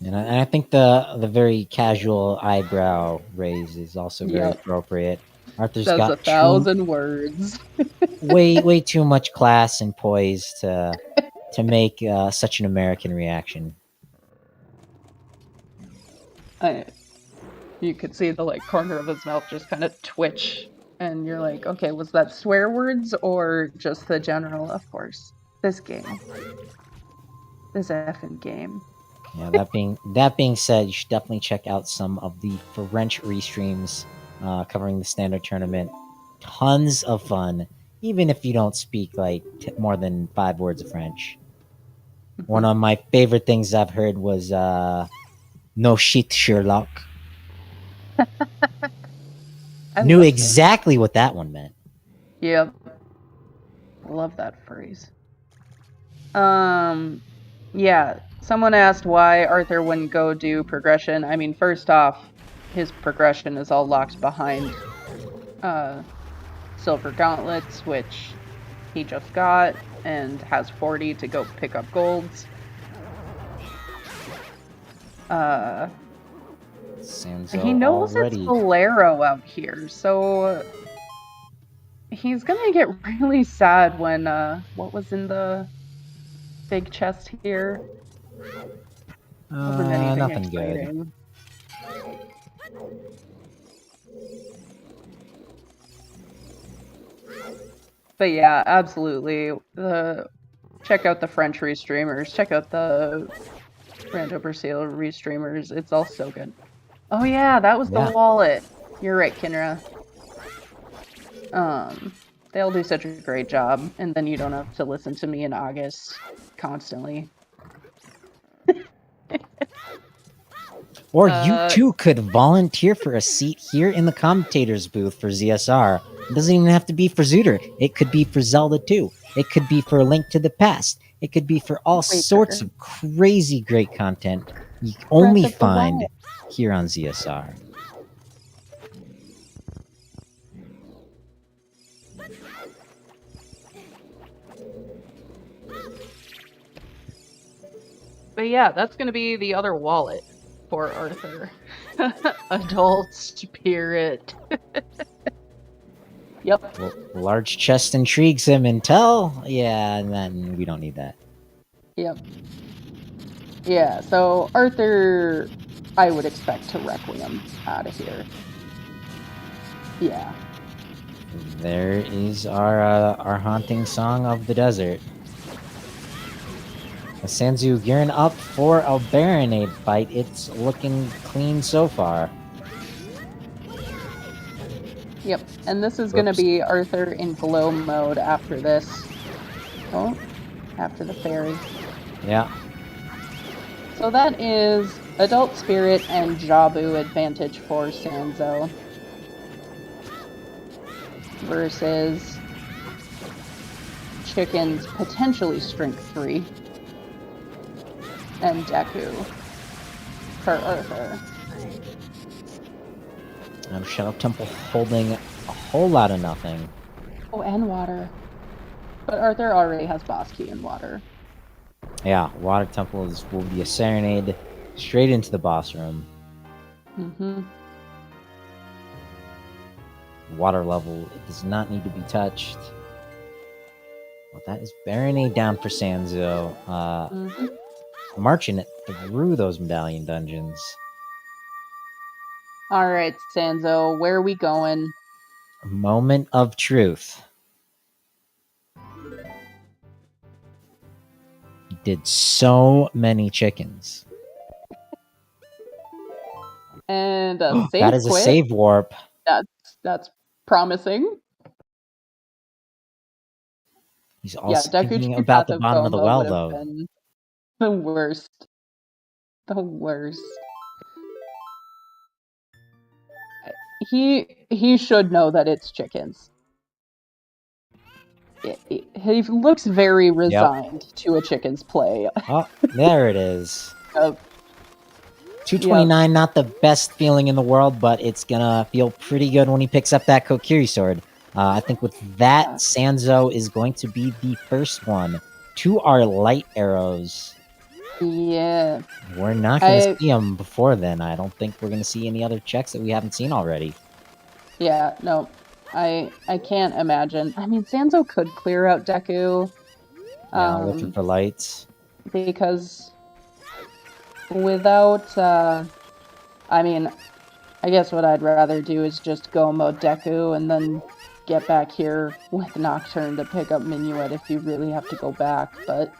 And I think the very casual eyebrow raise is also very appropriate. Arthur's Says got 1,000 words. way too much class and poise to make such an American reaction. You could see the corner of his mouth just kind of twitch, and you're like, okay, was that swear words or just the general? Of course, this game, this effing game. Yeah, that being said, you should definitely check out some of the French restreams covering the standard tournament. Tons of fun, even if you don't speak more than 5 words of French. One of my favorite things I've heard was "No shit, Sherlock." Knew exactly what that one meant. Yep. Love that phrase. Yeah. Someone asked why Arthur wouldn't go do progression. I mean, first off, his progression is all locked behind silver gauntlets, which he just got, and has 40 to go pick up golds. Sanzeau He knows already. it's Bolero out here, so he's gonna get really sad when what was in the big chest here? Wasn't anything Nothing good. exciting. But yeah, absolutely. Check out the French restreamers. Check out the Randomizer restreamers. It's all so good. Oh yeah, that was the wallet. You're right, Kinra. They'll do such a great job, and then you don't have to listen to me in August constantly. Or you too could volunteer for a seat here in the commentators booth for ZSR. It doesn't even have to be for Zooter. It could be for Zelda 2. It could be for A Link to the Past. It could be for all sorts of crazy great content you only find here on ZSR. But yeah, that's going to be the other wallet for Arthur. Adult spirit. Yep. Well, large chest intrigues him until... Yeah, and then we don't need that. Yep. Yeah, so Arthur, I would expect to Requiem out of here. Yeah. There is our haunting song of the desert. Sanzeau gearing up for a Baronade fight. It's looking clean so far. Yep, and this is going to be Arthur in glow mode after this. Oh, after the fairy. Yeah. So that is Adult Spirit and Jabu advantage for Sanzeau. Versus Chicken's potentially Strength 3. And Deku for Arthur. Shadow Temple holding a whole lot of nothing. Oh, and water. But Arthur already has boss key and water. Yeah, Water Temple will be a serenade straight into the boss room. Mm-hmm. Water level does not need to be touched. Well, that is Baronade down for Sanzeau. Marching it through those medallion dungeons. Alright, Sanzeau, where are we going? Moment of truth. He did so many chickens. And a save that is quit. A save warp. That's promising. He's also thinking Deku about the bottom of the well, though. Been the worst. The worst. He should know that it's chickens. He looks very resigned to a chicken's play. Oh, there it is. 229, Yep. Not the best feeling in the world, but it's gonna feel pretty good when he picks up that Kokiri sword. I think with that, Sanzeau is going to be the first one to our light arrows. Yeah. We're not going to see them before then. I don't think we're going to see any other checks that we haven't seen already. Yeah, no. I can't imagine. I mean, Sanzeau could clear out Deku. Looking for lights. Because without... I mean, I guess what I'd rather do is just go mode Deku and then get back here with Nocturne to pick up Minuet if you really have to go back. But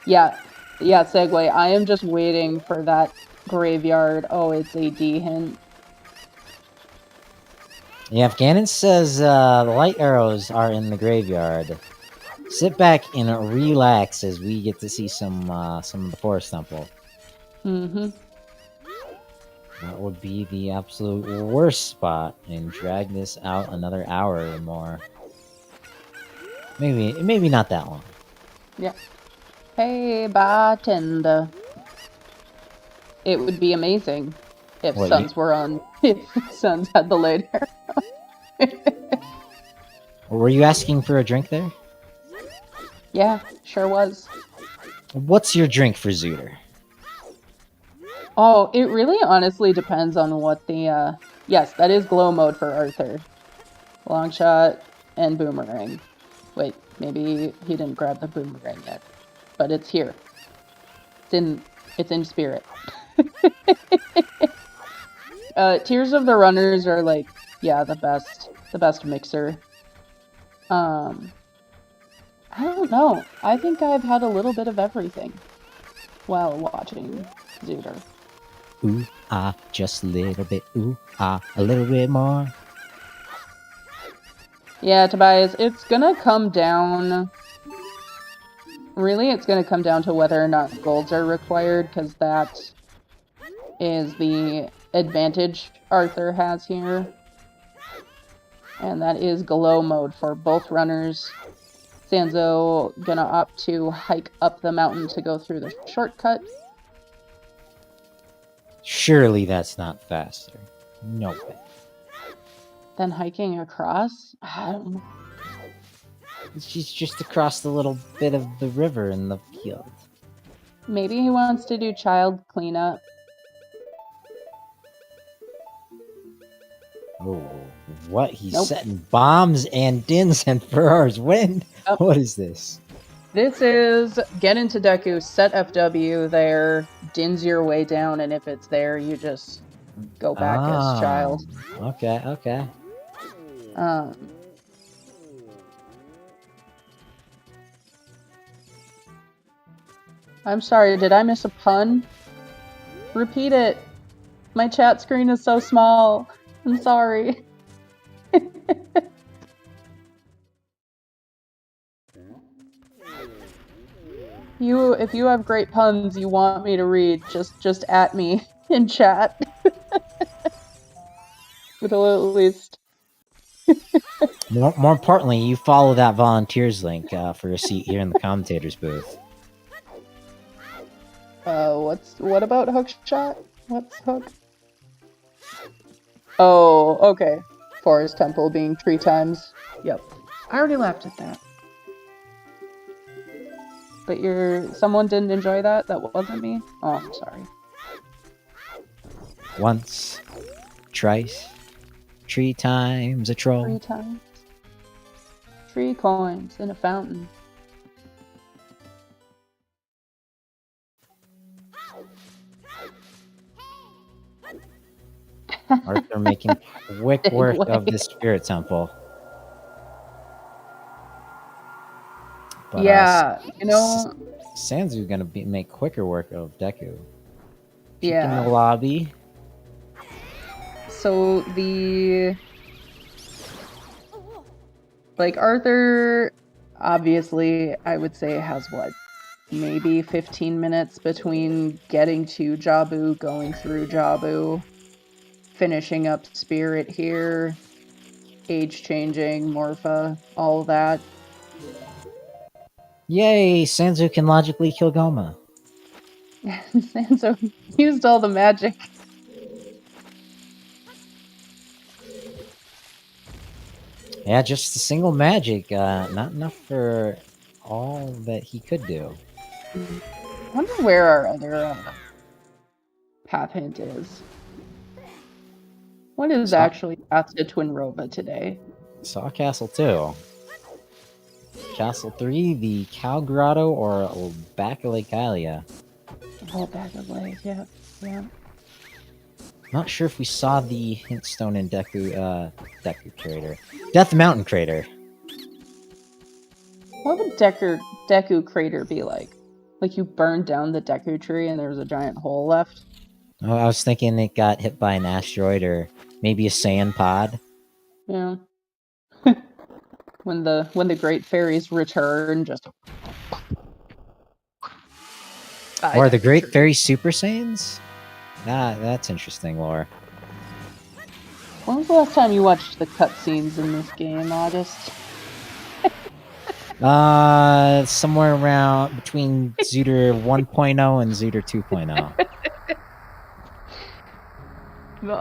yeah, segue. I am just waiting for that graveyard. Oh, it's a D hint. Yeah, if Ganon says the light arrows are in the graveyard, sit back and relax as we get to see some of the Forest Temple. Mm-hmm. That would be the absolute worst spot and drag this out another hour or more. Maybe not that long. Yeah. Hey, bartender. It would be amazing if What, Suns were on. If Suns had the light hair. Were you asking for a drink there? Yeah, sure was. What's your drink for Zooter? Oh, it really honestly depends on what the, yes, that is glow mode for Arthur. Long shot and boomerang. Wait, maybe he didn't grab the boomerang yet. But it's here. It's in spirit. Tears of the Runners are like, yeah, the best mixer. I don't know. I think I've had a little bit of everything while watching Zooter. Ooh, just a little bit. Ooh, a little bit more. Yeah, Tobias, it's gonna come down... Really, it's gonna come down to whether or not golds are required, because that is the advantage Arthur has here. And that is glow mode for both runners. Sanzeau gonna opt to hike up the mountain to go through the shortcut. Surely that's not faster. No way. Then hiking across? I don't know. She's just across the little bit of the river in the field. Maybe he wants to do child cleanup. Oh, what? He's Nope. setting bombs and dins and Ferrars. When? Yep. What is this? This is get into Deku, set FW there, dins your way down, and if it's there, you just go back as child. Okay. I'm sorry, did I miss a pun? Repeat it. My chat screen is so small. I'm sorry. If you have great puns you want me to read, just at me in chat. It'll at least. More importantly, you follow that volunteers link for a seat here in the commentators booth. What about hook shot? What's hook? Oh, okay. Forest Temple being 3 times. Yep. I already laughed at that. But someone didn't enjoy that? That wasn't me? Oh, I'm sorry. Once, twice, 3 times a troll. 3 times. 3 coins in a fountain. Arthur making quick work Anyway. of the spirit temple. But, Yeah, you know... Sanzou's gonna make quicker work of Deku. Peek Yeah. in the lobby. So Arthur, obviously, I would say has what? Maybe 15 minutes between getting to Jabu, going through Jabu, finishing up Spirit here, age changing, Morpha, all that. Yay! Sanzou can logically kill Goma. Sanzo used all the magic. Yeah, just a single magic. Not enough for all that he could do. I wonder where our other path hint is. What is actually path to Twinrova today? Saw Castle 2. Castle 3, the Cow Grotto, or back of Lake Hylia. Oh, back of Lake, yeah. Not sure if we saw the hint stone in Deku crater. Death Mountain crater. What would Deku crater be like? Like you burned down the Deku tree and there was a giant hole left? Oh, I was thinking it got hit by an asteroid or maybe a sand pod. Yeah. when the great fairies return, just... Or the Great Fairy Super Saiyans? That's interesting lore. When was the last time you watched the cutscenes in this game, August? Somewhere around between Zooter 1.0 and Zooter 2.0.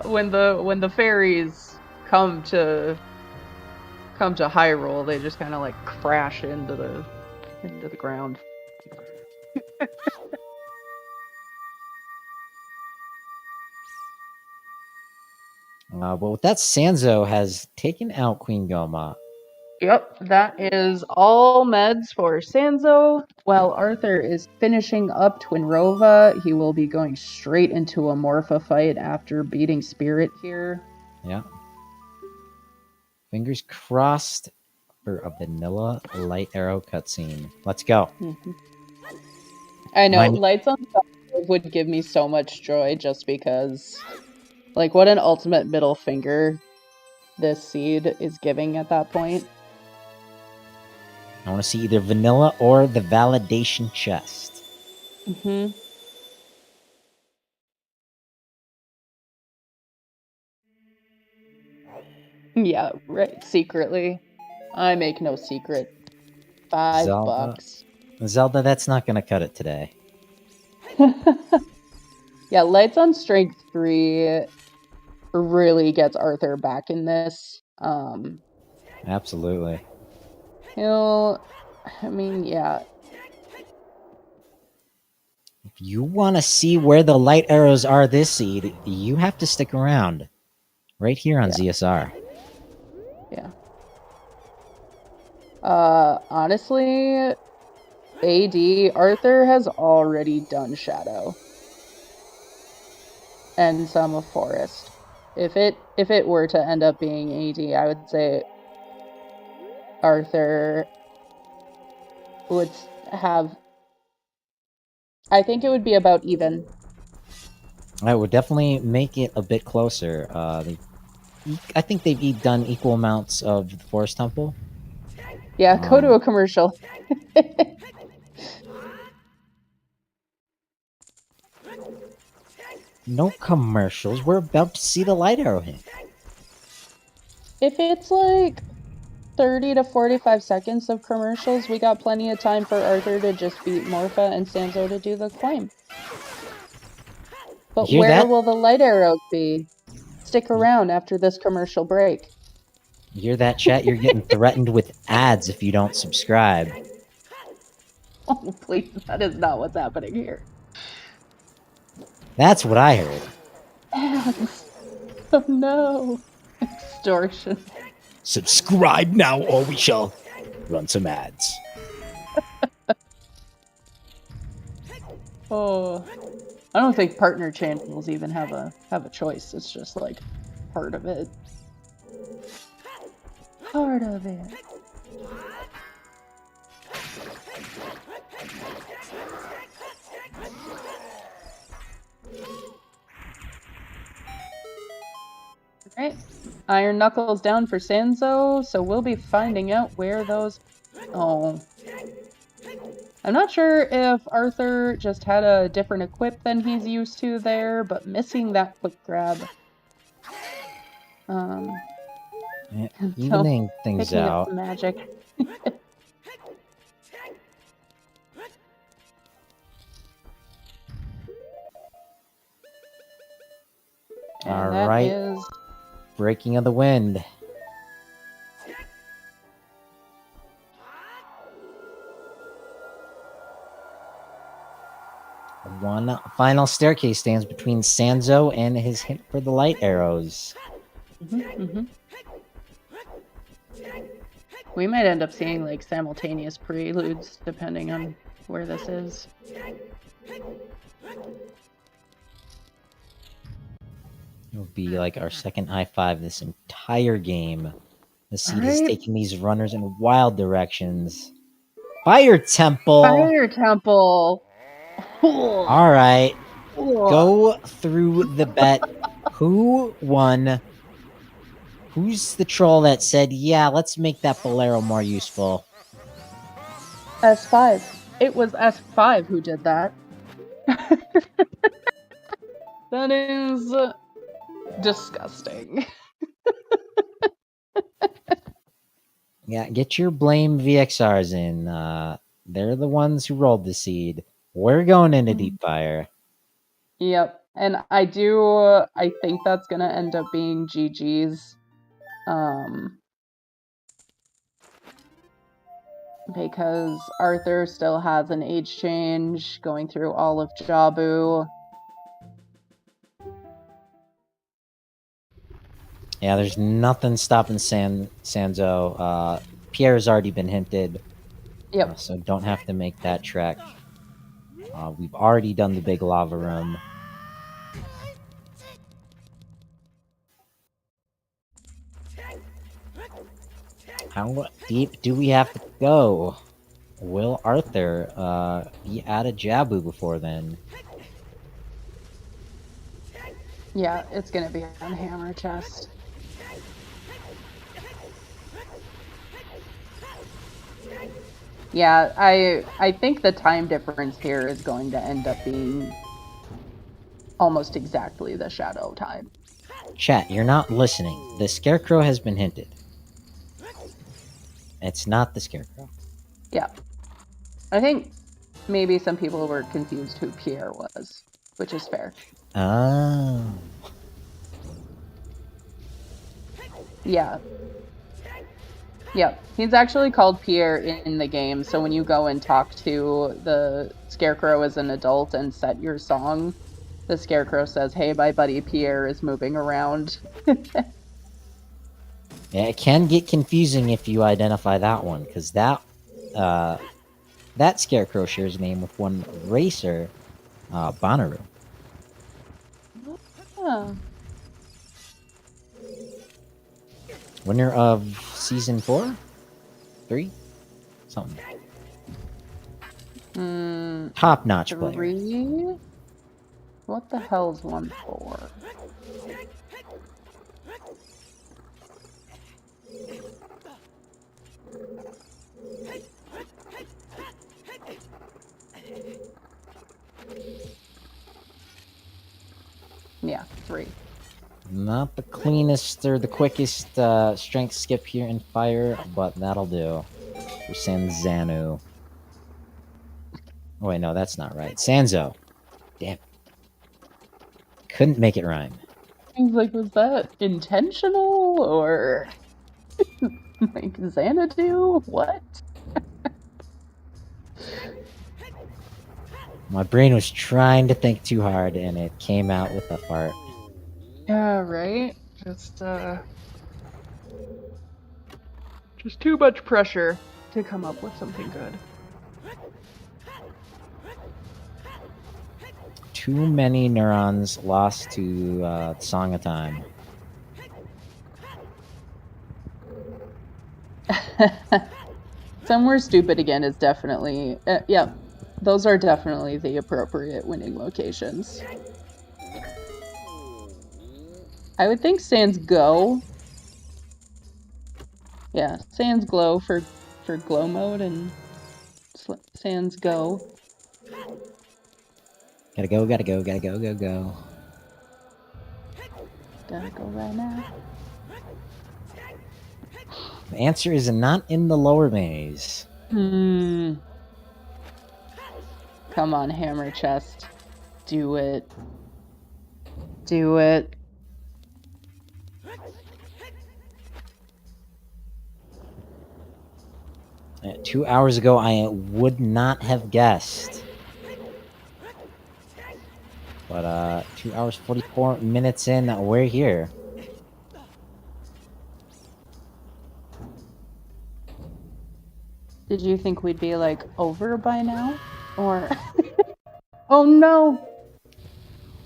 When the fairies come to Hyrule, they just kind of like crash into the ground. But with that, Sanzeau has taken out Queen Goma. Yep, that is all meds for Sanzeau. While Arthur is finishing up Twinrova, he will be going straight into a Morpha fight after beating Spirit here. Yeah. Fingers crossed for a vanilla light arrow cutscene. Let's go. I know, Lights on Top would give me so much joy just because, like, what an ultimate middle finger this seed is giving at that point. I want to see either vanilla or the validation chest. Yeah, right. Secretly. I make no secret. $5. Zelda, that's not going to cut it today. Yeah, Lights on Strength 3 really gets Arthur back in this. Absolutely. Yeah. If you want to see where the light arrows are this seed, you have to stick around. Right here on ZSR. Yeah. Honestly, AD, Arthur has already done Shadow. And some of Forest. If it were to end up being AD, I would say Arthur would have... I think it would be about even. I would definitely make it a bit closer. I think they've done equal amounts of the Forest Temple. Yeah, go to a commercial. No commercials. We're about to see the light arrow hit. If it's like 30 to 45 seconds of commercials, we got plenty of time for Arthur to just beat Morpha and Sanzeau to do the claim. But where will the light arrows be? Stick around after this commercial break. You hear that, chat? You're getting threatened with ads if you don't subscribe. Oh, please. That is not what's happening here. That's what I heard. Ads. Oh no. Extortion. Subscribe now or we shall run some ads. Oh. I don't think partner channels even have a choice. It's just like part of it. Part of it. Alright. Iron Knuckles down for Sanzeau, so we'll be finding out where those... Oh. I'm not sure if Arthur just had a different equip than he's used to there, but missing that quick grab. Yeah, evening things out. Magic. All right. Breaking of the wind. One final staircase stands between Sanzeau and his hint for the light arrows. We might end up seeing like simultaneous preludes depending on where this is. It'll be like our second high five this entire game. The seed is taking these runners in wild directions. Fire Temple! Fire Temple! All right. Go through the bet. Who won? Who's the troll that said, yeah, let's make that Bolero more useful? S5. It was S5 who did that. That is disgusting. Yeah, get your blame VXRs in. They're the ones who rolled the seed. We're going into deep fire. Yep. And I think that's gonna end up being GG's. Because Arthur still has an age change going through all of Jabu. Yeah, there's nothing stopping Sanzeau. Pierre's already been hinted. Yep. So don't have to make that trek. We've already done the big lava room. How deep do we have to go? Will Arthur be out of Jabu before then? Yeah, it's gonna be on Hammer Chest. Yeah, I think the time difference here is going to end up being almost exactly the shadow time. Chat, you're not listening. The Scarecrow has been hinted. It's not the Scarecrow. Yeah. I think maybe some people were confused who Pierre was, which is fair. Oh. Yeah. Yep. He's actually called Pierre in the game, so when you go and talk to the Scarecrow as an adult and set your song, the Scarecrow says, "Hey, my buddy Pierre is moving around." Yeah, it can get confusing if you identify that one, because that Scarecrow shares a name with one racer, Bonnaroo. Oh. Winner of season 4? 3? Something. Top-notch player. 3? What the hell's 1 4? Yeah, 3. Not the cleanest or the quickest strength skip here in fire, but that'll do. For Sanzanu. Oh wait, no, that's not right. Sanzeau. Damn. Couldn't make it rhyme. I was like, was that intentional or like Xanadu? What? My brain was trying to think too hard, and it came out with a fart. Yeah, right? Just too much pressure to come up with something good. Too many neurons lost to Song of Time. Somewhere Stupid Again is definitely... yeah, those are definitely the appropriate winning locations. I would think Sans Go. Yeah, Sans Glow for glow mode and Sans Go. Gotta go, gotta go, gotta go, go, go. Gotta go right now. The answer is not in the lower maze. Come on, Hammer Chest. Do it. Do it. 2 hours ago, I would not have guessed. But 2 hours 44 minutes in, we're here. Did you think we'd be like over by now? Or oh no.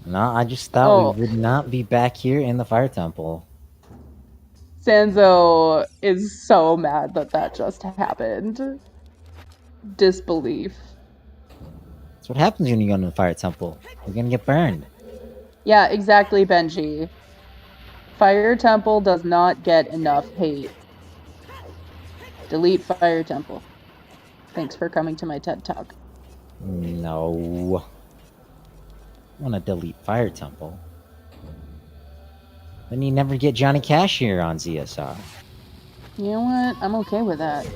No, I just thought we would not be back here in the Fire Temple. Sanzeau is so mad that just happened. Disbelief. That's what happens when you go into the Fire Temple. You're gonna get burned. Yeah, exactly, Benji. Fire Temple does not get enough hate. Delete Fire Temple. Thanks for coming to my TED Talk. No. I want to delete Fire Temple. Then you never get Johnny Cash here on ZSR. You know what? I'm okay with that.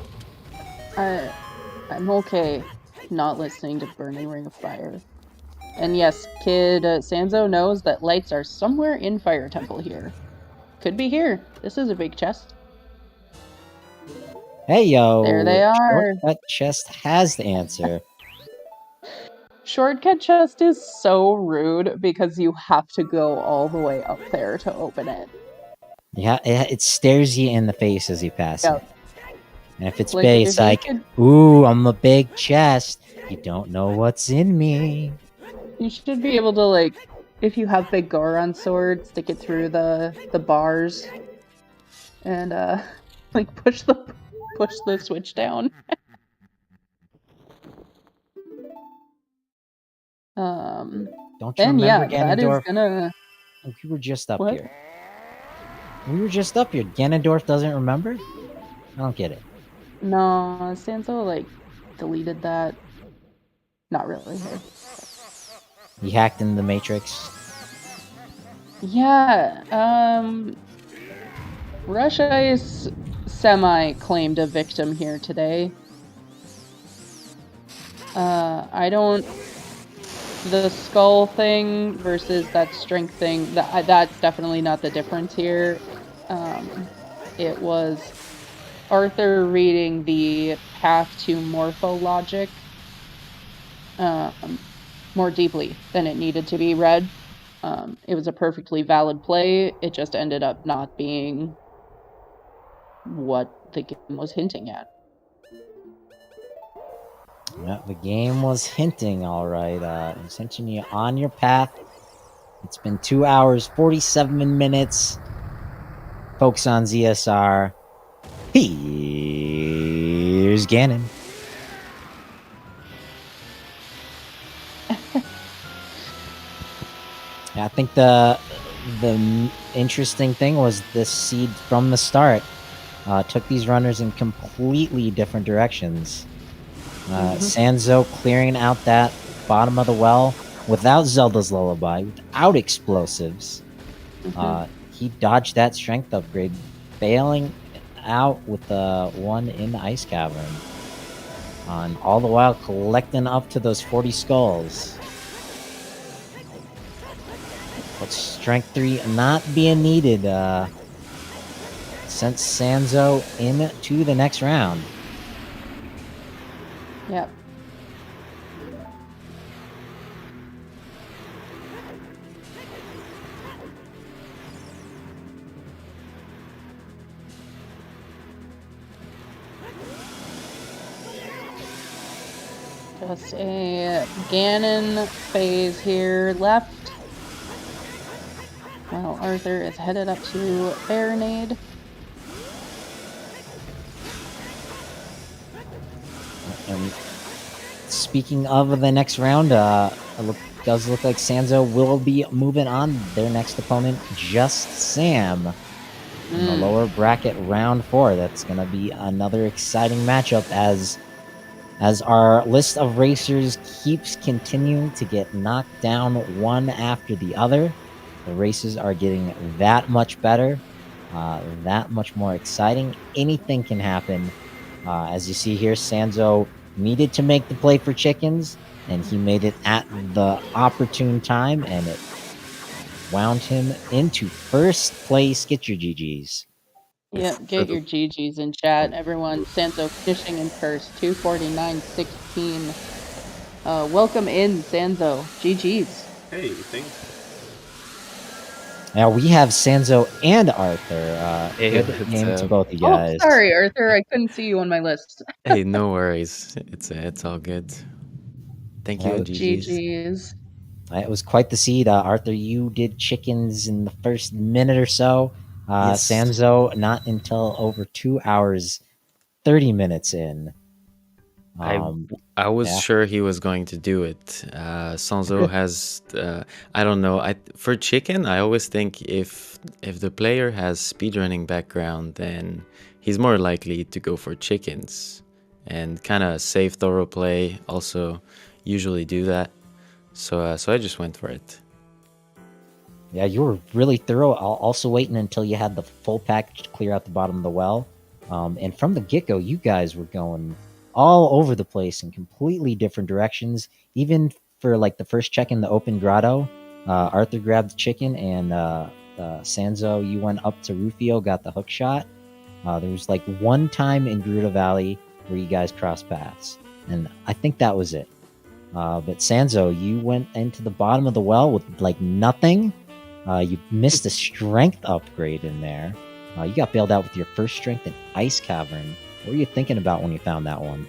I'm okay not listening to Burning Ring of Fire. And yes, Kid Sanzo knows that lights are somewhere in Fire Temple here. Could be here. This is a big chest. Hey, yo. There they are. Shortcut chest has the answer. Shortcut chest is so rude because you have to go all the way up there to open it. Yeah, it stares you in the face as you pass Yep. it. And if it's Like, big, if it's you like, could- ooh, I'm a big chest. You don't know what's in me. You should be able to, like, if you have big Goron sword, stick it through the bars and like push the switch down. Don't you And remember yeah, that is Ganondorf? gonna. We were just up What? here. We were just up here. Ganondorf doesn't remember? I don't get it. No, Sanzo like deleted that. Not really here. He hacked in the Matrix. Yeah, Russia is semi-claimed a victim here today. I don't... The skull thing versus that strength thing, that's definitely not the difference here. It was Arthur reading the path to morphologic more deeply than it needed to be read. It was a perfectly valid play. It just ended up not being what the game was hinting at. Yeah, the game was hinting, all right. It's hinting you on your path. It's been 2 hours, 47 minutes. Folks on ZSR. Here's Ganon. I think the interesting thing was this seed from the start took these runners in completely different directions. Sanzeau clearing out that bottom of the well without Zelda's Lullaby, without explosives. He dodged that strength upgrade, bailing out with the one in the ice cavern. And all the while collecting up to those 40 skulls. But strength 3 not being needed sent Sanzeau into the next round. Yep. Just a Ganon phase here left. Well, Arthur is headed up to Baronade. And speaking of the next round, does look like Sanzeau will be moving on. Their next opponent, Just Sam, in the lower bracket, round 4. That's going to be another exciting matchup as our list of racers keeps continuing to get knocked down one after the other. The races are getting that much better, that much more exciting. Anything can happen. As you see here, Sanzeau needed to make the play for chickens, and he made it at the opportune time, and it wound him into first place. Get your GGs. Yeah, get your GGs in chat, everyone. Sanzo finishing in first, 249.16. Welcome in, Sanzo. GGs. Hey, thanks. Now we have Sanzeau and Arthur. Hey, Good game to both you Oh, guys. sorry, Arthur. I couldn't see you on my list. Hey, no worries. It's all good. Thank you, Well, and GG's. GGs. It was quite the seed. Arthur, you did chickens in the first minute or so. Yes. Sanzeau, not until over 2 hours, 30 minutes in. I was yeah. sure he was going to do it. Sanzeau has, I don't know. For chicken, I always think if the player has speedrunning background, then he's more likely to go for chickens, and kind of safe, thorough play. Also, usually do that. So I just went for it. Yeah, you were really thorough. Also waiting until you had the full package to clear out the bottom of the well. And from the get-go, you guys were going all over the place in completely different directions. Even for like the first check in the open grotto, Arthur grabbed the chicken, and Sanzeau, you went up to Rufio, got the hook shot. There was like one time in Gerudo Valley where you guys crossed paths, and I think that was it. But Sanzeau, you went into the bottom of the well with like nothing. You missed a strength upgrade in there. You got bailed out with your first strength in Ice Cavern. What were you thinking about when you found that one?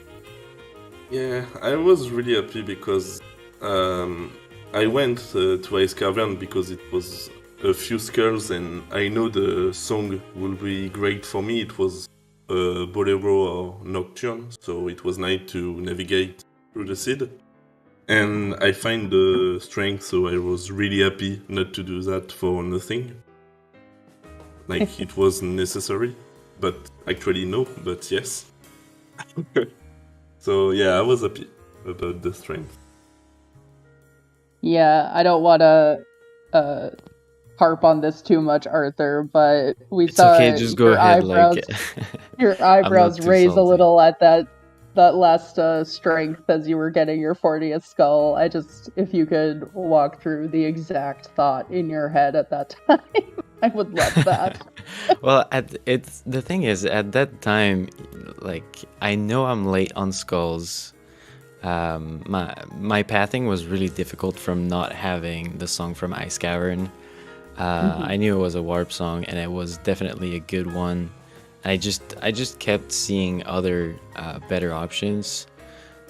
Yeah, I was really happy because I went to Ice Cavern because it was a few skulls and I know the song will be great for me. It was Bolero or Nocturne, so it was nice to navigate through the seed. And I find the strength, so I was really happy not to do that for nothing. Like it was necessary, but actually no, but yes. So yeah, I was happy about the strength. Yeah, I don't want to harp on this too much, Arthur, but we It's saw okay, just go your ahead. eyebrows, your eyebrows too raise a salty. little at that last strength as you were getting your 40th skull. If you could walk through the exact thought in your head at that time, I would love that. Well, it's the thing is, at that time, like I know I'm late on skulls. My pathing was really difficult from not having the song from Ice Cavern. I knew it was a warp song, and it was definitely a good one. I just kept seeing other better options.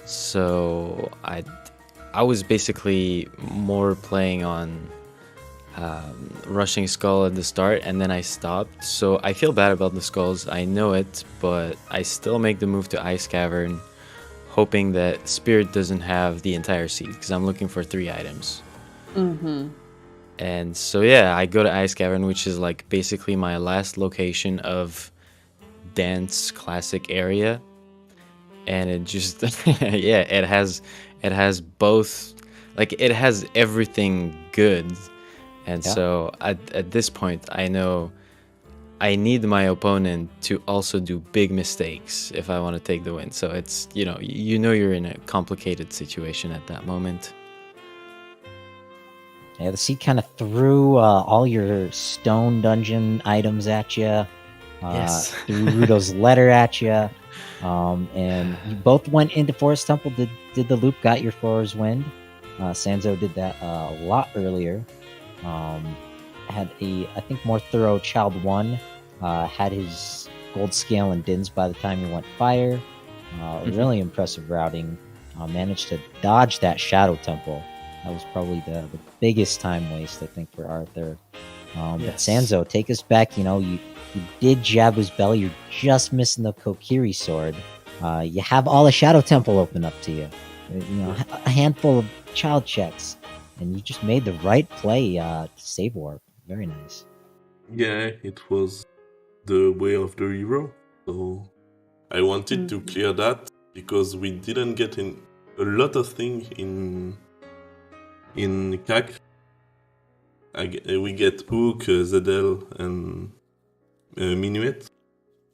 So I was basically more playing on rushing skull at the start, and then I stopped. So I feel bad about the skulls. I know it, but I still make the move to Ice Cavern, hoping that Spirit doesn't have the entire seed, because I'm looking for 3 items. And so yeah, I go to Ice Cavern, which is like basically my last location of dance classic area, and it just yeah, it has both, like it has everything good. And so at this point, I know I need my opponent to also do big mistakes if I want to take the win. So it's, you know you're in a complicated situation at that moment. Yeah, the seed kind of threw all your stone dungeon items at you. Yes. Threw Rudo's letter at you. And you both went into Forest Temple, did the loop, got your Forest Wind. Sanzeau did that a lot earlier. Had I think more thorough Child 1. Had his gold scale and dins by the time you went fire. Really impressive routing. Managed to dodge that Shadow Temple. That was probably the biggest time waste, I think, for Arthur. But Sanzeau, take us back. You did Jabu's belly. You're just missing the Kokiri sword. You have all the Shadow Temple open up to you. A handful of child checks, and you just made the right play to save warp. Very nice. Yeah, it was the way of the hero. So I wanted to clear that because we didn't get in a lot of things in CAC. We get Hook, Zedel, and Minuet.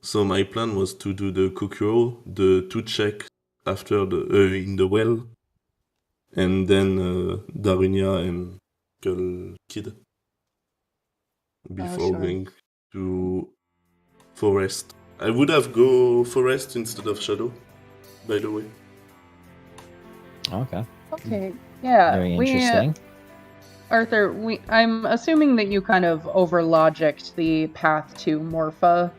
So my plan was to do the Kokuro, the 2 check after in the well, and then Darunia and Skull Kid before going to Forest. I would have go Forest instead of Shadow, by the way. Okay. Yeah. Very interesting. Arthur, I'm assuming that you kind of over-logicked the path to Morpha,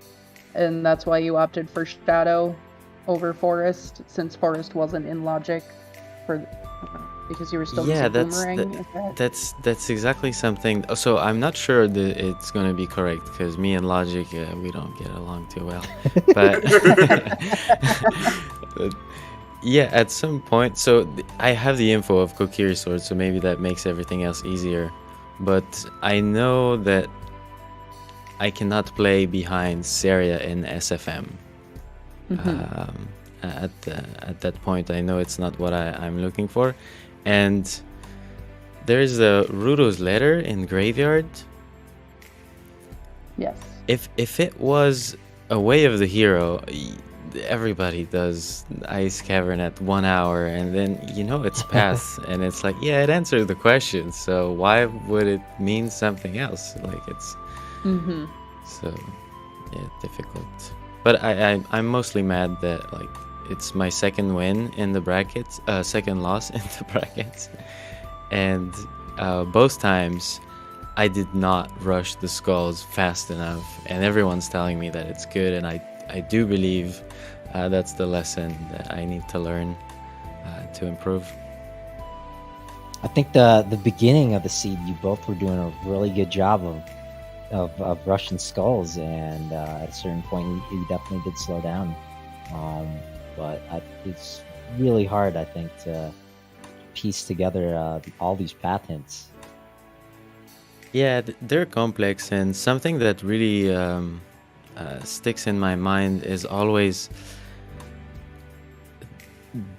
and that's why you opted for Shadow over Forest, since Forest wasn't in logic because you were still Yeah, Boomerang. that's exactly something. So I'm not sure that it's going to be correct, because me and Logic, we don't get along too well. But yeah, at some point, so I have the info of Kokiri sword, so maybe that makes everything else easier. But I know that I cannot play behind Saria in SFM. At that point, I know it's not what I'm looking for. And there's a Rudo's letter in Graveyard. Yes. If it was a way of the hero, everybody does Ice Cavern at 1 hour, and then it's path, and it's like, yeah, it answered the question, so why would it mean something else? Like it's Mm-hmm. so yeah, difficult. But I'm mostly mad that like it's my second win in the brackets, second loss in the brackets, and both times I did not rush the skulls fast enough, and everyone's telling me that it's good, and I do believe that's the lesson that I need to learn to improve. I think the beginning of the seed, you both were doing a really good job of rushing skulls, and at a certain point, you definitely did slow down. But it's really hard, I think, to piece together all these path hints. Yeah, they're complex, and something that really sticks in my mind is always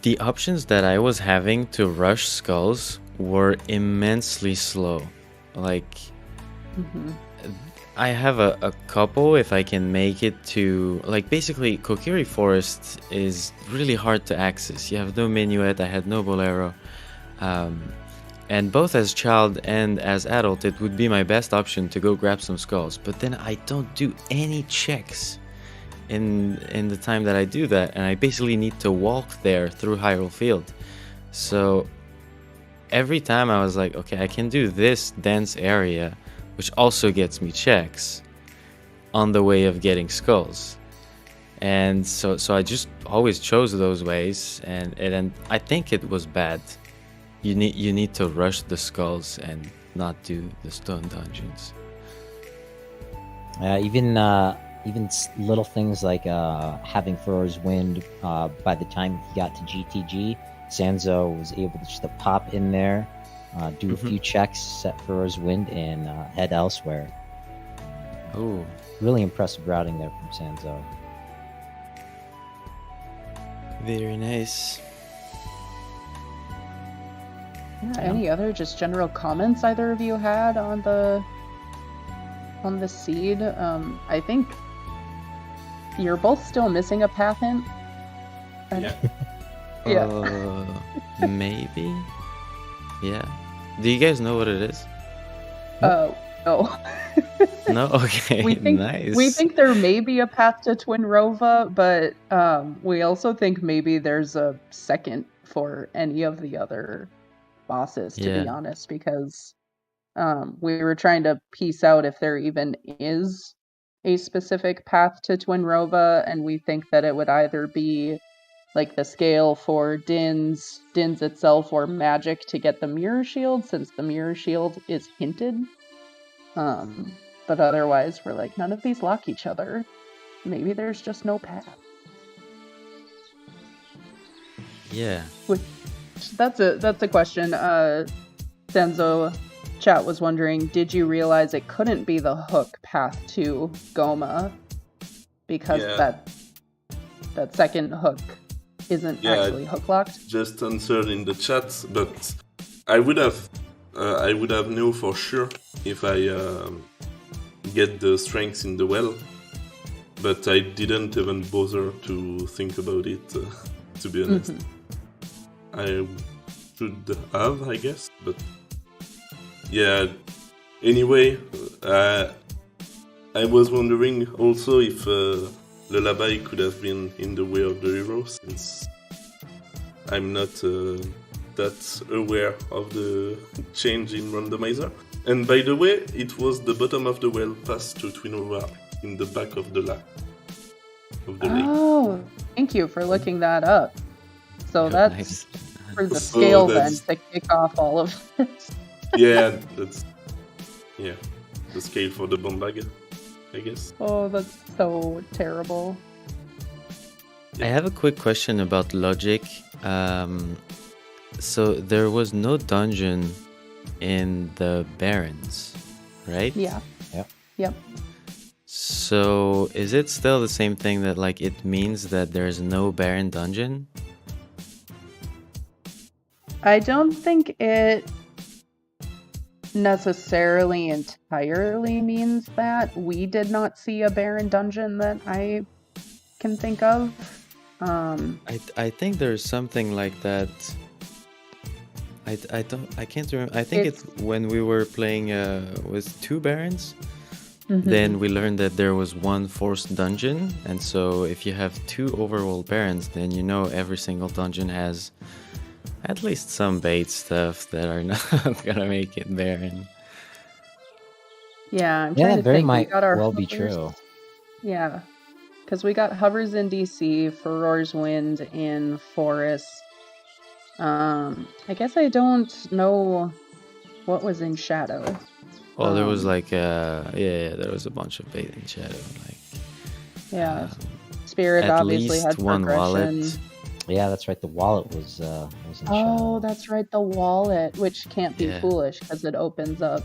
the options that I was having to rush skulls were immensely slow. Like, Mm-hmm. I have a couple if I can make it to, like, basically Kokiri Forest is really hard to access. You have no minuet, I had no bolero. And both as child and as adult, it would be my best option to go grab some skulls. But then I don't do any checks in the time that I do that, and I basically need to walk there through Hyrule Field. So every time I was like, okay, I can do this dense area, which also gets me checks on the way of getting skulls. And so I just always chose those ways, and I think it was bad. You need to rush the skulls and not do the stone dungeons. Even little things like having Furor's Wind. By the time he got to GTG, Sanzeau was able to just pop in there, do a few checks, set Furor's Wind, and head elsewhere. Oh, Really impressive routing there from Sanzeau. very nice. Yeah, any other just general comments either of you had on the seed? I think you're both still missing a path hint. Yeah. Yeah. Maybe. Yeah. Do you guys know what it is? No. No. Okay. We think Nice. we think there may be a path to Twin Rova, but we also think maybe there's a second for any of the other bosses, to be Yeah. honest, because we were trying to piece out if there even is a specific path to Twin Rova, and we think that it would either be like the scale for Din's itself, or magic to get the mirror shield, since the mirror shield is hinted. But otherwise we're like, none of these lock each other. Maybe there's just no path. Yeah. That's a question. Sanzeau chat was wondering, did you realize it couldn't be the hook path to Goma because Yeah. that second hook isn't Yeah, actually hook locked? Just answered in the chat, but I would have known for sure if I get the strengths in the well, but I didn't even bother to think about it, to be honest. I should have, I guess, but yeah. Anyway, I was wondering also if Lullaby could have been in the way of the hero, since I'm not that aware of the change in Randomizer. And by the way, it was the bottom of the well pass to Twin Rova in the back of the lake. Oh, thank you for looking that up. So that's Nice. for the So scale that's- then to kick off all of this. Yeah, that's the scale for the bomb bag, I guess. Oh, that's so terrible. I have a quick question about logic. So there was no dungeon in the Barrens, right? Yeah. Yep. So is it still the same thing that like it means that there's no Baron dungeon? I don't think it necessarily entirely means that. We did not see a barren dungeon that I can think of. I think there's something like that. I can't remember. I think it's when we were playing with 2 barons. Then we learned that there was 1 forced dungeon, and so if you have 2 overworld barons, then you know every single dungeon has at least some bait stuff that are not gonna make it barren. Yeah, I'm Yeah, trying that to very think. might We got our well be hovers. true. Yeah, because we got hovers in DC, Furor's Wind in Forest. I guess I don't know what was in Shadow. Oh, there was like there was a bunch of bait in Shadow, like Yeah, Spirit at obviously least had 1 progression. wallet. Yeah, that's right. The wallet was in Oh, Shadow. that's right, the wallet, which can't be Yeah. foolish because it opens up.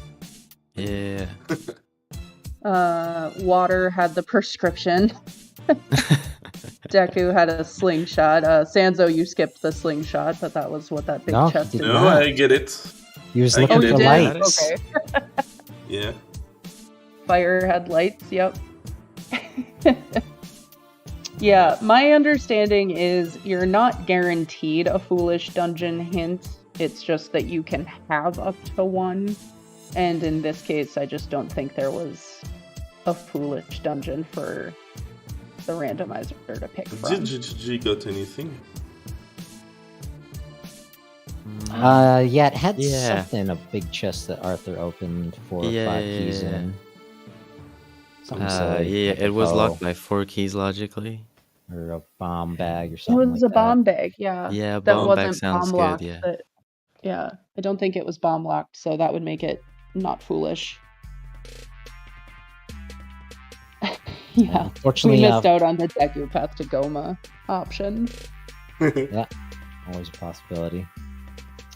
Yeah. Water had the prescription. Deku had a slingshot. Sanzo, you skipped the slingshot, but that was what that big No, he chest did is. No, not. I get it. He was I looking get Oh, for you it. did? lights. Okay. Yeah. Fire had lights, yep. Yeah, my understanding is you're not guaranteed a foolish dungeon hint. It's just that you can have up to 1. And in this case, I just don't think there was a foolish dungeon for the randomizer to pick from. Did GGG got anything? Yeah, it had Yeah. something, a big chest that Arthur opened 4 or 5 Yeah, keys yeah. in. Something silly. Yeah, like a it was bow locked by 4 keys logically. or a bomb bag or It something was like a bomb bag, yeah. Yeah, That bomb bag wasn't sounds bomb good, locked. yeah. But yeah, I don't think it was bomb locked, so that would make it not foolish. that. Yeah, we Unfortunately, missed out on the Deku Path to Goma option. always a possibility.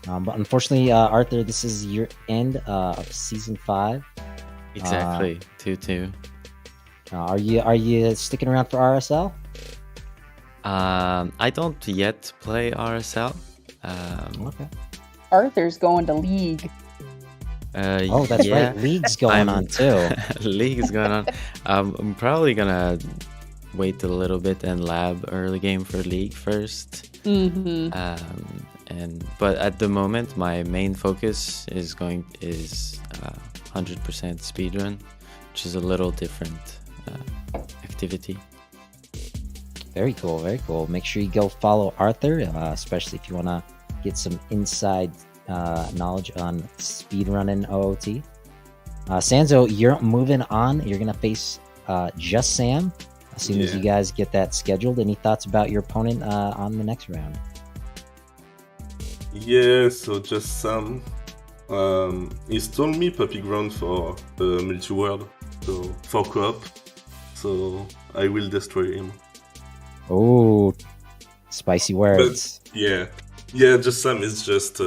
But unfortunately, Arthur, this is your end of season 5. Exactly. 2-2. Are you sticking around for RSL? I don't yet play RSL. Okay. Arthur's going to League. Oh, that's yeah. right. League's going on too. League is going on. I'm probably gonna wait a little bit and lab early game for League first. Mm-hmm. But at the moment, my main focus is 100% speedrun, which is a little different activity. Very cool, very cool. Make sure you go follow Arthur, especially if you want to get some inside knowledge on speedrunning OOT. Sanzo, you're moving on. You're going to face Just Sam as soon as you guys get that scheduled. Any thoughts about your opponent on the next round? Yeah, so just Sam. He's told me Puppy Ground for multi-world, so for co-op. So I will destroy him. Oh, spicy words. Yeah, just Sam is just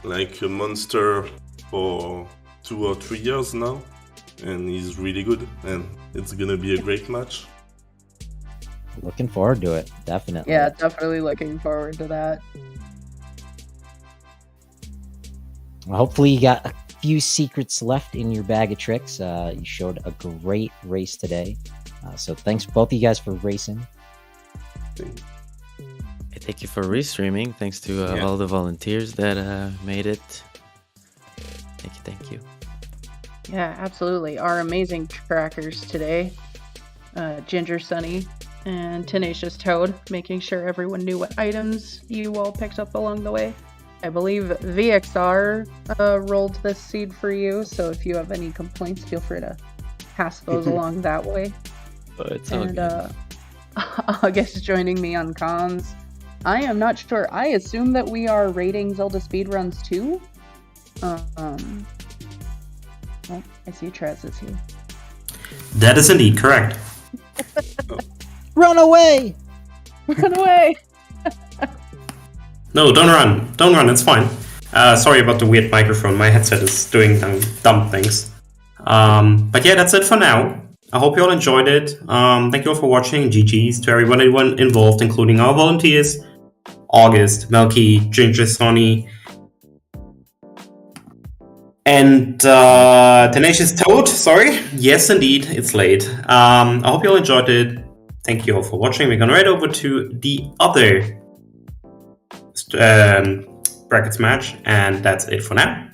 like a monster for 2 or 3 years now, and he's really good, and it's gonna be a great match. Looking forward to it, definitely. Yeah, definitely looking forward to that. Well, hopefully you got a few secrets left in your bag of tricks. You showed a great race today. So thanks both of you guys for racing. Thank you for restreaming. Thanks to all the volunteers that made it. Thank you. Yeah, absolutely. Our amazing trackers today, Ginger Sunny and Tenacious Toad, making sure everyone knew what items you all picked up along the way. I believe VXR rolled this seed for you, so if you have any complaints, feel free to pass those along that way. But it's all And good. August joining me on comms. I am not sure. I assume that we are rating Zelda Speedruns too. Oh, I see Trez is here. That is indeed correct. Run away! Run away! No, don't run. Don't run, it's fine. Sorry about the weird microphone. My headset is doing dumb things. But yeah, that's it for now. I hope you all enjoyed it. Thank you all for watching. GG's to everyone involved, including our volunteers, August, Melky, Ginger Sonny, And Tenacious Toad, sorry. Yes, indeed, it's late. I hope you all enjoyed it. Thank you all for watching. We're gonna head over to the other brackets match, and that's it for now.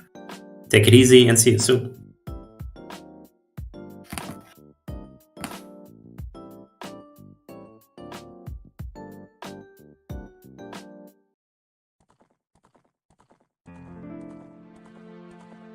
Take it easy and see you soon.